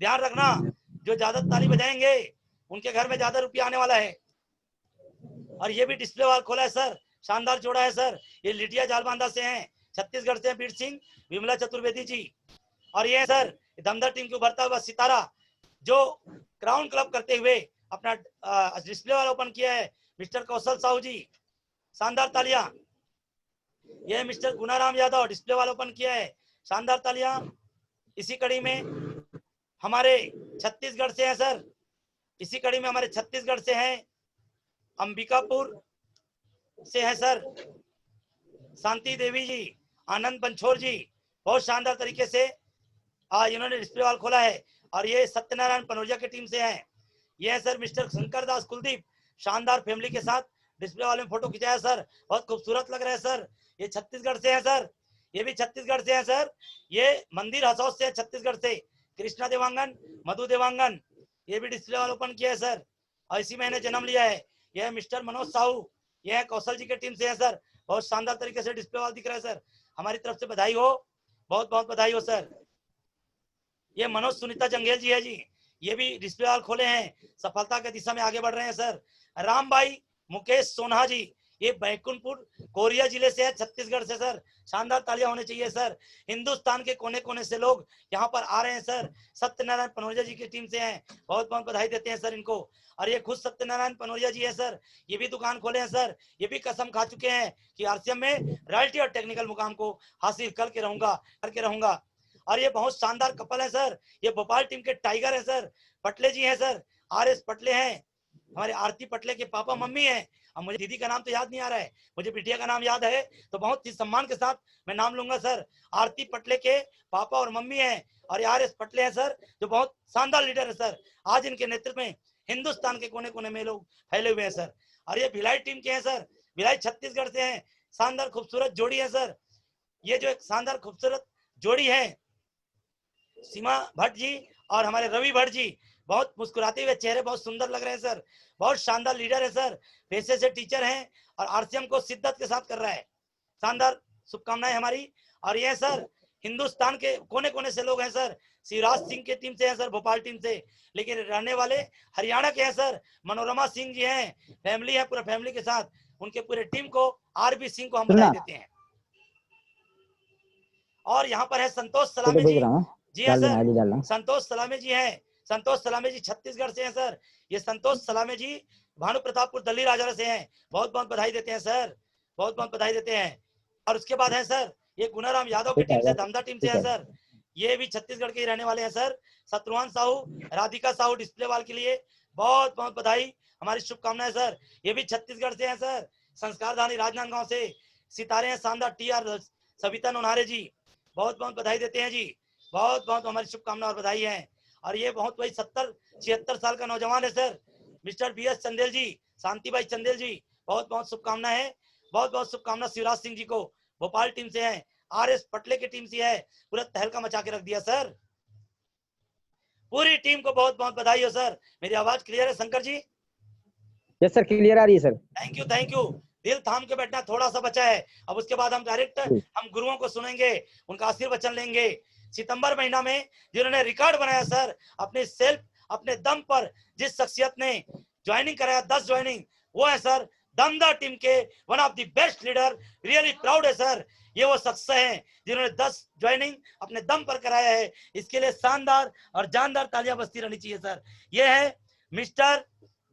ध्यान रखना, जो ज्यादा ताली बजाएंगे उनके घर में ज्यादा रुपया आने वाला है। और ये भी डिस्प्ले वाल खोला है सर, शानदार जोड़ा है सर। ये लिटिया जालबांधा से हैं, छत्तीसगढ़ से बीर सिंह, विमला चतुर्वेदी जी। और ये सर दमदा टीम के उभरता हुआ सितारा जो क्राउन क्लब करते हुए अपना डिस्प्ले वाल ओपन किया है, मिस्टर कौशल साहू जी, शानदार तालियां। ये मिस्टर गुनाराम यादव, डिस्प्ले वाल ओपन किया है, शानदार तालियां। इसी कड़ी में हमारे छत्तीसगढ़ से हैं सर, इसी कड़ी में हमारे छत्तीसगढ़ से हैं, अंबिकापुर से हैं सर शांति देवी जी, आनंद पंचोर जी, बहुत शानदार तरीके से इन्होंने डिस्प्ले वाल खोला है। और ये सत्यनारायण पनोरिया की टीम से हैं, ये है सर मिस्टर शंकर दास कुलदीप, शानदार फैमिली के साथ डिस्प्ले वाले में फोटो खिंचाया सर, बहुत खूबसूरत लग रहा है सर। ये छत्तीसगढ़ से है सर, ये भी छत्तीसगढ़ से है सर। ये मंदिर हसौद से छत्तीसगढ़ से कृष्णा देवांगन, मधु देवांगन, ये भी डिस्प्ले वाल ओपन किया है सर, और इसी महीने जन्म लिया है। यह मिस्टर मनोज साहू, यह कौशल जी के टीम से है सर, बहुत शानदार तरीके से डिस्प्ले वाल दिख रहा है सर, हमारी तरफ से बधाई हो, बहुत बहुत बधाई हो सर। ये मनोज सुनीता जंगेल जी है जी, ये भी डिस्प्ले वाल खोले हैं, सफलता की दिशा में आगे बढ़ रहे हैं सर। राम भाई मुकेश सोनहा जी, ये बैकुंठपुर कोरिया जिले से है, छत्तीसगढ़ से सर। शानदार तालियां होनी चाहिए सर। हिंदुस्तान के कोने कोने से लोग यहाँ पर आ रहे हैं सर। सत्यनारायण पनोरिया जी की टीम से हैं, बहुत बहुत बधाई देते हैं सर इनको। और ये खुद सत्यनारायण पनोरिया जी है सर, ये भी दुकान खोले हैं सर। ये भी कसम खा चुके हैं कि आरसीएम में रॉयल्टी और टेक्निकल मुकाम को हासिल करके रहूंगा। और ये बहुत शानदार कपल है सर। ये भोपाल टीम के टाइगर है सर, पटले जी हैं सर, RS पटले हैं, हमारे आरती पटले के पापा मम्मी हैं। अब मुझे दीदी का नाम तो याद नहीं आ रहा है, मुझे बिटिया का नाम याद है, तो बहुत ही सम्मान के साथ मैं नाम लूंगा सर। आरती पटले के पापा और मम्मी हैं और RS पटले हैं सर, जो बहुत शानदार लीडर है सर। आज इनके नेतृत्व में हिंदुस्तान के कोने कोने में लोग फैले हुए हैं सर। और ये भिलाई टीम के हैं सर, भिलाई छत्तीसगढ़ से हैं। शानदार खूबसूरत जोड़ी है सर। ये जो एक शानदार खूबसूरत जोड़ी है, सीमा भट्ट जी और हमारे रवि भट्ट जी, बहुत मुस्कुराते हुए चेहरे, बहुत सुंदर लग रहे हैं सर। बहुत शानदार लीडर है सर, पेशे से टीचर हैं और आरसीएम को शिद्दत के साथ कर रहा है। शानदार शुभकामनाएं हमारी। और ये सर हिंदुस्तान के कोने कोने से लोग हैं सर। शिवराज सिंह की टीम से हैं सर, भोपाल टीम से, लेकिन रहने वाले हरियाणा के हैं सर। मनोरमा सिंह जी हैं, फैमिली है, पूरा फैमिली के साथ। उनके पूरे टीम को, RB सिंह को हम बधाई देते हैं। और यहाँ पर है संतोष सलामे जी। जी हाँ सर, संतोष सलामे जी हैं। संतोष सलामे जी छत्तीसगढ़ से हैं सर। ये संतोष सलामे जी भानु प्रतापपुर दिल्ली राजौरा से हैं। बहुत बहुत बधाई देते हैं सर, बहुत बहुत बधाई देते हैं। और उसके बाद है सर ये गुनाराम यादव की टीम से, धमदा टीम से है सर। ये भी छत्तीसगढ़ के ही रहने वाले हैं सर। शत्रुघ्न साहू, राधिका साहू डिस्प्ले वाल के लिए बहुत बहुत बधाई, हमारी शुभकामनाएं सर। ये भी छत्तीसगढ़ से हैं सर, संस्कारधानी राजनांदगांव से। सितारे हैं शानदार TR सविता नोनारे जी, बहुत बहुत बधाई देते हैं जी, बहुत बहुत हमारी शुभकामना और बधाई है। और ये बहुत वही 70-76 साल का नौजवान है सर, मिस्टर BS चंदेल जी, शांतिबाई चंदेल जी, बहुत बहुत शुभकामना है। बहुत बहुत शुभकामना शिवराज सिंह जी को, भोपाल टीम से हैं। RS पटले की टीम से है, पूरा तहलका मचा के रख दिया सर। पूरी टीम को बहुत बहुत बधाई हो सर। मेरी आवाज क्लियर है Shankar ji? Yes sir, clear आ रही है sir. Thank you, thank you. दिल थाम के बैठना थोड़ा सा बचा है। अब उसके बाद हम डायरेक्ट हम गुरुओं को सुनेंगे, उनका आशीर्वचन लेंगे। सितंबर महीना में जिन्होंने रिकॉर्ड बनाया सर, अपने सेल्फ, अपने दम पर जिस शख्सियत ने ज्वाइनिंग कराया, 10 ज्वाइनिंग, वो है सर दमदा टीम के one of the best leader. Really proud है सर, ये वो शख्स हैं जिन्होंने 10 ज्वाइनिंग अपने दम पर कराया है। इसके लिए शानदार और जानदार तालियां बजती रहनी चाहिए सर। ये है मिस्टर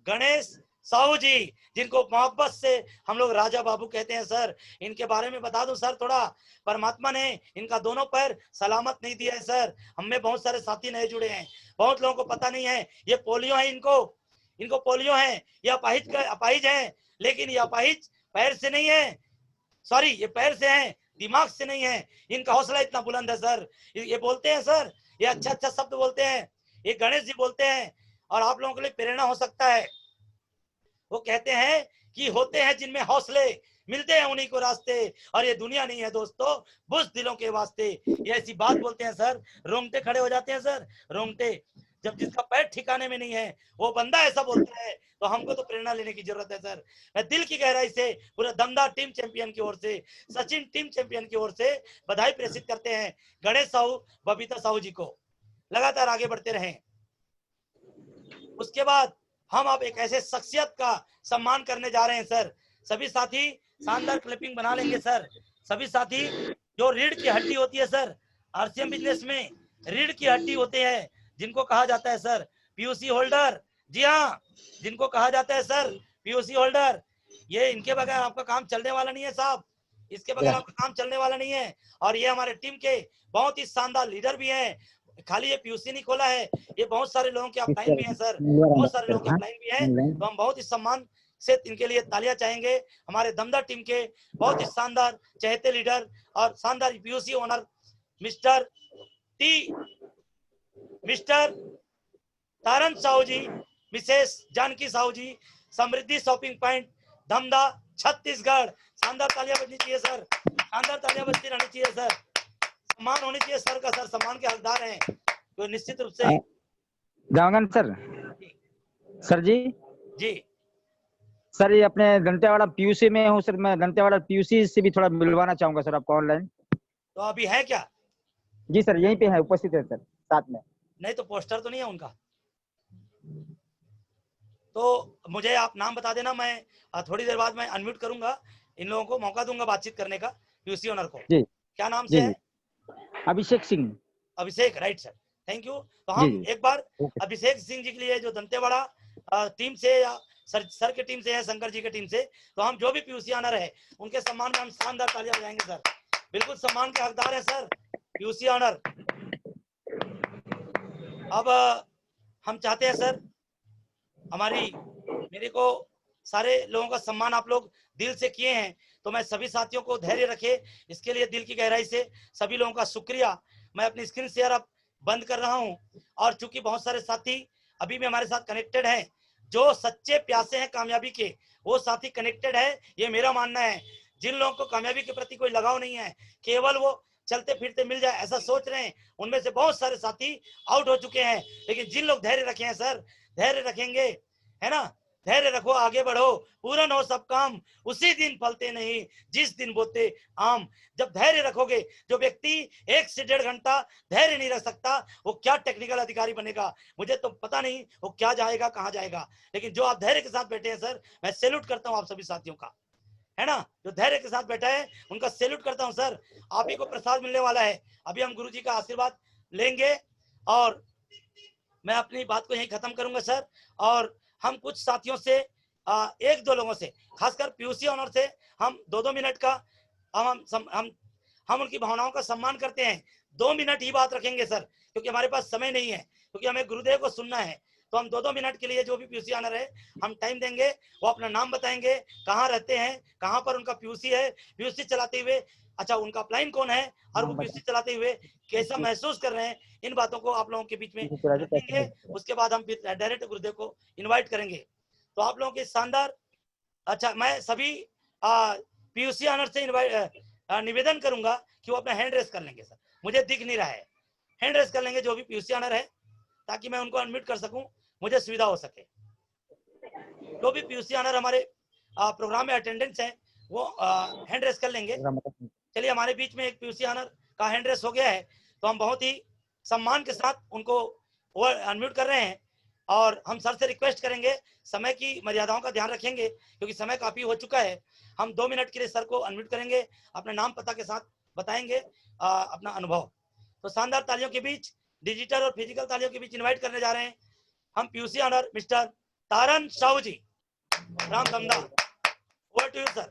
गणेश साहू जी, जिनको मोहब्बत से हम लोग राजा बाबू कहते हैं सर। इनके बारे में बता दूं सर थोड़ा, परमात्मा ने इनका दोनों पैर सलामत नहीं दिया है सर। हमें बहुत सारे साथी नए जुड़े हैं, बहुत लोगों को पता नहीं है ये पोलियो है, इनको पोलियो है, ये अपाहिज हैं। लेकिन ये अपाहिज पैर से नहीं है, सॉरी ये पैर से हैं, दिमाग से नहीं है। इनका हौसला इतना बुलंद है सर। ये बोलते हैं सर, ये अच्छा अच्छा शब्द बोलते हैं, ये गणेश जी बोलते हैं, और आप लोगों के लिए प्रेरणा हो सकता है। वो कहते हैं कि होते हैं जिनमें हौसले, मिलते हैं उन्हीं को रास्ते, और ये दुनिया नहीं है दोस्तों बुझ दिलों के वास्ते। ये ऐसी बात बोलते हैं सर, रोंगटे खड़े हो जाते हैं सर, रोंगटे। जब जिसका पैर ठिकाने में नहीं है वो बंदा ऐसा बोलता है, तो हमको तो प्रेरणा लेने की जरूरत है सर। मैं दिल की गहराई से पूरा दमदा टीम चैंपियन की ओर से, सचिन टीम चैंपियन की ओर से बधाई प्रेषित करते हैं गणेश साहू, बबीता साहू जी को। लगातार आगे बढ़ते रहें। उसके बाद हम अब एक ऐसे शख्सियत का सम्मान करने जा रहे हैं सर। सभी साथी शानदार क्लिपिंग बना लेंगे सर। सभी साथी, जो रीढ़ की हड्डी होती है सर, आरसीएम बिजनेस में रीढ़ की हड्डी होते हैं, जिनको कहा जाता है सर POC होल्डर। जी हाँ, जिनको कहा जाता है सर POC होल्डर। ये इनके बगैर आपका काम चलने वाला नहीं है साहब, इसके बगैर आपका काम चलने वाला नहीं है। और ये हमारे टीम के बहुत ही शानदार लीडर भी हैं। खाली ये POC नहीं खोला है, ये बहुत सारे लोगों के अपलाइन भी हैं सर, बहुत सारे लोगों के अपलाइन भी हैं। तो हम बहुत ही सम्मान से इनके लिए तालियां चाहेंगे। हमारे दमदा टीम के बहुत ही शानदार चहेते लीडर और शानदार POC owner mister Taran Sahu जी, मिसेस जानकी साहू जी, समृद्धि शॉपिंग पॉइंट, दमदा, छत्तीसगढ़। शानदार तालियां बजनी चाहिए सर, शानदार तालियां बजती रहनी चाहिए सर। सम्मान होनी चाहिए सर का, सर सम्मान के हकदार हैं तो निश्चित रूप से। जाऊंगा सर। सर जी सर, ये अपने दंतेवाड़ा POC में हूँ सर। मैं दंतेवाड़ा POC से भी थोड़ा मिलवाना चाहूंगा सर आपको ऑनलाइन। तो अभी है क्या? जी सर, यहीं पे है, उपस्थित है सर साथ में। नहीं तो पोस्टर तो नहीं है उनका? तो मुझे आप नाम बता देना, मैं थोड़ी देर बाद मैं अनम्यूट करूंगा, इन लोगों को मौका दूंगा बातचीत करने का, पीयूसी ऑनर को। जी क्या नाम जी से जी है? अभिषेक सिंह। अभिषेक, राइट सर, थैंक यू। तो जी हम जी एक बार ओके अभिषेक सिंह जी के लिए, जो दंतेवाड़ा टीम से या सर के टीम से है, शंकर जी के टीम से, तो हम जो भी पीयूसी ऑनर है उनके सम्मान में हम शानदार तालियां बजाएंगे सर। बिल्कुल सम्मान के हकदार है सर पीयूसी ऑनर। अब हम चाहते हैं सर, मेरे को सारे लोगों का सम्मान आप लोग दिल से किए हैं, तो मैं सभी साथियों को धैर्य रखे, इसके लिए दिल की गहराई से सभी लोगों का शुक्रिया। मैं अपनी स्क्रीन शेयर अब बंद कर रहा हूं, और चूंकि बहुत सारे साथी अभी भी हमारे साथ कनेक्टेड हैं, जो सच्चे प्यासे हैं कामयाबी के, वो साथी कनेक्टेड है, ये मेरा मानना है। जिन लोगों को कामयाबी के प्रति कोई लगाव नहीं है, केवल वो चलते फिरते मिल जाए ऐसा सोच रहे हैं, उनमें से बहुत सारे साथी आउट हो चुके हैं। लेकिन जिन लोग धैर्य रखे हैं सर, धैर्य रखेंगे, है ना, धैर्य रखो, आगे बढ़ो, पूर्ण हो सब काम, उसी दिन फलते नहीं जिस दिन बोते आम। जब धैर्य रखोगे, जो व्यक्ति 1 से 1.5 घंटा धैर्य नहीं रख सकता, वो क्या टेक्निकल अधिकारी बनेगा, मुझे तो पता नहीं वो क्या जाएगा, कहाँ जाएगा। लेकिन जो आप धैर्य के साथ बैठे हैं सर, मैं सैल्यूट करता हूँ आप सभी साथियों का, है ना, जो धैर्य के साथ बैठा है उनका सैल्यूट करता हूं सर। आप ही को प्रसाद मिलने वाला है, अभी हम गुरुजी का आशीर्वाद लेंगे, और मैं अपनी बात को यहीं खत्म करूंगा सर। और हम कुछ साथियों से, 1-2 लोगों से, खासकर पीयूसी ऑनर से, हम 2-2 मिनट का हम उनकी भावनाओं का सम्मान करते हैं। 2 मिनट ही बात रखेंगे सर, क्योंकि हमारे पास समय नहीं है, क्योंकि हमें गुरुदेव को सुनना है। तो हम 2-2 मिनट के लिए जो भी पीयूसी ऑनर है हम टाइम देंगे, वो अपना नाम बताएंगे, कहाँ रहते हैं, कहाँ पर उनका पीयूसी है, पीयूसी चलाते हुए, अच्छा उनका अपलाइन कौन है, और वो पीयूसी चलाते हुए कैसा महसूस कर रहे हैं, इन बातों को आप लोगों के बीच में रखेंगे। उसके बाद हम फिर डायरेक्ट गुरुदेव को इन्वाइट करेंगे। तो आप लोगों की शानदार, अच्छा मैं सभी पीयूसी ऑनर से निवेदन करूंगा कि वो अपना हैंड रेस कर लेंगे सर, मुझे दिख नहीं रहा है, हैंड रेस कर लेंगे जो भी पीयूसी ऑनर है, ताकि मैं उनको अनम्यूट कर सकूं, मुझे सुविधा हो सके। जो भी पीयूसी ऑनर हमारे प्रोग्राम में अटेंडेंस है, वो हैंड रेस कर लेंगे। चलिए, हमारे बीच में एक पीयूसी ऑनर का हैंड रेस हो गया है, तो हम बहुत ही सम्मान के साथ उनको अनम्यूट कर रहे हैं, और हम सर से रिक्वेस्ट करेंगे, समय की मर्यादाओं का ध्यान रखेंगे, क्योंकि समय काफी हो चुका है। हम 2 मिनट के लिए सर को अनम्यूट करेंगे, अपने नाम पता के साथ बताएंगे अपना अनुभव। तो शानदार तालियों के बीच, डिजिटल और फिजिकल तालियों के बीच इन्वाइट करने जा रहे हैं हम PUC owner mister Taran Sahu ji, Ram Dhamda. Over to you sir.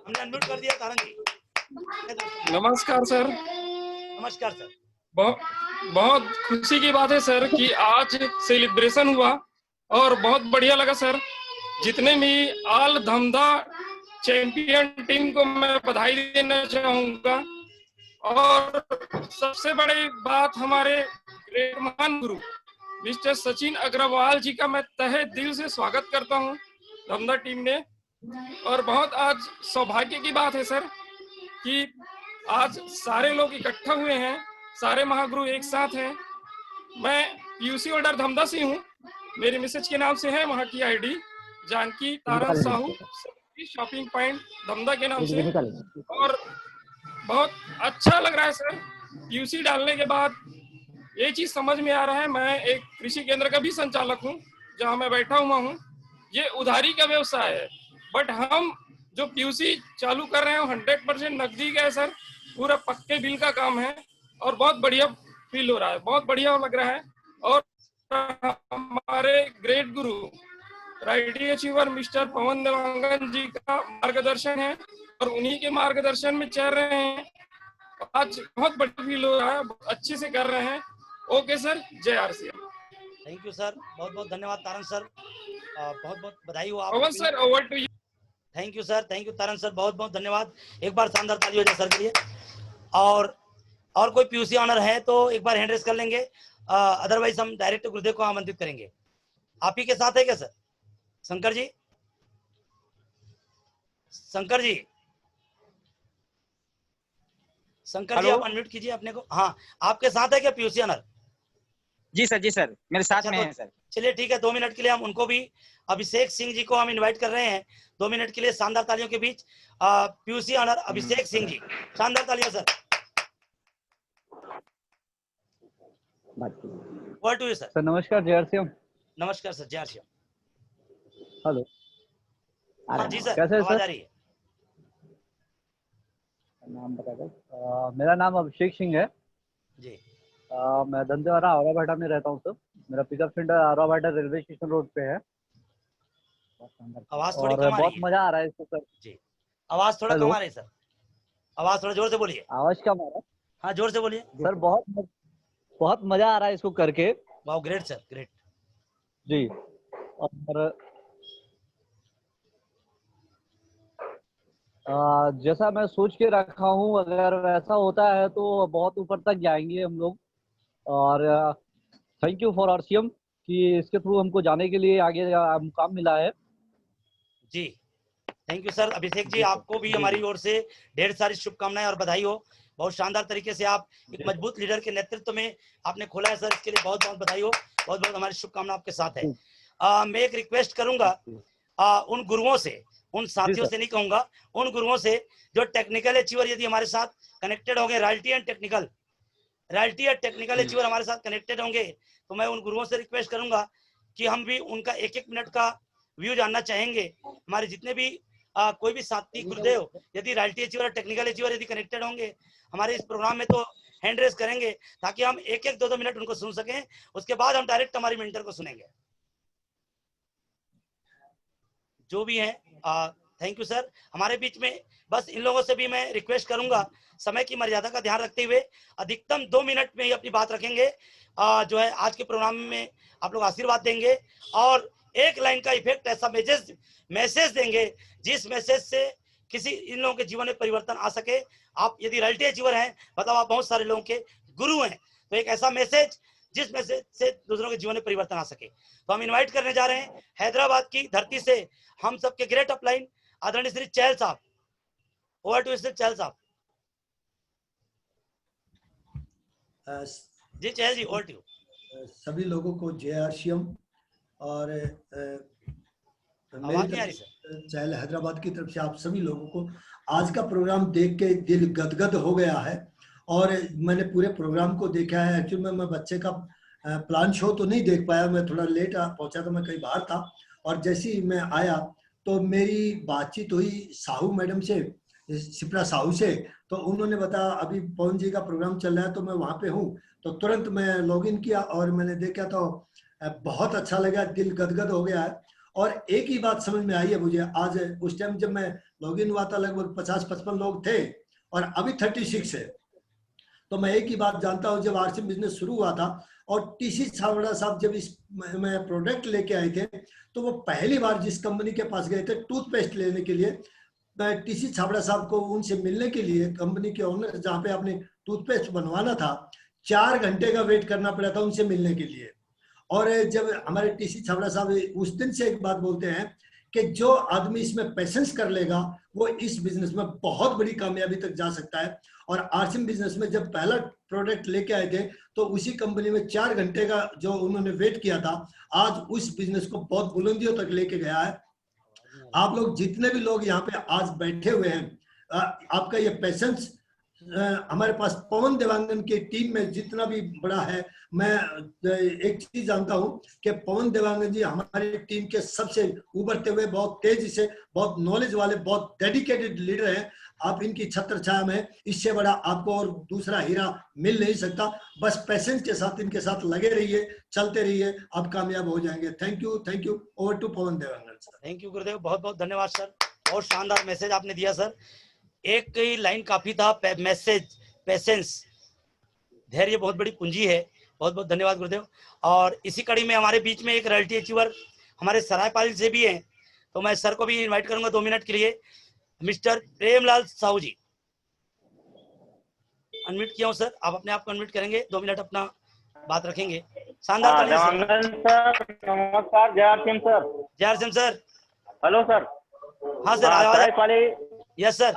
हमने अनम्यूट कर दिया तारन जी। नमस्कार सर। नमस्कार सर। बहुत खुशी की बात है सर कि आज सेलिब्रेशन हुआ और बहुत बढ़िया लगा सर। जितने भी ऑल धमदा चैंपियन टीम को मैं बधाई देना चाहूंगा, और सबसे बड़ी बात हमारे ग्रेट महान गुरु मिस्टर सचिन अग्रवाल जी का मैं तहे दिल से स्वागत करता हूं धमदा टीम ने। और बहुत आज सौभाग्य की बात है सर कि आज सारे लोग इकट्ठा हुए हैं, सारे महागुरु एक साथ हैं। मैं पीयूसी होल्डर धमदा से हूँ, मेरे मिसेज के नाम से है, वहाँ की आईडी जानकी तारन साहू शॉपिंग पॉइंट धमदा के नाम से। और बहुत अच्छा लग रहा है सर, पीयूसी डालने के बाद ये चीज समझ में आ रहा है। मैं एक कृषि केंद्र का भी संचालक हूँ जहाँ मैं बैठा हुआ हूँ। ये उधारी का व्यवसाय है, बट हम जो पीयूसी चालू कर रहे हैं 100% नकदी का है सर, पूरा पक्के बिल का काम है, और बहुत बढ़िया फील हो रहा है, बहुत बढ़िया लग रहा है। और हमारे ग्रेट गुरु राइडी अचीवर मिस्टर पवन देवांगन जी का मार्गदर्शन है, और उन्हीं के मार्गदर्शन में चल रहे हैं। आज बहुत बढ़िया फील हो रहा है, अच्छे से कर रहे हैं। ओके सर, जय आरसीएम। थैंक यू सर, बहुत बहुत धन्यवाद तारन सर, बहुत बहुत बधाई हो आप। Pawan sir, over to you. Thank you sir, thank you Taran sir, बहुत बहुत धन्यवाद। एक बार शानदार ताली हो जाए सर के लिए। और कोई पीयूसी ऑनर है तो एक बार हैंड रेस कर लेंगे, अदरवाइज हम डायरेक्ट गुरुदेव को आमंत्रित करेंगे। आप ही के साथ है क्या सर? शंकर जी, शंकर जी, शंकर जी आप अनम्यूट कीजिए अपने को। हाँ, आपके साथ है क्या पीयूसी ऑनर? जी सर, मेरे साथ में है सर। चलिए ठीक है, 2 मिनट के लिए हम उनको भी, अभिषेक सिंह जी को हम इनवाइट कर रहे हैं 2 मिनट के लिए। शानदार तालियों के बीच पीयूसी ऑनर अभिषेक सिंह जी, शानदार तालियां sir. Over to you sir. Sir नमस्कार, जय आरसीएम। नमस्कार सर, जय आर श्याम। हेलो। हाँ जी सर, कैसे हैं आवाज सर? आ रही है। नाम बता दो। मेरा नाम अभिषेक सिंह है। जी मैं दंतेवाड़ा औराभाटा में रहता हूँ सर। मेरा pickup centre Aurabhata railway station road पे है। आवाज थोड़ी और कम आ बहुत रही है। मजा आ रहा है इसको सर। जी आवाज थोड़ा हेलो। कम आ रही है सर, आवाज थोड़ा जोर से बोलिए। आवाज कम आ रहा हाँ जोर से बोलिए। है सर। बहुत मजा आ रहा है इसको करके। वाह ग्रेट सर, ग्रेट। जी। और जैसा मैं सोच के रखा हूँ, अगर वैसा होता है तो बहुत ऊपर तक जाएंगे हम लोग। और थैंक यू फॉर आरसीएम कि इसके थ्रू हमको जाने के लिए आगे मुकाम मिला है। जी thank you sir. Abhishek ji, जी सर। आपको भी जी हमारी जी। ओर से ढेर सारी शुभकामनाएं और बधाई हो। बहुत शानदार तरीके से आप एक जी मजबूत लीडर के नेतृत्व में आपने खोला है सर, इसके लिए बहुत बहुत बधाई हो। बहुत बहुत हमारी शुभकामना आपके साथ है। मैं एक रिक्वेस्ट करूंगा उन गुरुओं से, उन साथियों सर। से नहीं कहूंगा, उन गुरुओं से जो टेक्निकल अचीवर यदि हमारे साथ कनेक्टेड होंगे, रॉयल्टी एंड टेक्निकल अचीवर हमारे साथ कनेक्टेड होंगे, तो मैं उन गुरुओं से रिक्वेस्ट करूंगा कि हम भी उनका एक एक मिनट का व्यू जानना चाहेंगे। हमारे जितने भी कोई भी साथी गुरुदेव यदि रॉयल्टी अचीवर और टेक्निकल अचीवर यदि कनेक्टेड होंगे हमारे इस प्रोग्राम में, तो हैंड रेस करेंगे ताकि हम एक एक 2-2 मिनट उनको सुन सकें। उसके बाद हम डायरेक्ट हमारी मेंटर को सुनेंगे। जो भी है थैंक यू सर। हमारे बीच में बस इन लोगों से भी मैं रिक्वेस्ट करूंगा, समय की मर्यादा का ध्यान रखते हुए अधिकतम 2 मिनट में ही अपनी बात रखेंगे। जो है आज के प्रोग्राम में आप लोग आशीर्वाद देंगे और एक लाइन का इफेक्ट ऐसा मैसेज देंगे जिस मैसेज से किसी इन लोगों के जीवन में परिवर्तन आ सके। आप यदि रॉयल्टी अचीवर हैं, मतलब आप बहुत सारे लोगों के गुरु हैं, तो एक ऐसा मैसेज जिस मैसेज से दूसरों के जीवन में परिवर्तन आ सके। तो हम इनवाइट करने जा रहे हैं हैदराबाद की धरती से हम सबके ग्रेट अपलाइन आदरणीय श्री चहल साहब। ओवर टू श्री चहल साहब। जी चहल जी, ओवर टू यू। सभी लोगों को जय आरसीएम। और आवाज नहीं आ रही सर। चहल हैदराबाद की तरफ से आप सभी लोगों को आज का प्रोग्राम देख के दिल गदगद हो गया है। और मैंने पूरे प्रोग्राम को देखा है। एक्चुअली मैं बच्चे का प्लान शो तो नहीं देख पाया, मैं थोड़ा लेट पहुंचा था, मैं कहीं बाहर था। और जैसे ही मैं आया तो मेरी बातचीत हुई साहू मैडम से, शिप्रा साहू से, तो उन्होंने बताया अभी पवन जी का प्रोग्राम चल रहा है, तो मैं वहाँ पे हूँ। तो तुरंत मैं लॉगिन किया और मैंने देखा तो बहुत अच्छा लगा, दिल गदगद हो गया है। और एक ही बात समझ में आई है मुझे आज, उस टाइम जब मैं लॉगिन हुआ था लगभग 50-55 लोग थे और अभी 36 है। तो मैं एक ही बात जानता हूँ, जब आरसीएम बिजनेस शुरू हुआ था और टीसी छाबड़ा साहब जब इस में प्रोडक्ट लेके आए थे, तो वो पहली बार जिस कंपनी के पास गए थे टूथपेस्ट लेने के लिए, मैं टीसी छाबड़ा साहब को उनसे मिलने के लिए, कंपनी के ओनर जहाँ पे आपने टूथपेस्ट बनवाना था, 4 घंटे का वेट करना पड़ा था उनसे मिलने के लिए। और जब हमारे टीसी छाबड़ा साहब उस दिन से एक बात बोलते हैं कि जो आदमी इसमें पेशेंस कर लेगा वो इस बिजनेस में बहुत बड़ी कामयाबी तक जा सकता है। और आरसीएम बिजनेस में जब पहला प्रोडक्ट लेके आए थे तो उसी कंपनी में 4 घंटे का जो उन्होंने वेट किया था, आज उस बिजनेस को बहुत बुलंदियों तक लेके गया है। आप लोग जितने भी लोग यहाँ पे आज बैठे हुए हैं, आपका ये पेशेंस हमारे पास पवन देवांगन की टीम में जितना भी बड़ा है, मैं एक चीज जानता हूं कि पवन देवांगन जी हमारी टीम के सबसे उभरते हुए, बहुत तेजी से, बहुत नॉलेज वाले, बहुत डेडिकेटेड लीडर हैं। आप इनकी छत्र छाया में, इससे बड़ा आपको और दूसरा हीरा मिल नहीं सकता। बस पेशेंस के साथ इनके साथ लगे रहिए, चलते रहिए, आप कामयाब हो जाएंगे। Thank you. Over to Pawan Dewangan sir. Thank you गुरुदेव, बहुत बहुत धन्यवाद सर। बहुत शानदार मैसेज आपने दिया सर। एक ही लाइन काफी था, मैसेज, पेशेंस, धैर्य बहुत बड़ी पूंजी है। बहुत बहुत धन्यवाद गुरुदेव। और इसी कड़ी में हमारे बीच में एक रॉयल्टी अचीवर हमारे सरायपाल से भी हैं, तो मैं सर को भी इनवाइट करूंगा 2 मिनट के लिए। मिस्टर प्रेमलाल साहू जी, अनम्यूट किया हूं सर, आप अपने आप को अनम्यूट करेंगे, 2 मिनट अपना बात रखेंगे। शानदार देवांगन सर, नमस्कार। जय आरसीएम सर। जय आरसीएम सर। Hello sir. हाँ सर, आवाज। Yes sir.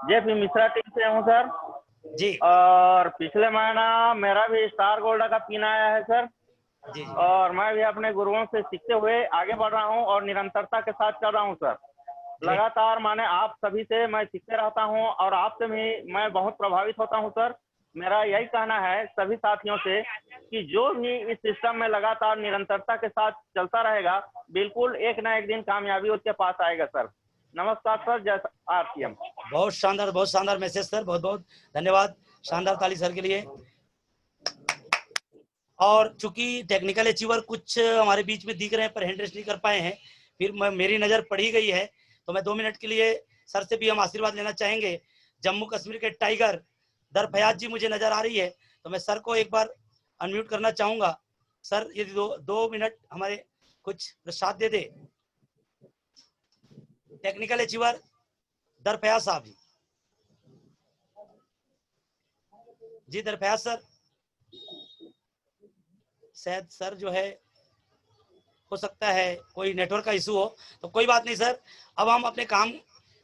JP Mishra team से हूँ सर जी। और पिछले महीना मेरा भी स्टार गोल्ड का पिन आया है सर जी। और मैं भी अपने गुरुओं से सीखते हुए आगे बढ़ रहा हूँ और निरंतरता के साथ चल रहा हूँ सर। लगातार माने आप सभी से मैं सीखते रहता हूँ और आपसे भी मैं बहुत प्रभावित होता हूँ सर। मेरा यही कहना है सभी साथियों से कि जो भी इस सिस्टम में लगातार निरंतरता के साथ चलता रहेगा, बिल्कुल एक ना एक दिन कामयाबी उसके पास आएगा सर। नमस्कार सर, जय आरसीएम। बहुत शानदार मैसेज सर, बहुत बहुत धन्यवाद, शानदार ताली सर के लिए। और चूंकि टेक्निकल अचीवर कुछ हमारे बीच में दिख रहे हैं पर हैंड रेस नहीं कर पाए हैं, फिर मेरी नज़र पड़ी गई है, तो मैं 2 मिनट के लिए सर से भी हम आशीर्वाद लेना चाहेंगे। जम्मू कश्मीर के टाइगर दर फयाज जी मुझे नजर आ रही है, तो मैं सर को एक बार अनम्यूट करना चाहूंगा। सर यदि 2 मिनट हमारे कुछ प्रसाद दे दे। टेक्निकल अचीवर दर फयाज साहब जी दर फयाज सर, शायद सर जो है हो सकता है कोई नेटवर्क का इशू हो, तो कोई बात नहीं सर, अब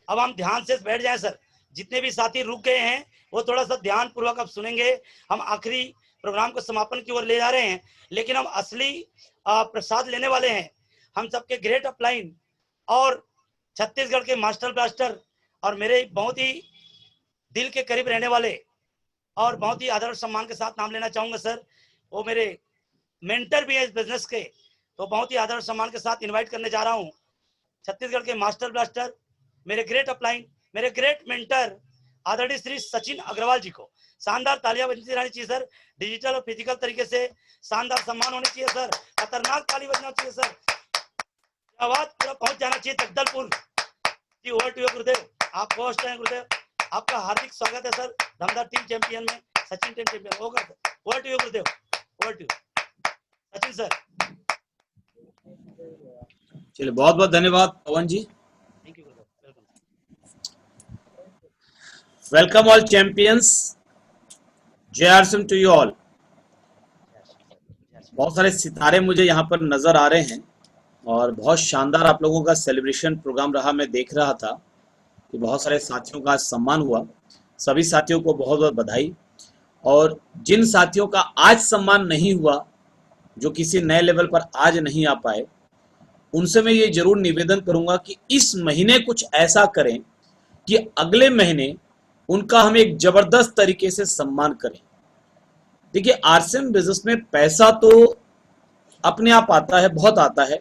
हम ध्यान से बैठ जाएं सर। जितने भी साथी रुक गए हैं वो थोड़ा सा ध्यान पूर्वक अब सुनेंगे। हम आखिरी प्रोग्राम को समापन की ओर ले जा रहे हैं, लेकिन हम असली प्रसाद लेने वाले हैं। हम सबके ग्रेट अपलाइन और छत्तीसगढ़ के मास्टर ब्लास्टर और मेरे बहुत ही दिल के करीब रहने वाले और बहुत ही आदर और सम्मान के साथ नाम लेना चाहूंगा सर, वो मेरे मेंटर भी है इस बिजनेस के, तो बहुत ही आदर और सम्मान के साथ इनवाइट करने जा रहा हूँ छत्तीसगढ़ के मास्टर ब्लास्टर, मेरे ग्रेट अपलाइन, मेरे ग्रेट मेंटर आदरणीय श्री सचिन अग्रवाल जी को। शानदार तालियां बजनी रहनी चाहिए सर, डिजिटल और फिजिकल तरीके से शानदार सम्मान होनी चाहिए सर, खतरनाक ताली बजना चाहिए सर, आवाज पूरा पहुंच जाना चाहिए जगदलपुर जी। ओवर टू यू गुरुदेव, आप होस्ट हैं गुरुदेव, आपका हार्दिक स्वागत है सर धमदार टीम चैंपियन में, सचिन टीम चैंपियन होगा। Over to you Gurudev, over to Sachin sir. चलिए बहुत बहुत धन्यवाद पवन ji. Thank you Gurudev, welcome all champions, जय आरसीएम टू यू ऑल। बहुत सारे सितारे मुझे यहाँ पर नजर आ रहे हैं और बहुत शानदार आप लोगों का सेलिब्रेशन प्रोग्राम रहा। मैं देख रहा था कि बहुत सारे साथियों का सम्मान हुआ, सभी साथियों को बहुत बहुत बधाई। और जिन साथियों का आज सम्मान नहीं हुआ, जो किसी नए लेवल पर आज नहीं आ पाए, उनसे मैं ये जरूर निवेदन करूंगा कि इस महीने कुछ ऐसा करें कि अगले महीने उनका हम एक जबरदस्त तरीके से सम्मान करें। देखिए आरसीएम बिजनेस में पैसा तो अपने आप आता है, बहुत आता है।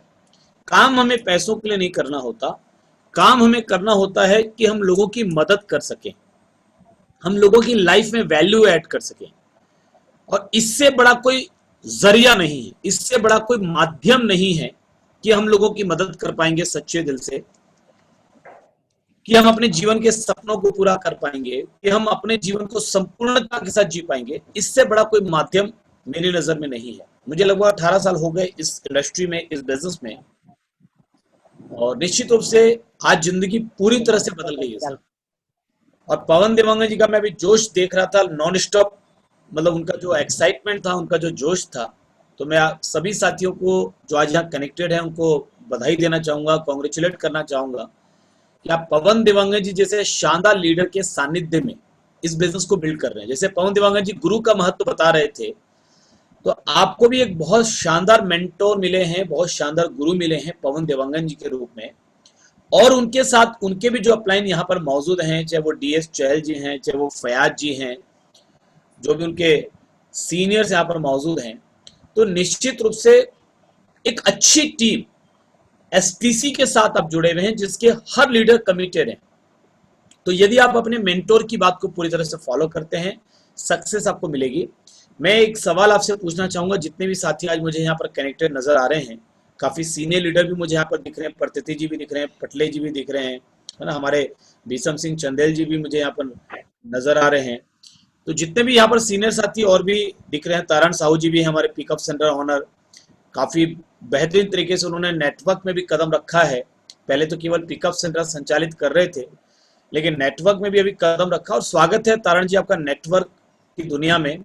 काम हमें पैसों के लिए नहीं करना होता, काम हमें करना होता है कि हम लोगों की मदद कर सकें, हम लोगों की लाइफ में वैल्यू ऐड कर सकें। और इससे बड़ा कोई जरिया नहीं है, इससे बड़ा कोई माध्यम नहीं है कि हम लोगों की मदद कर पाएंगे सच्चे दिल से, कि हम अपने जीवन के सपनों को पूरा कर पाएंगे, कि हम अपने जीवन को संपूर्णता के साथ जी पाएंगे। इससे बड़ा कोई माध्यम मेरी नजर में नहीं है। मुझे लगभग 18 साल हो गए इस इंडस्ट्री में, इस बिजनेस में, और निश्चित रूप से आज जिंदगी पूरी तरह से बदल गई है। और पवन देवांगन जी का मैं भी जोश देख रहा था, नॉन स्टॉप, मतलब उनका जो एक्साइटमेंट था, उनका जो जोश था। तो मैं सभी साथियों को जो आज यहाँ कनेक्टेड है उनको बधाई देना चाहूंगा, कॉन्ग्रेचुलेट करना चाहूंगा कि आप पवन देवांगन जी जैसे शानदार लीडर के सानिध्य में इस बिजनेस को बिल्ड कर रहे हैं। जैसे पवन देवांगन जी गुरु का महत्व बता रहे थे, तो आपको भी एक बहुत शानदार मेंटोर मिले हैं, बहुत शानदार गुरु मिले हैं पवन देवांगन जी के रूप में। और उनके साथ उनके भी जो अपलाइन यहाँ पर मौजूद हैं, चाहे वो डीएस चहल जी हैं, चाहे वो फयाज जी हैं, जो भी उनके सीनियर्स यहाँ पर मौजूद हैं, तो निश्चित रूप से एक अच्छी टीम एसटीसी के साथ आप जुड़े हुए हैं, जिसके हर लीडर कमिटेड हैं। तो यदि आप अपने मेंटोर की बात को पूरी तरह से फॉलो करते हैं, सक्सेस आपको मिलेगी। मैं एक सवाल आपसे पूछना चाहूंगा, जितने भी साथी आज मुझे यहाँ पर कनेक्टेड नजर आ रहे हैं, काफी सीनियर लीडर भी मुझे यहाँ पर दिख रहे हैं, प्रतीति जी भी दिख रहे हैं, पटले जी भी दिख रहे हैं, है ना, हमारे भीषम सिंह चंदेल जी भी मुझे यहाँ पर नजर आ रहे हैं। तो जितने भी यहाँ पर सीनियर साथी और भी दिख रहे हैं, तारण साहू जी भी हमारे पिकअप सेंटर ऑनर, काफी बेहतरीन तरीके से उन्होंने नेटवर्क में भी कदम रखा है। पहले तो केवल पिकअप सेंटर संचालित कर रहे थे, लेकिन नेटवर्क में भी अभी कदम रखा। और स्वागत है तारण जी आपका नेटवर्क की दुनिया में।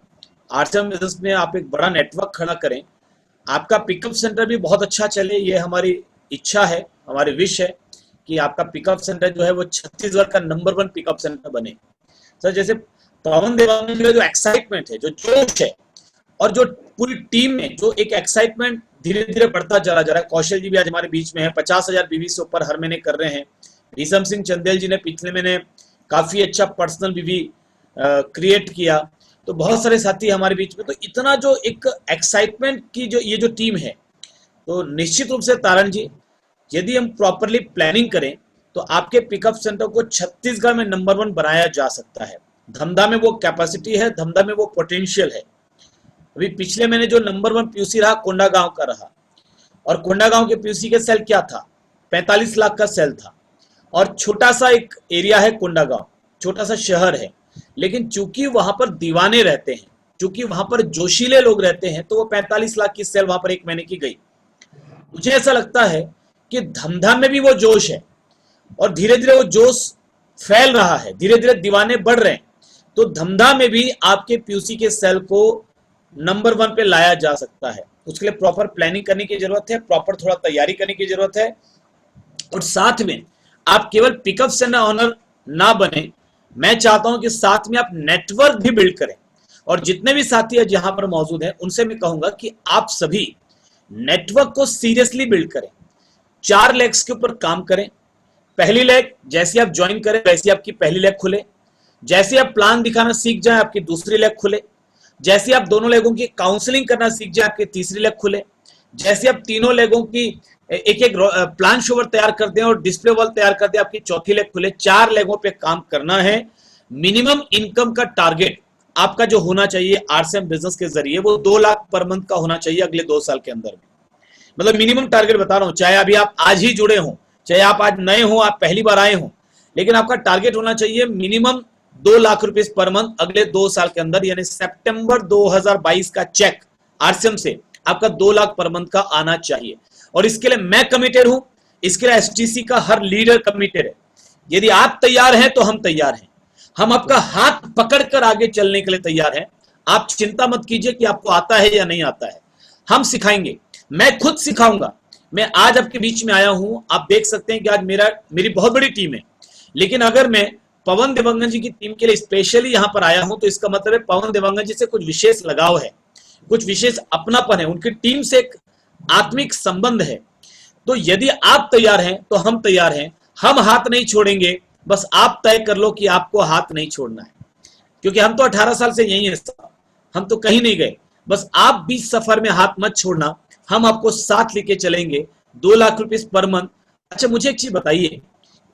आरसीएम बिजनेस में आप एक बड़ा नेटवर्क खड़ा करें, आपका पिकअप सेंटर भी बहुत अच्छा चले, ये हमारी इच्छा है, हमारी विश है कि आपका पिकअप सेंटर जो है वो छत्तीसगढ़ का नंबर 1 पिकअप सेंटर बने। सर जैसे पवन देवांगन जी का जो एक्साइटमेंट है, जो जोश है, और जो पूरी टीम में जो एक एक्साइटमेंट धीरे धीरे बढ़ता चला जा रहा है। कौशल जी भी आज हमारे बीच में है, 50,000 बीवी से ऊपर हर महीने कर रहे हैं। भीषम सिंह चंदेल जी ने पिछले महीने काफी अच्छा पर्सनल बीवी क्रिएट किया। तो बहुत सारे साथी हमारे बीच में, तो इतना जो एक एक्साइटमेंट की जो ये जो टीम है, तो निश्चित रूप से तारण जी, यदि हम प्रॉपरली प्लानिंग करें तो आपके पिकअप सेंटर को छत्तीसगढ़ में नंबर 1 बनाया जा सकता है। धमधा में वो कैपेसिटी है, धमधा में वो पोटेंशियल है। अभी पिछले महीने जो नंबर 1 पीयूसी रहा कोंडागांव का रहा, और कोंडागांव के पीयूसी के सेल क्या था, 45 लाख का सेल था, और छोटा सा एक एरिया है कोंडागांव, छोटा सा शहर है, लेकिन चूंकि वहां पर दीवाने रहते हैं, चूंकि वहां पर जोशीले लोग रहते हैं, तो वो 45 लाख की सेल वहां पर एक महीने की गई। मुझे ऐसा लगता है कि धमधा में भी वो जोश है, और धीरे धीरे वो जोश फैल रहा है, धीरे धीरे दीवाने बढ़ रहे हैं, तो धमधा में भी आपके पीयूसी के सेल को नंबर 1 पे लाया जा सकता है। उसके लिए प्रॉपर प्लानिंग करने की जरूरत है, प्रॉपर थोड़ा तैयारी करने की जरूरत है, और साथ में आप केवल पिकअप सेंटर ऑनर ना बने, मैं चाहता हूं कि साथ में आप नेटवर्क भी बिल्ड करें। और जितने भी साथी जहां पर मौजूद हैं उनसे मैं कहूंगा कि आप सभी नेटवर्क को सीरियसली बिल्ड करें, 4 लेग्स के ऊपर काम करें। पहली लेग जैसे आप ज्वाइन करें वैसे आपकी पहली लेग खुले, जैसे आप प्लान दिखाना सीख जाए आपकी दूसरी लेग खुले, जैसे आप दोनों लेगों की काउंसलिंग करना सीख जाए आपकी तीसरी लेग खुले, जैसे आप तीनों लेगों की एक एक प्लान शोवर तैयार कर दें और डिस्प्ले वॉल तैयार कर दें, आपकी चौथी लेग खुले। 4 लेगों पे काम करना है। मिनिमम इनकम का टारगेट आपका जो होना चाहिए आरसीएम बिजनेस के जरिए वो 2 लाख पर मंथ का होना चाहिए अगले 2 साल के अंदर में। मतलब मिनिमम टारगेट बता रहा हूं, चाहे अभी आप आज ही जुड़े हों, चाहे आप आज नए हो, आप पहली बार आए हो, लेकिन आपका टारगेट होना चाहिए मिनिमम 2 लाख रुपए पर मंथ अगले 2 साल के अंदर, यानी सितंबर 2022 का चेक आरसीएम से आपका 2 लाख पर मंथ का आना चाहिए। और इसके लिए मैं कमिटेड हूं, इसके लिए एसटीसी का हर लीडर कमिटेड है। यदि आप तैयार हैं तो हम तैयार हैं, हम आपका हाथ पकड़कर आगे चलने के लिए तैयार हैं। आप चिंता मत कीजिए कि आपको आता है या नहीं आता है, हम सिखाएंगे, मैं खुद सिखाऊंगा। मैं आज आपके बीच में आया हूं, आप देख सकते हैं कि आज मेरी बहुत बड़ी टीम है, लेकिन अगर मैं पवन देवांगन जी की टीम के लिए स्पेशली यहां पर आया हूं तो इसका मतलब है पवन देवांगन जी से कुछ विशेष लगाव है, कुछ विशेष अपनापन है, उनकी टीम से एक आत्मिक संबंध है। तो यदि आप तैयार हैं तो हम तैयार हैं, हम हाथ नहीं छोड़ेंगे, बस आप तय कर लो कि आपको हाथ नहीं छोड़ना है, क्योंकि हम तो 18 साल से यही हैं, हम तो कहीं नहीं गए। बस आप बीच सफर में हाथ मत छोड़ना, हम आपको साथ लेके चलेंगे 2 लाख रुपए पर मंथ। अच्छा मुझे एक चीज बताइए,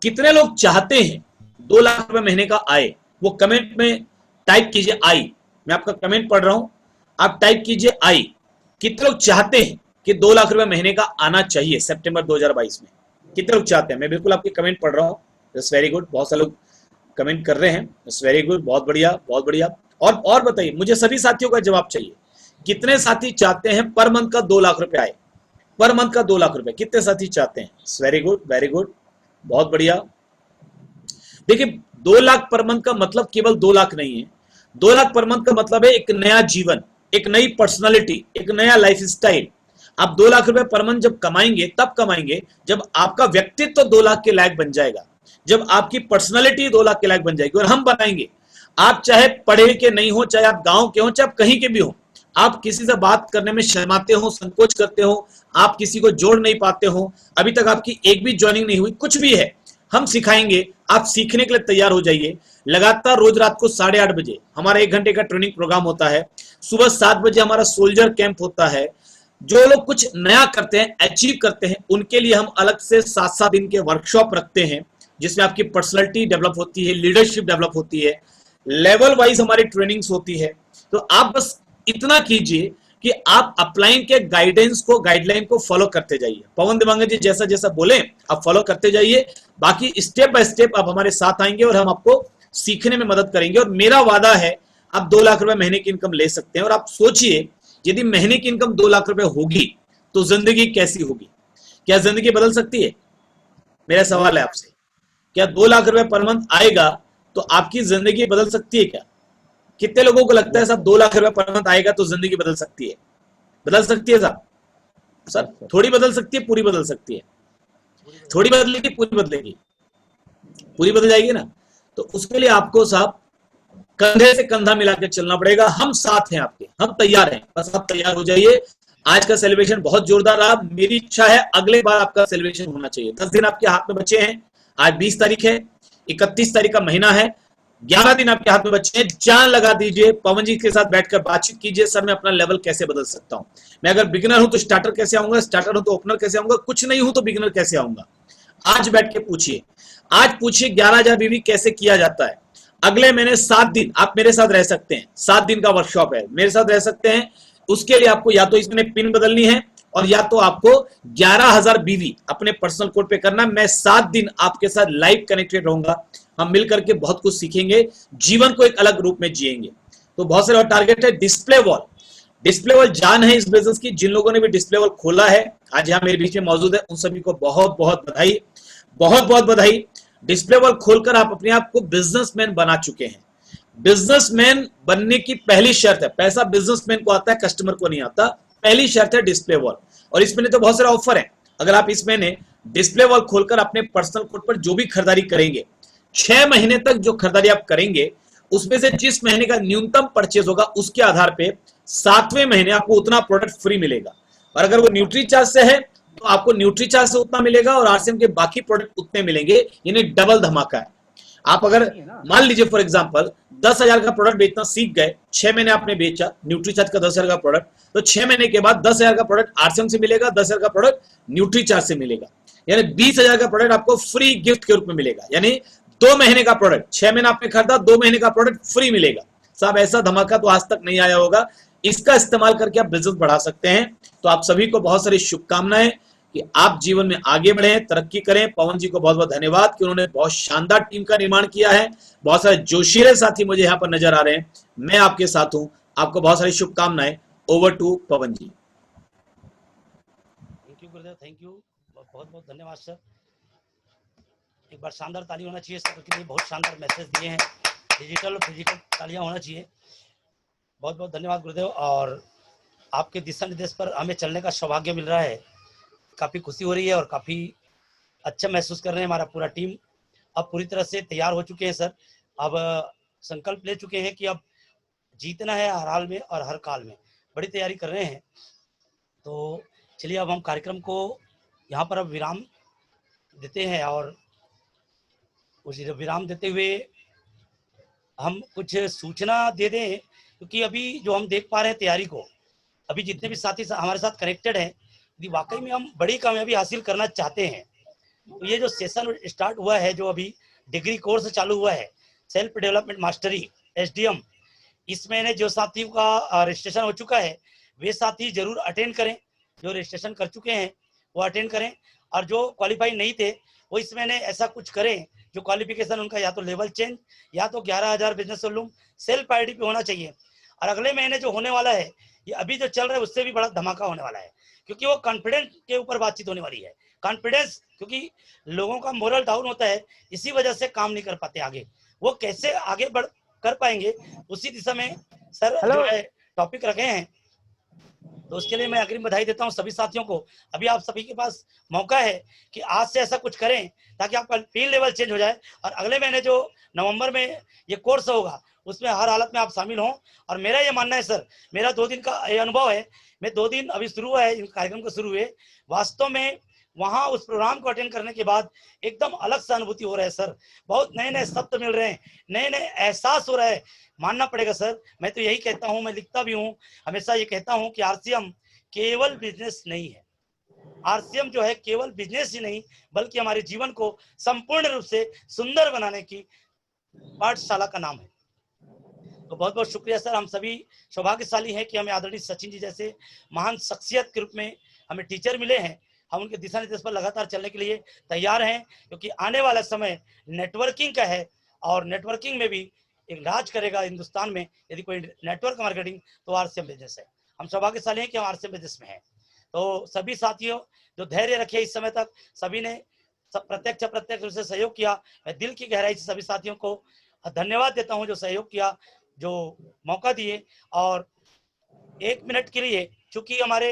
कितने लोग चाहते हैं 2 लाख रुपए महीने का आए? वो कमेंट में टाइप कीजिए आई, मैं आपका कमेंट पढ़ रहा हूं, आप टाइप कीजिए आई। कितने लोग चाहते हैं कि 2 लाख रुपए महीने का आना चाहिए सितंबर 2022 में? कितने लोग चाहते हैं? मैं बिल्कुल आपके कमेंट पढ़ रहा हूँ। दैट्स वेरी गुड, बहुत सारे लोग कमेंट कर रहे हैं, दैट्स वेरी गुड, बहुत बढ़िया बहुत बढ़िया। और बताइए, मुझे सभी साथियों का जवाब चाहिए, कितने साथी चाहते हैं पर मंथ का 2 लाख रुपए आए? पर मंथ का 2 लाख रुपए कितने साथी चाहते हैं? वेरी गुड, बहुत बढ़िया। देखिए 2 लाख पर मंथ का मतलब केवल 2 लाख नहीं है, 2 लाख पर मंथ का मतलब है एक नया जीवन, एक नई पर्सनालिटी, एक नया लाइफ स्टाइल। आप 2 लाख रुपए पर मंथ जब कमाएंगे तब कमाएंगे जब आपका व्यक्तित्व 2 लाख के लायक बन जाएगा, जब आपकी पर्सनालिटी 2 लाख के लायक बन जाएगी। और हम बनाएंगे, आप चाहे पढ़े लिखे नहीं हो, चाहे आप गांव के हो, चाहे आप कहीं के भी हो, आप किसी से बात करने में शर्माते हो, संकोच करते हो, आप किसी को जोड़ नहीं पाते हो, अभी तक आपकी एक भी ज्वाइनिंग नहीं हुई, कुछ भी है, हम सिखाएंगे। आप सीखने के लिए तैयार हो जाइए। लगातार रोज रात को 8:30 बजे हमारा 1 घंटे का ट्रेनिंग प्रोग्राम होता है, सुबह 7 बजे हमारा सोल्जर कैंप होता है। जो लोग कुछ नया करते हैं, अचीव करते हैं, उनके लिए हम अलग से 7-7 दिन के वर्कशॉप रखते हैं, जिसमें आपकी पर्सनालिटी डेवलप होती है, लीडरशिप डेवलप होती है, लेवल वाइज हमारी ट्रेनिंग्स होती है। तो आप बस इतना कीजिए कि आप अपलाइन के गाइडलाइन को फॉलो करते जाइए। पवन देवांगन जी जैसा जैसा बोले आप फॉलो करते जाइए, बाकी स्टेप बाय स्टेप आप हमारे साथ आएंगे और हम आपको सीखने में मदद करेंगे। और मेरा वादा है, आप 2 लाख रुपए महीने की इनकम ले सकते हैं। और आप सोचिए, यदि महीने की इनकम 2 लाख रुपए होगी तो जिंदगी कैसी होगी? क्या जिंदगी बदल सकती है? मेरा सवाल है आपसे, क्या 2 लाख रुपए पर मंथ आएगा तो आपकी जिंदगी बदल सकती है क्या? कितने लोगों को लगता है साहब 2 लाख रुपए पर मंथ आएगा तो जिंदगी बदल सकती है? बदल सकती है साहब? सर थोड़ी बदल सकती है, पूरी बदल सकती है? थोड़ी बदलेगी, पूरी बदलेगी? पूरी बदल जाएगी ना। तो उसके लिए आपको साहब कंधे से कंधा मिलाकर चलना पड़ेगा। हम साथ हैं आपके, हम तैयार हैं, बस आप तैयार हो जाइए। आज का सेलिब्रेशन बहुत जोरदार रहा। मेरी इच्छा है अगले बार आपका सेलिब्रेशन होना चाहिए। 10 दिन आपके हाथ में बचे हैं। आज 20 तारीख है, 31 तारीख का महीना है। 11 दिन आपके हाथ में बच्चे हैं, जान लगा दीजिए, पवन जी के साथ बैठकर बातचीत कीजिए, सर मैं अपना लेवल कैसे बदल सकता हूं, मैं अगर बिगिनर हूं तो स्टार्टर कैसे आऊंगा, स्टार्टर हूं तो ओपनर कैसे आऊंगा, कुछ नहीं हूं तो बिगिनर कैसे आऊंगा। आज बैठ के पूछिए, आज पूछिए 11,000 बीवी कैसे किया जाता है। अगले महीने 7 दिन आप मेरे साथ रह सकते हैं, 7 दिन का वर्कशॉप है, मेरे साथ रह सकते हैं। उसके लिए आपको या तो इसमें पिन बदलनी है और या तो आपको 11,000 बीवी अपने पर्सनल कोड पे करना। मैं 7 दिन आपके साथ लाइव कनेक्टेड रहूंगा, हम मिलकर के बहुत कुछ सीखेंगे, जीवन को एक अलग रूप में जिएंगे। तो बहुत सारे और टारगेट है। डिस्प्ले वॉल, डिस्प्ले वॉल जान है इस बिजनेस की, जिन लोगों ने भी डिस्प्ले वॉल खोला है आज यहाँ मेरे बीच में मौजूद है, उन सभी को बहुत बहुत बधाई, बहुत बहुत बधाई। डिस्प्ले वॉल खोलकर आप अपने आप को बिजनेसमैन बना चुके हैं। बिजनेसमैन बनने की पहली शर्त है, पैसा बिजनेसमैन को आता है, कस्टमर को नहीं आता। पहली शर्त है डिस्प्ले वॉल। और इस महीने तो बहुत सारे ऑफर हैं, अगर आप इस महीने डिस्प्ले वॉल खोलकर अपने पर्सनल कोड पर जो भी खरीदारी करेंगे, 6 महीने तक जो खरीदारी आप करेंगे उसमें से जिस महीने का न्यूनतम परचेज होगा उसके आधार पे 7वें महीने आपको उतना प्रोडक्ट फ्री मिलेगा। और अगर वो न्यूट्री चार्ज से है तो आपको न्यूट्री चार्ज से उतना मिलेगा और आरसीएम के बाकी प्रोडक्ट उतने मिलेंगे, यानी डबल धमाका है। आप अगर मान लीजिए फॉर एग्जांपल 10,000 का प्रोडक्ट बेचना सीख गए, 6 महीने आपने बेचा न्यूट्री चार्ज का 10,000 का प्रोडक्ट, तो 6 महीने के बाद 10,000 का प्रोडक्ट आरसीएम से मिलेगा, 10,000 का प्रोडक्ट न्यूट्री चार्ज से मिलेगा, यानी 20,000 का प्रोडक्ट आपको फ्री गिफ्ट के रूप में मिलेगा। यानी 2 महीने का प्रोडक्ट, 6 महीने आपने खरीदा, 2 महीने का प्रोडक्ट फ्री मिलेगा। साहब ऐसा धमाका तो आज तक नहीं आया होगा। इसका इस्तेमाल करके आप बिजनेस बढ़ा सकते हैं। तो आप सभी को बहुत सारी शुभकामनाएं कि आप जीवन में आगे बढ़ें, तरक्की करें। पवन जी को बहुत बहुत धन्यवाद कि उन्होंने बहुत शानदार टीम का निर्माण किया है। बहुत सारे जोशीले साथी मुझे यहाँ पर नजर आ रहे हैं, मैं आपके साथ हूं। आपको बहुत सारी शुभकामनाएं। Over to Pawan ji. Thank you गुरुदेव, थैंक यू, बहुत बहुत धन्यवाद सर। एक बार शानदार ताली होना चाहिए सर के लिए, बहुत शानदार मैसेज दिए हैं, डिजिटल और फिजिकल तालियां होना चाहिए। बहुत बहुत धन्यवाद गुरुदेव। और आपके दिशा निर्देश पर हमें चलने का सौभाग्य मिल रहा है, काफ़ी खुशी हो रही है और काफ़ी अच्छा महसूस कर रहे हैं। हमारा पूरा टीम अब पूरी तरह से तैयार हो चुके हैं सर। अब संकल्प ले चुके हैं कि अब जीतना है हर हाल में और हर काल में, बड़ी तैयारी कर रहे हैं। तो चलिए अब हम कार्यक्रम को यहाँ पर अब विराम देते हैं और उस विराम देते हुए हम कुछ सूचना दे दें, क्योंकि अभी जो हम देख पा रहे हैं तैयारी को, अभी जितने भी साथी हमारे साथ कनेक्टेड हैं, यदि वाकई में हम बड़ी कामयाबी हासिल करना चाहते हैं तो ये जो सेशन स्टार्ट हुआ है, जो अभी डिग्री कोर्स चालू हुआ है सेल्फ डेवलपमेंट मास्टरी एसडीएम, इस महीने जो साथियों का रजिस्ट्रेशन हो चुका है वे साथी जरूर अटेंड करें। जो रजिस्ट्रेशन कर चुके हैं वो अटेंड करें, और जो क्वालिफाई नहीं थे वो इस महीने ऐसा कुछ करें जो क्वालिफिकेशन उनका या तो लेवल चेंज या तो 11,000 बिजनेस वॉल्यूम सेल्फ आईडी पे होना चाहिए। और अगले महीने जो होने वाला है, ये अभी जो चल रहा है उससे भी बड़ा धमाका होने वाला है, क्योंकि वो कॉन्फिडेंस के ऊपर बातचीत होने वाली है। कॉन्फिडेंस, क्योंकि लोगों का मोरल डाउन होता है, इसी वजह से काम नहीं कर पाते आगे। वो कैसे आगे बढ़ कर पाएंगे उसी दिशा में सर जो है टॉपिक रखे हैं। तो उसके लिए मैं अग्रिम बधाई देता हूं सभी साथियों को। अभी आप सभी के पास मौका है कि आज से ऐसा कुछ करें ताकि आपका फील्ड लेवल चेंज हो जाए, और अगले महीने जो नवंबर में ये कोर्स होगा उसमें हर हालत में आप शामिल हों। और मेरा ये मानना है सर, मेरा 2 दिन का ये अनुभव है, मैं 2 दिन अभी शुरू हुआ है, इन कार्यक्रम को शुरू हुए, वास्तव में वहाँ उस प्रोग्राम को अटेंड करने के बाद एकदम अलग सा अनुभूति हो रहा है सर। बहुत नए नए शब्द मिल रहे हैं, नए नए एहसास हो रहा है, मानना पड़ेगा सर। मैं तो यही कहता हूँ, मैं लिखता भी हूँ, हमेशा ये कहता हूँ कि आरसीएम केवल बिजनेस नहीं है। आरसीएम जो है केवल बिजनेस ही नहीं, बल्कि हमारे जीवन को संपूर्ण रूप से सुंदर बनाने की पाठशाला का नाम है। तो बहुत बहुत शुक्रिया सर। हम सभी सौभाग्यशाली हैं कि हमें आदरणीय सचिन जी जैसे महान शख्सियत के रूप में हमें टीचर मिले हैं। हम उनके दिशा निर्देश पर लगातार चलने के लिए तैयार हैं, क्योंकि आने वाला समय नेटवर्किंग का है, और नेटवर्किंग में भी एक राज करेगा हिंदुस्तान में। यदि कोई नेटवर्क मार्केटिंग तो आरसीएम बिजनेस है। हम सौभाग्यशाली हैं कि हम आरसीएम बिजनेस में हैं। तो सभी साथियों जो धैर्य रखे इस समय तक, सभी ने सब प्रत्यक्ष अप्रत्यक्ष रूप से सहयोग किया, मैं दिल की गहराई से सभी साथियों को धन्यवाद देता हूं जो सहयोग किया, जो मौका दिए। और 1 मिनट के लिए, चूंकि हमारे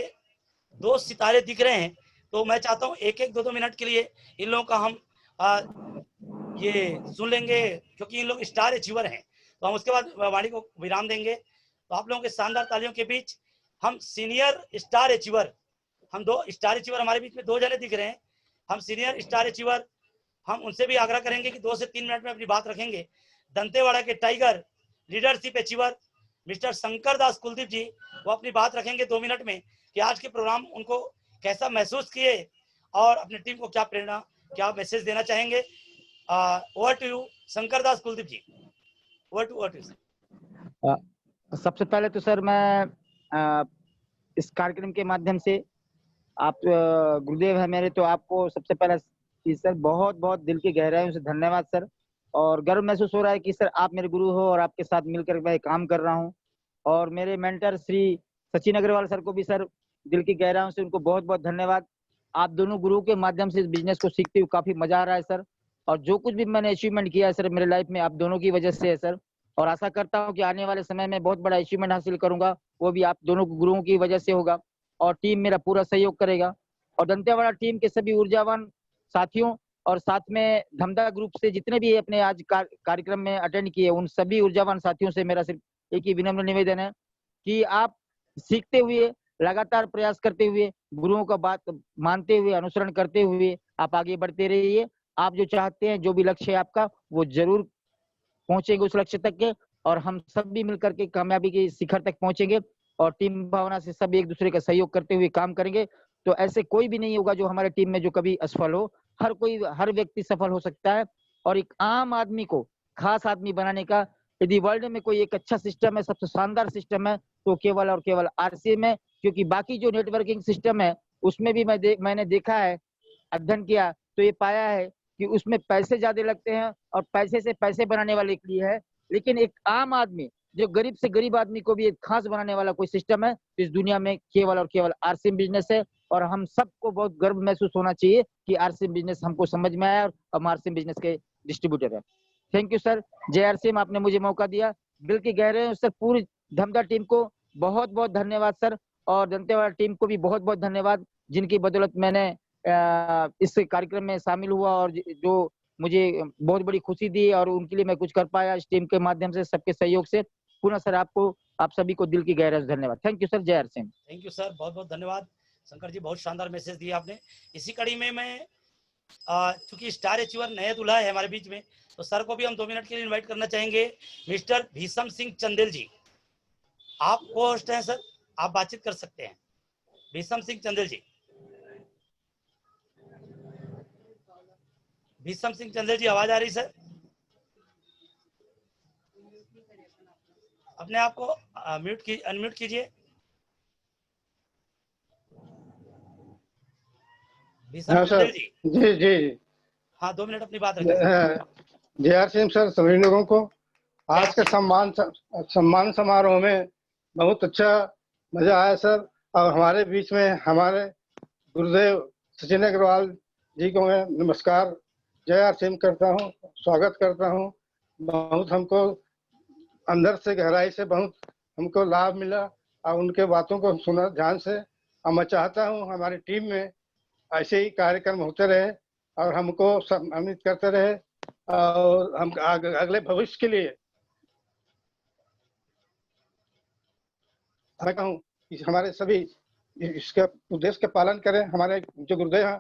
2 सितारे दिख रहे हैं, तो मैं चाहता हूं 1-1, 2-2 मिनट के लिए इन लोगों का हम ये सुन लेंगे, क्योंकि इन लोग स्टार अचीवर हैं। तो हम उसके बाद वाणी को विराम देंगे। तो आप लोगों के शानदार तालियों के बीच हम सीनियर स्टार अचीवर, हम 2 स्टार अचीवर, हमारे बीच में 2 जने दिख रहे हैं, हम सीनियर स्टार अचीवर, हम उनसे भी आग्रह करेंगे कि 2 से 3 मिनट में अपनी बात रखेंगे। दंतेवाड़ा के tiger leadership achiever mister Shankar Das Kuldeep ji, वो अपनी बात रखेंगे 2 मिनट में कि आज के प्रोग्राम उनको कैसा महसूस किए और अपनी टीम को क्या प्रेरणा, क्या मैसेज देना चाहेंगे। Over to you Shankar Das Kuldeep ji, over to you. सबसे पहले तो सर मैं इस कार्यक्रम के माध्यम से आप गुरुदेव है मेरे, तो आपको सबसे पहले सर बहुत बहुत दिल की गहराइयों से धन्यवाद सर। और गर्व महसूस हो रहा है कि सर आप मेरे गुरु हो और आपके साथ मिलकर मैं काम कर रहा हूं। और मेरे मेंटर श्री सचिन अग्रवाल सर को भी सर दिल की गहराइयों से उनको बहुत बहुत धन्यवाद। आप दोनों गुरुओं के माध्यम से इस बिजनेस को सीखते हुए काफी मजा आ रहा है सर। और जो कुछ भी मैंने अचीवमेंट किया है सर मेरे लाइफ में, आप दोनों की वजह से है सर। और आशा करता हूँ कि आने वाले समय में बहुत बड़ा अचीवमेंट हासिल करूंगा, वो भी आप दोनों गुरुओं की वजह से होगा। और टीम मेरा पूरा सहयोग करेगा। और दंतेवाड़ा टीम के सभी ऊर्जावान साथियों और साथ में धमदा ग्रुप से जितने भी अपने आज कार्यक्रम में अटेंड किए, उन सभी ऊर्जावान साथियों से मेरा सिर्फ एक ही विनम्र निवेदन है कि आप सीखते हुए, लगातार प्रयास करते हुए, गुरुओं का बात मानते हुए, अनुसरण करते हुए आप आगे बढ़ते रहिए। आप जो चाहते हैं, जो भी लक्ष्य है आपका, वो जरूर पहुंचेंगे उस लक्ष्य तक के। और हम सब भी मिलकर के कामयाबी के शिखर तक पहुंचेंगे। और टीम भावना से सब एक दूसरे का सहयोग करते हुए काम करेंगे। तो ऐसे कोई भी नहीं होगा जो हमारे टीम में जो कभी असफल हो। हर व्यक्ति सफल हो सकता है। और एक आम आदमी को खास आदमी बनाने का यदि वर्ल्ड में कोई एक अच्छा सिस्टम है, सबसे शानदार सिस्टम है, तो केवल और केवल आरसीएम है। क्योंकि बाकी जो नेटवर्किंग सिस्टम है उसमें भी मैंने देखा है, अध्ययन किया, तो ये पाया है कि उसमें पैसे ज्यादा लगते हैं और पैसे से पैसे बनाने वाले के लिए है। लेकिन एक आम आदमी, जो गरीब से गरीब आदमी को भी एक खास बनाने वाला कोई सिस्टम है, इस दुनिया में केवल और केवल आरसीएम बिजनेस है। और हम सबको बहुत गर्व महसूस होना चाहिए कि आरसीएम बिजनेस हमको समझ में आया और हम आरसीएम बिजनेस के डिस्ट्रीब्यूटर है। Thank you sir. जय आरसीएम, आपने मुझे मौका दिया। दिल की गहराइयों से पूरी धमदा टीम को बहुत बहुत धन्यवाद सर। और दंतेवाड़ा टीम को भी बहुत बहुत धन्यवाद, जिनकी बदौलत मैंने इस कार्यक्रम में शामिल हुआ और जो मुझे बहुत बड़ी खुशी दी और उनके लिए मैं कुछ कर पाया इस टीम के माध्यम से, सबके सहयोग से। पुनः सर आपको, आप सभी को दिल की गहराई से धन्यवाद। Thank you sir. जय आरसीएम। थैंक यू सर, बहुत बहुत धन्यवाद शंकर जी, बहुत शानदार मैसेज दिया आपने। इसी कड़ी में मैं चूंकि स्टार अचीवर नए दूल्हा है हमारे बीच में, तो सर को भी हम 2 मिनट के लिए इन्वाइट करना चाहेंगे। मिस्टर भीषम सिंह चंदेल जी, आप को होस्ट हैं सर, आप बातचीत कर सकते हैं। भीषम सिंह चंदेल जी, भीषम सिंह चंदेल जी, आवाज आ रही सर? अपने आप को अनम्यूट कीजिए। हाँ सर, जी जी। हाँ, 2 मिनट अपनी बात रखें। जय आरसीएम सर, सभी लोगों को आज के सम्मान समारोह में बहुत अच्छा मजा आया सर। और हमारे बीच में हमारे गुरुदेव सचिन अग्रवाल जी को मैं नमस्कार, जय आरसीएम करता हूँ, स्वागत करता हूँ। बहुत हमको अंदर से, गहराई से बहुत हमको लाभ मिला और उनके बातों को सुना ध्यान से। और मैं चाहता हूँ हमारी टीम में ऐसे ही कार्यक्रम होते रहे और हमको सम्मानित करते रहे। और हम अगले भविष्य के लिए मैं कहूँ कि हमारे सभी इसके उद्देश्य का पालन करें। हमारे जो गुरुदेव हैं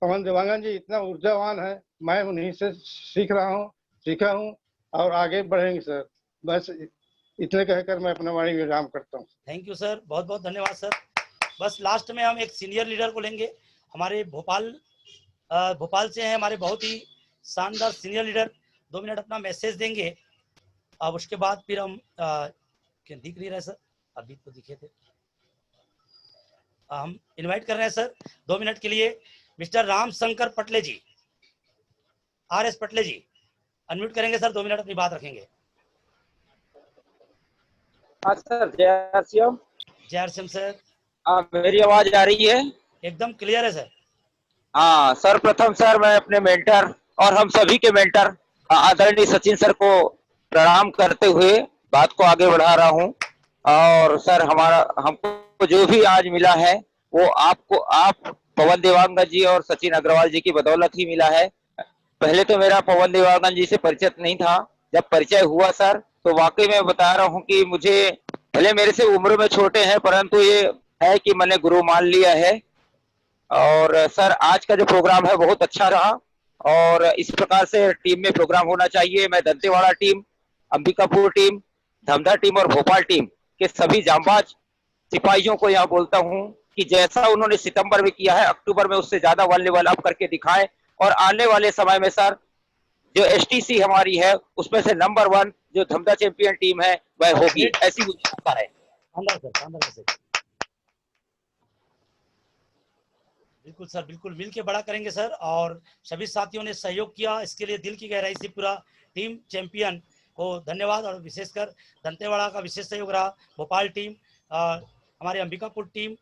पवन देवांगन जी इतना ऊर्जावान है, मैं उन्हीं से सीखा हूँ और आगे बढ़ेंगे सर। बस इतने कहकर मैं अपना वाणी विराम करता हूँ। थैंक यू सर, बहुत बहुत धन्यवाद सर। बस लास्ट में हम एक सीनियर लीडर को लेंगे, हमारे भोपाल से हैं हमारे बहुत ही शानदार सीनियर लीडर, 2 मिनट अपना मैसेज देंगे। अब उसके बाद फिर हम क्या दिख नहीं रहा सर, अभी तो दिखे थे। हम इनवाइट कर रहे हैं सर 2 मिनट के लिए मिस्टर राम शंकर पटले जी, आरएस पटले जी, अनम्यूट करेंगे सर, 2 मिनट अपनी बात रखेंगे। हाँ सर, जय आरसीएम। जय आरसीएम सर। मेरी आवाज आ रही है? एकदम क्लियर है सर। हाँ सर, प्रथम सर मैं अपने मेंटर और हम सभी के मेंटर आदरणीय सचिन सर को प्रणाम करते हुए बात को आगे बढ़ा रहा हूँ। और सर हमको जो भी आज मिला है वो आप पवन देवांगन जी और सचिन अग्रवाल जी की बदौलत ही मिला है। पहले तो मेरा पवन देवांगन जी से परिचय नहीं था। जब परिचय हुआ सर, तो वाकई में बता रहा हूँ कि मुझे भले मेरे से उम्र में छोटे हैं, परंतु ये है कि मैंने गुरु मान लिया है। और सर आज का जो प्रोग्राम है बहुत अच्छा रहा और इस प्रकार से टीम में प्रोग्राम होना चाहिए। मैं Dantewada team Ambikapur team, Dhamdha team और भोपाल टीम के सभी जांबाज सिपाहियों को यहाँ बोलता हूँ कि जैसा उन्होंने सितंबर में किया है, अक्टूबर में उससे ज्यादा वन लेवल अप करके दिखाएं और आने वाले समय में सर जो एसटीसी हमारी है उसमें से नंबर 1 जो धमधा चैंपियन टीम है वह होगी, ऐसी मुझे आशा है। बिल्कुल सर, बिल्कुल मिल के बड़ा करेंगे सर। और सभी साथियों ने सहयोग किया, इसके लिए दिल की गहराई से पूरा टीम चैंपियन को धन्यवाद। और विशेषकर दंतेवाड़ा का विशेष सहयोग रहा, भोपाल टीम, हमारे अंबिकापुर टीम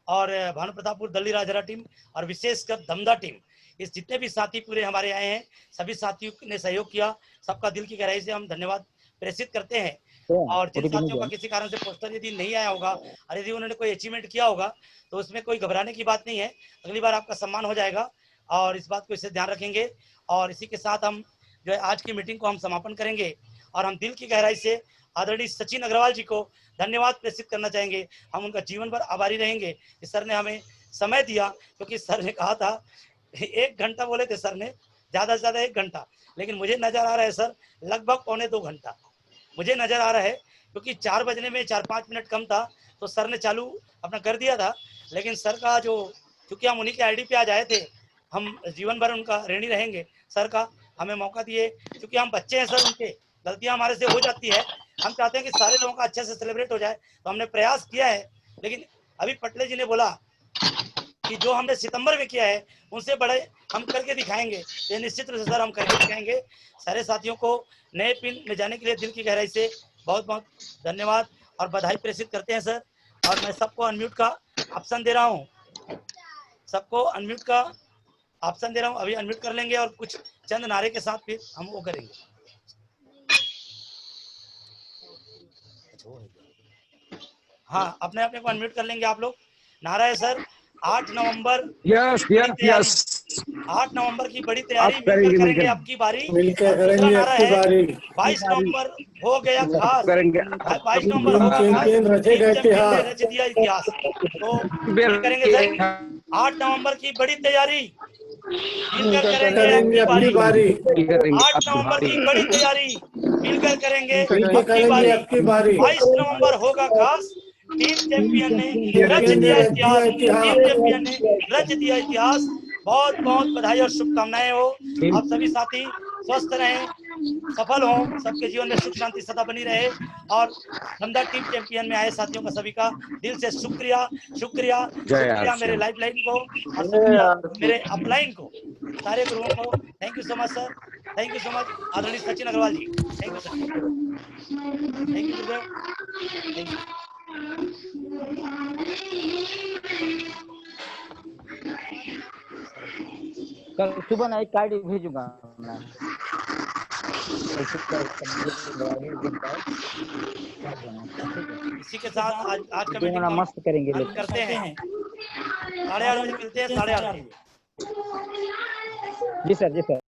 और भानु प्रतापपुर दल्ली राजरा टीम और विशेषकर धमधा टीम। इस जितने भी साथी पूरे हमारे आए हैं, सभी साथियों ने सहयोग किया, सबका दिल की गहराई से हम धन्यवाद प्रेषित करते हैं। और जिन साथियों का किसी कारण से पोस्टर यदि नहीं आया होगा और यदि उन्होंने कोई अचीवमेंट किया होगा तो उसमें कोई घबराने की बात नहीं है, अगली बार आपका सम्मान हो जाएगा और इस बात को इससे ध्यान रखेंगे। और इसी के साथ हम जो है आज की मीटिंग को हम समापन करेंगे और हम दिल की गहराई से आदरणीय सचिन अग्रवाल जी को धन्यवाद प्रेषित करना चाहेंगे। हम उनका जीवन भर आभारी रहेंगे कि सर ने हमें समय दिया, क्योंकि सर ने कहा था 1 घंटा बोले थे सर ने, ज़्यादा से ज़्यादा 1 घंटा, लेकिन मुझे नज़र आ रहा है सर लगभग 1.25 घंटा मुझे नज़र आ रहा है, क्योंकि 4 बजने में 4-5 मिनट कम था तो सर ने चालू अपना कर दिया था। लेकिन सर का जो, क्योंकि हम उन्हीं के आईडी पे आज आए थे, हम जीवन भर उनका ऋणी रहेंगे। सर का हमें मौका दिए, क्योंकि हम बच्चे हैं सर, उनके गलतियां हमारे से हो जाती है, हम चाहते हैं कि सारे लोगों का अच्छे से सेलिब्रेट हो जाए, तो हमने प्रयास किया है। लेकिन अभी पटले जी ने बोला कि जो हमने सितंबर में किया है उनसे बड़े हम करके दिखाएंगे, ये निश्चित रूप से सर हम करके दिखाएंगे। सारे साथियों को नए पिन में जाने के लिए दिल की गहराई से बहुत बहुत धन्यवाद और बधाई प्रेषित करते हैं सर। और मैं सबको अनम्यूट का ऑप्शन दे रहा हूँ, सबको अनम्यूट का ऑप्शन दे रहा हूँ, अभी अनम्यूट कर लेंगे और कुछ चंद नारे के साथ फिर हम वो करेंगे। हाँ, अपने अपने को अनम्यूट कर लेंगे आप लोग। नारा है सर 8 नवंबर, 8 नवंबर की बड़ी तैयारी, मिलकर करेंगे अब की बारी। मिलकर करेंगे अब की बारी। 22 नवंबर हो गया खास, 22 नवंबर हो गया चैंपियन रचेगा इतिहास, रच दिया इतिहास। तो करेंगे सर 8 नवंबर की बड़ी तैयारी, मिलकर करेंगे अब की बारी। 8 नवंबर की बड़ी तैयारी, मिलकर करेंगे अब की बारी। 22 नवंबर होगा खास, टीम चैंपियन ने रच दिया इतिहास, टीम चैंपियन ने रच दिया इतिहास। बहुत बहुत बधाई और शुभकामनाएं हो। आप सभी साथी स्वस्थ रहें, सफल हों, सबके जीवन में सुख शांति सदा बनी रहे। और धमधा टीम चैंपियन में आए साथियों का सभी का दिल से शुक्रिया शुक्रिया शुक्रिया, मेरे लाइफ लाइन को और शुक्रिया मेरे अपलाइन को, सारे गुरुओं को। Thank you so much sir, thank you so much आदरणीय Sachin Agrawal ji, thank you sir, thank you गुरुदेव, थैंक यू। कल सुबह ना एक कार्ड भेजूंगा मैं। इसी के साथ आज का मीटिंग मस्त करेंगे, करते हैं। 8:30 बजे मिलते हैं, 8:30 बजे। जी सर, जी सर।